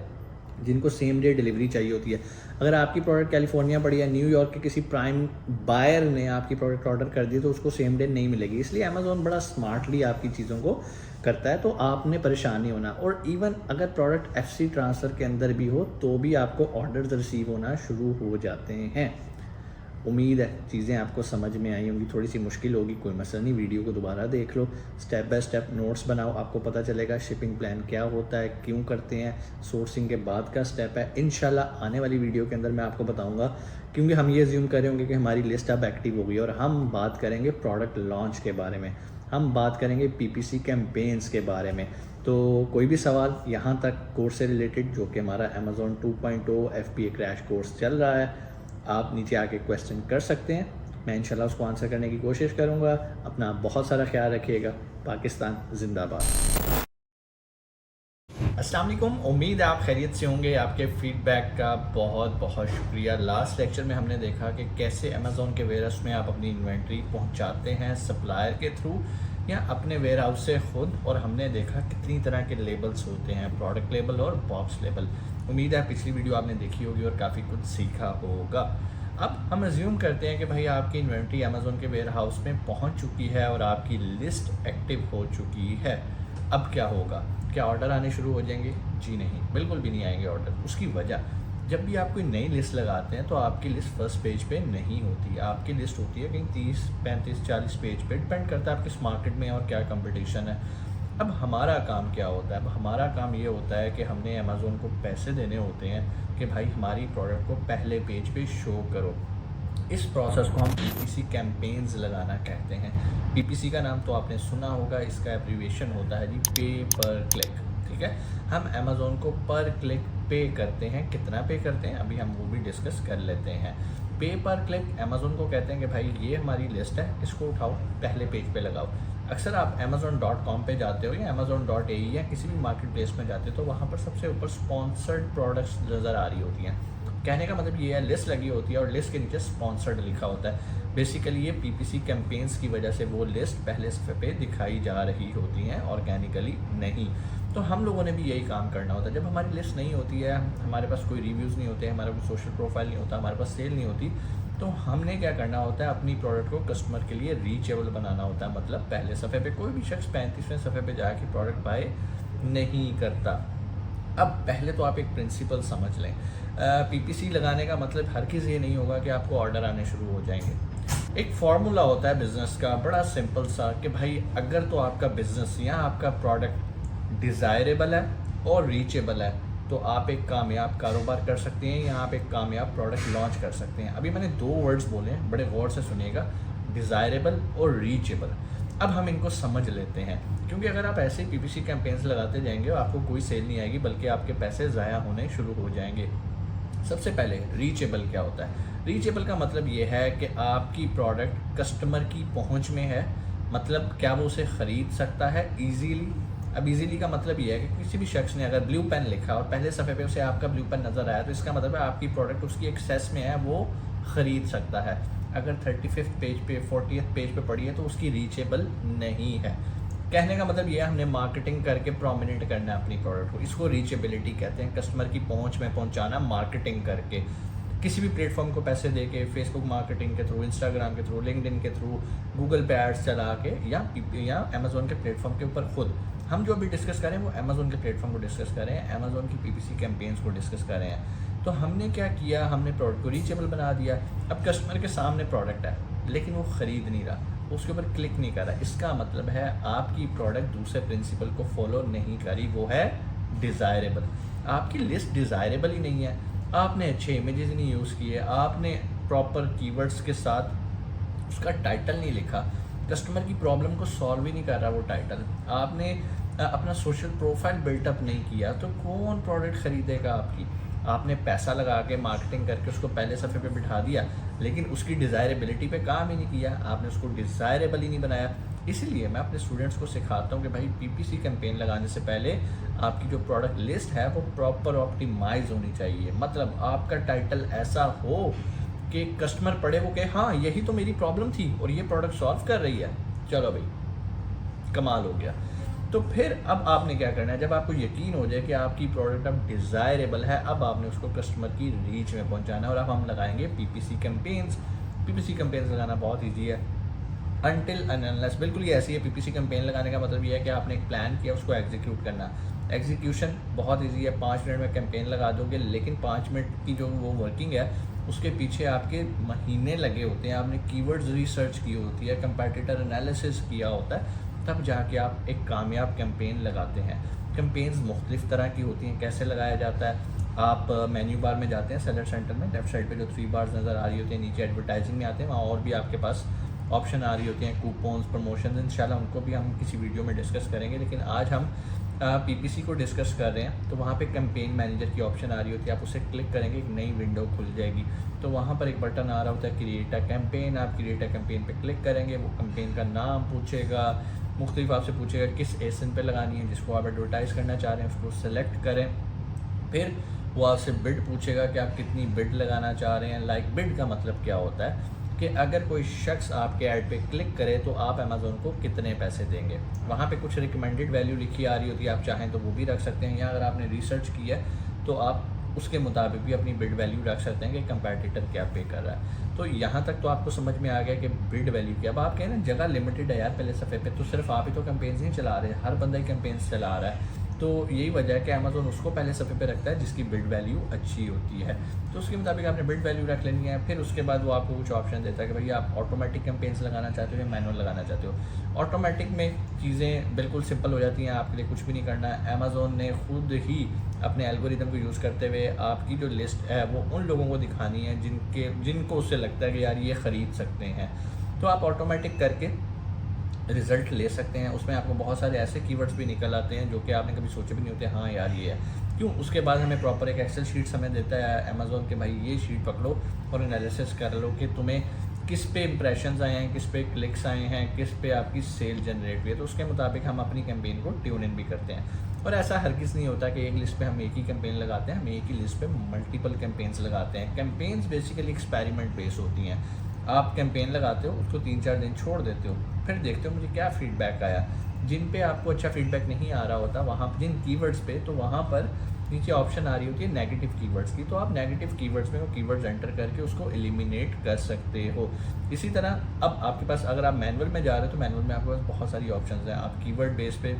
जिनको सेम डे डिलीवरी चाहिए होती है। अगर आपकी प्रोडक्ट कैलिफोर्निया पड़ी है, न्यूयॉर्क के किसी प्राइम बायर ने आपकी प्रोडक्ट ऑर्डर कर दी, तो उसको सेम डे नहीं मिलेगी। इसलिए अमेज़ोन बड़ा स्मार्टली आपकी चीज़ों को करता है, तो आपने परेशान नहीं होना। और इवन अगर प्रोडक्ट FC ट्रांसफ़र के अंदर भी हो तो भी आपको ऑर्डर्स रिसीव होना शुरू हो जाते हैं। उम्मीद है चीज़ें आपको समझ में आई होंगी। थोड़ी सी मुश्किल होगी, कोई मसला नहीं, वीडियो को दोबारा देख लो, स्टेप बाय स्टेप नोट्स बनाओ, आपको पता चलेगा शिपिंग प्लान क्या होता है, क्यों करते हैं, सोर्सिंग के बाद का स्टेप है। इंशाल्लाह आने वाली वीडियो के अंदर मैं आपको बताऊंगा, क्योंकि हम ये ज्यूम कर रहे होंगे कि हमारी लिस्ट अब एक्टिव हो गई और हम बात करेंगे प्रोडक्ट लॉन्च के बारे में, हम बात करेंगे PPC कैंपेन्स के बारे में। तो कोई भी सवाल यहाँ तक कोर्स से रिलेटेड, जो कि हमारा Amazon 2.0 FBA क्रैश कोर्स चल रहा है, आप नीचे आके क्वेश्चन कर सकते हैं, मैं इंशाल्लाह उसको आंसर करने की कोशिश करूँगा। अपना बहुत सारा ख्याल रखिएगा। पाकिस्तान जिंदाबाद। अस्सलाम वालेकुम, उम्मीद है आप खैरियत से होंगे। आपके फीडबैक का बहुत बहुत शुक्रिया। लास्ट लेक्चर में हमने देखा कि कैसे अमेज़ोन के वेयर हाउस में आप अपनी इन्वेंट्री पहुंचाते हैं सप्लायर के थ्रू या अपने वेयर हाउस से खुद, और हमने देखा कितनी तरह के लेबल्स होते हैं, प्रोडक्ट लेबल और बॉक्स लेबल। उम्मीद है पिछली वीडियो आपने देखी होगी और काफ़ी कुछ सीखा होगा। अब हम अज्यूम करते हैं कि भाई आपकी इन्वेंट्री अमेज़ोन के वेयर हाउस में पहुंच चुकी है और आपकी लिस्ट एक्टिव हो चुकी है। अब क्या होगा? क्या ऑर्डर आने शुरू हो जाएंगे? जी नहीं, बिल्कुल भी नहीं आएंगे ऑर्डर। उसकी वजह, जब भी आप कोई नई लिस्ट लगाते हैं तो आपकी लिस्ट फर्स्ट पेज पे नहीं होती, आपकी लिस्ट होती है कहीं 30, 35, 40 पेज पे, डिपेंड करता है आप किस मार्केट में और क्या कंपटीशन है। अब हमारा काम क्या होता है? अब हमारा काम ये होता है कि हमने अमेज़ोन को पैसे देने होते हैं कि भाई हमारी प्रोडक्ट को पहले पेज पे शो करो। इस प्रोसेस को हम PPC कैंपेन्स लगाना कहते हैं। PPC का नाम तो आपने सुना होगा, इसका एब्रीविएशन होता है जी पे पर क्लिक। ठीक है, हम अमेज़ोन को पर क्लिक पे करते हैं। कितना पे करते हैं अभी हम वो भी डिस्कस कर लेते हैं। पे पर क्लिक अमेज़ोन को कहते हैं कि भाई ये हमारी लिस्ट है, इसको उठाओ पहले पेज पे लगाओ। अक्सर आप Amazon.com पे जाते हो या Amazon.ae या किसी भी मार्केट प्लेस में जाते हो तो वहाँ पर सबसे ऊपर स्पॉन्सर्ड प्रोडक्ट्स नज़र आ रही होती हैं। कहने का मतलब ये है, लिस्ट लगी होती है और लिस्ट के नीचे स्पॉन्सर्ड लिखा होता है। बेसिकली ये PPC कैंपेन्स की वजह से वो लिस्ट पहले सफ़े पे दिखाई जा रही होती हैं, ऑर्गेनिकली नहीं। तो हम लोगों ने भी यही काम करना होता है। जब हमारी लिस्ट नहीं होती है, हमारे पास कोई रिव्यूज़ नहीं होते, हमारा कोई सोशल प्रोफाइल नहीं होता, हमारे पास सेल नहीं होती, तो हमने क्या करना होता है, अपनी प्रोडक्ट को कस्टमर के लिए रीचेबल बनाना होता है। मतलब पहले सफ़े पे कोई भी शख्स 35वें सफ़े पे जाके प्रोडक्ट बाय नहीं करता। अब पहले तो आप एक प्रिंसिपल समझ लें, पीपीसी लगाने का मतलब हर किसी ये नहीं होगा कि आपको ऑर्डर आने शुरू हो जाएंगे। एक फार्मूला होता है बिज़नेस का बड़ा सिंपल सा, कि भाई अगर तो आपका बिज़नेस या आपका प्रोडक्ट डिज़ायरेबल है और रीचेबल है तो आप एक कामयाब कारोबार कर सकते हैं या आप एक कामयाब प्रोडक्ट लॉन्च कर सकते हैं। अभी मैंने 2 वर्ड्स बोले हैं, बड़े गौर से सुनिएगा, डिज़ायरेबल और रीचेबल। अब हम इनको समझ लेते हैं, क्योंकि अगर आप ऐसे ही पीपीसी कैंपेन्स लगाते जाएंगे आपको कोई सेल नहीं आएगी, बल्कि आपके पैसे ज़ाया होने शुरू हो जाएंगे। सबसे पहले रीचेबल क्या होता है? रीचेबल का मतलब ये है कि आपकी प्रोडक्ट कस्टमर की पहुंच में है, मतलब क्या वो उसे ख़रीद सकता है ईजीली। अब ईजीली का मतलब ये है कि किसी भी शख्स ने अगर ब्लू पेन लिखा और पहले सफ़े पे उसे आपका ब्लू पेन नज़र आया तो इसका मतलब है आपकी प्रोडक्ट उसकी एक्सेस में है, वो ख़रीद सकता है। अगर 35th पेज पे 40th पेज पे पड़ी है तो उसकी रीचेबल नहीं है। कहने का मतलब ये है, हमने मार्केटिंग करके प्रोमिनेंट करना है अपनी प्रोडक्ट को, इसको रीचेबिलिटी कहते हैं। कस्टमर की पहुंच में पहुंचाना मार्केटिंग करके, किसी भी प्लेटफॉर्म को पैसे दे के, फेसबुक मार्केटिंग के थ्रू, इंस्टाग्राम के थ्रू, लिंक्डइन के थ्रू, गूगल पे एड्स चला के, या अमेज़ोन के प्लेटफॉर्म के ऊपर खुद। हम जो अभी डिस्कस करें वो अमेज़ोन के प्लेटफॉर्म को डिस्कस कर रहे हैं, अमेज़ोन की पीपीसी कैंपेन्स को डिस्कस कर रहे हैं। तो हमने क्या किया, हमने प्रोडक्ट को रीचेबल बना दिया। अब कस्टमर के सामने प्रोडक्ट है लेकिन वो ख़रीद नहीं रहा, उसके ऊपर क्लिक नहीं कर रहा, इसका मतलब है आपकी प्रोडक्ट दूसरे प्रिंसिपल को फॉलो नहीं करी, वो है डिज़ायरेबल। आपकी लिस्ट डिज़ायरेबल ही नहीं है, आपने अच्छे इमेजेस नहीं यूज़ किए, आपने प्रॉपर कीवर्ड्स के साथ उसका टाइटल नहीं लिखा, कस्टमर की प्रॉब्लम को सॉल्व ही नहीं कर रहा वो टाइटल, आपने अपना सोशल प्रोफाइल बिल्टअप नहीं किया, तो कौन प्रोडक्ट ख़रीदेगा आपकी? आपने पैसा लगा के मार्केटिंग करके उसको पहले सफ़े पे बिठा दिया, लेकिन उसकी डिज़ायरेबिलिटी पे काम ही नहीं किया, आपने उसको डिज़ायरेबल ही नहीं बनाया। इसीलिए मैं अपने स्टूडेंट्स को सिखाता हूँ कि भाई पीपीसी कैंपेन लगाने से पहले आपकी जो प्रोडक्ट लिस्ट है वो प्रॉपर ऑप्टिमाइज़ होनी चाहिए। मतलब आपका टाइटल ऐसा हो कि कस्टमर पढ़े वो कहे हाँ यही तो मेरी प्रॉब्लम थी और ये प्रोडक्ट सॉल्व कर रही है, चलो भाई कमाल हो गया। तो फिर अब आपने क्या करना है, जब आपको यकीन हो जाए कि आपकी प्रोडक्ट अब डिज़ायरेबल है, अब आपने उसको कस्टमर की रीच में पहुंचाना है। और अब हम लगाएंगे पीपीसी कैंपेन्स। पीपीसी कैंपेन्स लगाना बहुत ईजी है, अनटिल एंड अनलेस, बिल्कुल ये ऐसी है। पीपीसी कैंपेन लगाने का मतलब ये है कि आपने एक प्लान किया, उसको एग्जीक्यूट करना। एग्जीक्यूशन बहुत ईजी है, 5 मिनट में कैंपेन लगा दोगे, लेकिन 5 मिनट की जो वो वर्किंग है उसके पीछे आपके महीने लगे होते हैं। आपने कीवर्ड्स रिसर्च की होती है, कंपैटिटर एनालिसिस किया होता है, तब जाके आप एक कामयाब कैंपेन लगाते हैं। कैंपेन्स मुख्तलिफ़ तरह की होती हैं, कैसे लगाया जाता है? आप मेन्यू बार में जाते हैं, सेलर सेंटर में लेफ्ट साइड पे जो 3 बार्स नज़र आ रही होती हैं, नीचे एडवर्टाइजिंग में आते हैं, वहाँ और भी आपके पास ऑप्शन आ रही होती हैं, कूपन्स, प्रमोशन, इंशाल्लाह उनको भी हम किसी वीडियो में डिस्कस करेंगे। लेकिन आज हम पीपीसी को डिस्कस कर रहे हैं। तो वहाँ पे कैंपेन मैनेजर की ऑप्शन आ रही होती है, आप उसे क्लिक करेंगे एक नई विंडो खुल जाएगी। तो वहाँ पर एक बटन आ रहा होता है क्रिएट अ कैंपेन, आप क्रिएट अ कैंपेन पे क्लिक करेंगे, वो कैंपेन का नाम पूछेगा, मुख्तलिफ आपसे पूछेगा किस एसन पे लगानी है, जिसको आप एडवर्टाइज़ करना चाह रहे हैं उसको सेलेक्ट करें। फिर वो आपसे बिड पूछेगा कि आप कितनी बिड लगाना चाह रहे हैं। लाइक बिड का मतलब क्या होता है कि अगर कोई शख्स आपके ऐड पे क्लिक करे तो आप अमेज़ोन को कितने पैसे देंगे। वहाँ पे कुछ रिकमेंडेड वैल्यू लिखी आ रही होती है, आप चाहें तो वो भी रख सकते हैं, या अगर आपने रिसर्च की है तो आप उसके मुताबिक भी अपनी बिड वैल्यू रख सकते हैं कि कंपैटिटर क्या पे कर रहा है। तो यहाँ तक तो आपको समझ में आ गया कि बिड वैल्यू क्या। अब आप कहें ना जगह लिमिटेड है यार, पहले सफ़े पे तो सिर्फ आप ही तो कैंपेन्स नहीं चला रहे, हर बंदा ही कैंपेन्स चला रहा है। तो यही वजह है कि अमेज़ोन उसको पहले सफ़े पे रखता है जिसकी बिड वैल्यू अच्छी होती है। तो उसके मुताबिक आपने बिड वैल्यू रख लेनी है। फिर उसके बाद वो आपको कुछ ऑप्शन देता है कि भाई आप ऑटोमेटिक कैंपेन्स लगाना चाहते हो या मैनुअल लगाना चाहते हो। ऑटोमेटिक में चीज़ें बिल्कुल सिंपल हो जाती हैं, आपके लिए कुछ भी नहीं करना है। अमेज़ोन ने खुद ही अपने एल्गोरिदम को यूज़ करते हुए आपकी जो लिस्ट है वो उन लोगों को दिखानी है जिनको उससे लगता है कि यार ये ख़रीद सकते हैं। तो आप ऑटोमेटिक करके रिज़ल्ट ले सकते हैं। उसमें आपको बहुत सारे ऐसे कीवर्ड्स भी निकल आते हैं जो कि आपने कभी सोचे भी नहीं होते, हाँ यार ये है क्यों। उसके बाद हमें प्रॉपर एक एक्सेल शीट हमें देता है अमेज़ोन के, भाई ये शीट पकड़ो और एनालिसिस कर लो कि तुम्हें किस पे इंप्रेशंस आए हैं, किस पे क्लिक्स आए हैं, किस पे आपकी सेल जनरेट हुई है। तो उसके मुताबिक हम अपनी कैंपेन को ट्यून इन भी करते हैं। और ऐसा हरगिज़ नहीं होता कि एक लिस्ट पे हम एक ही कैंपेन लगाते हैं, हम एक ही लिस्ट पे मल्टीपल कैंपेन्स लगाते हैं। कैंपेन्स बेसिकली एक्सपेरिमेंट बेस होती हैं। आप कैंपेन लगाते हो, उसको 3-4 दिन छोड़ देते हो, फिर देखते हो मुझे क्या फीडबैक आया। जिन पे आपको अच्छा फीडबैक नहीं आ रहा होता, वहाँ जिन कीवर्ड्स पे, तो वहाँ पर नीचे ऑप्शन आ रही होती है नेगेटिव कीवर्ड्स की, तो आप नेगेटिव कीवर्ड्स में वो कीवर्ड्स एंटर करके उसको एलिमिनेट कर सकते हो। इसी तरह अब आपके पास, अगर आप मैनुअल में जा रहे हो तो मैनुअल में आपके पास बहुत सारी ऑप्शंस हैं। आप कीवर्ड बेस पे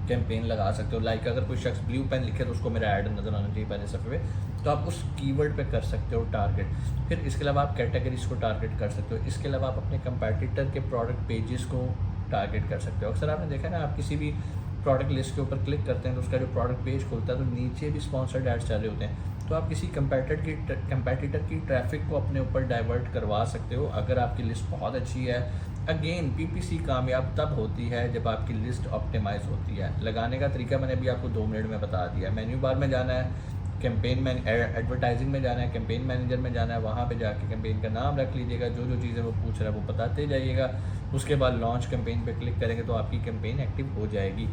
कैंपेन लगा सकते हो। लाइक अगर कोई शख्स ब्लू पेन लिखे तो उसको मेरा ऐड नज़र आना चाहिए पहले सफ़े पे, तो आप उस कीवर्ड पे कर सकते हो टारगेट। फिर इसके अलावा आप कैटेगरीज को टारगेट कर सकते हो। इसके अलावा आप अपने कंपैटिटर के प्रोडक्ट पेजेस को टारगेट कर सकते हो। अक्सर आपने देखा ना, आप किसी भी प्रोडक्ट लिस्ट के ऊपर क्लिक करते हैं तो उसका जो प्रोडक्ट पेज खुलता है तो नीचे भी स्पॉन्सर्ड एड्स चल रहे होते हैं। तो आप किसी कंपैटिटर की ट्रैफिक को अपने ऊपर डाइवर्ट करवा सकते हो अगर आपकी लिस्ट बहुत अच्छी है। अगेन पीपीसी कामयाब तब होती है जब आपकी लिस्ट ऑप्टिमाइज होती है। लगाने का तरीका मैंने अभी आपको 2 मिनट में बता दिया। मेन्यू बार में जाना है, एडवर्टाइजिंग में जाना है, कैंपेन मैनेजर में जाना है, वहाँ पे जाके कैंपेन का नाम रख लीजिएगा, जो जो चीज़ें वो पूछ रहा है वो बताते जाइएगा। उसके बाद लॉन्च कैंपेन पे क्लिक करेंगे तो आपकी कैंपेन एक्टिव हो जाएगी।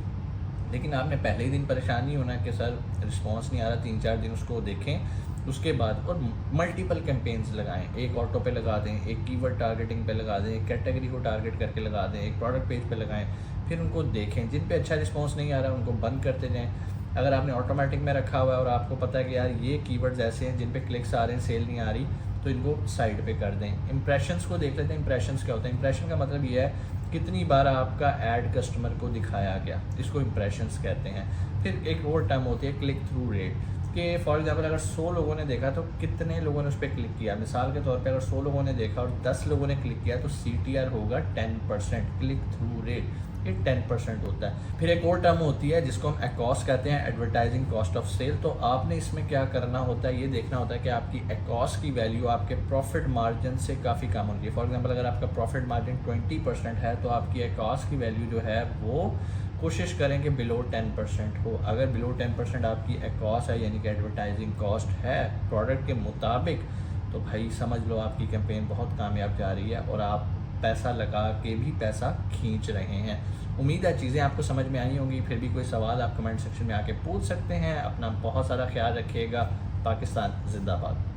लेकिन आपने पहले ही दिन परेशान नहीं होना कि सर रिस्पांस नहीं आ रहा, 3-4 दिन उसको देखें। उसके बाद और मल्टीपल कैंपेन्स लगाएं, एक ऑटो पे लगा दें, एक कीवर्ड टारगेटिंग पे लगा दें, एक कैटेगरी को टारगेट करके लगा दें, एक प्रोडक्ट पेज पे लगाएं। फिर उनको देखें, जिन पे अच्छा रिस्पांस नहीं आ रहा उनको बंद करते जाएं। अगर आपने ऑटोमेटिक में रखा हुआ है और आपको पता है कि यार ये कीवर्ड्स ऐसे हैं जिन पे क्लिक्स आ रहे हैं, सेल नहीं आ रही, तो इनको साइड पे कर दें। इंप्रेशंस को देख लेते हैं। इंप्रेशंस क्या होता है? इंप्रेशन का मतलब ये है कितनी बार आपका ऐड कस्टमर को दिखाया गया, इसको इंप्रेशंस कहते हैं। फिर एक और टर्म होती है क्लिक थ्रू रेट, कि फॉर एग्जांपल अगर 100 लोगों ने देखा तो कितने लोगों ने उस पर क्लिक किया। मिसाल के तौर पे अगर 100 लोगों ने देखा और 10 लोगों ने क्लिक किया तो CTR होगा 10%। क्लिक थ्रू रेट ये 10% होता है। फिर एक और टर्म होती है जिसको हम एकॉस कहते हैं, एडवर्टाइजिंग कॉस्ट ऑफ सेल। तो आपने इसमें क्या करना होता है, ये देखना होता है कि आपकी एकॉस की वैल्यू आपके प्रॉफिट मार्जिन से काफ़ी कम होती है। फॉर एग्जांपल अगर आपका प्रॉफिट मार्जिन 20% है तो आपकी एकॉस की वैल्यू जो है वो कोशिश करें कि बिलो 10% हो। अगर बिलो 10% आपकी एकॉस है, यानी कि एडवर्टाइजिंग कॉस्ट है प्रोडक्ट के मुताबिक, तो भाई समझ लो आपकी कैंपेन बहुत कामयाब जा रही है और आप पैसा लगा के भी पैसा खींच रहे हैं। उम्मीद है चीज़ें आपको समझ में आई होंगी। फिर भी कोई सवाल आप कमेंट सेक्शन में आके पूछ सकते हैं। अपना बहुत सारा ख्याल रखिएगा। पाकिस्तान जिंदाबाद।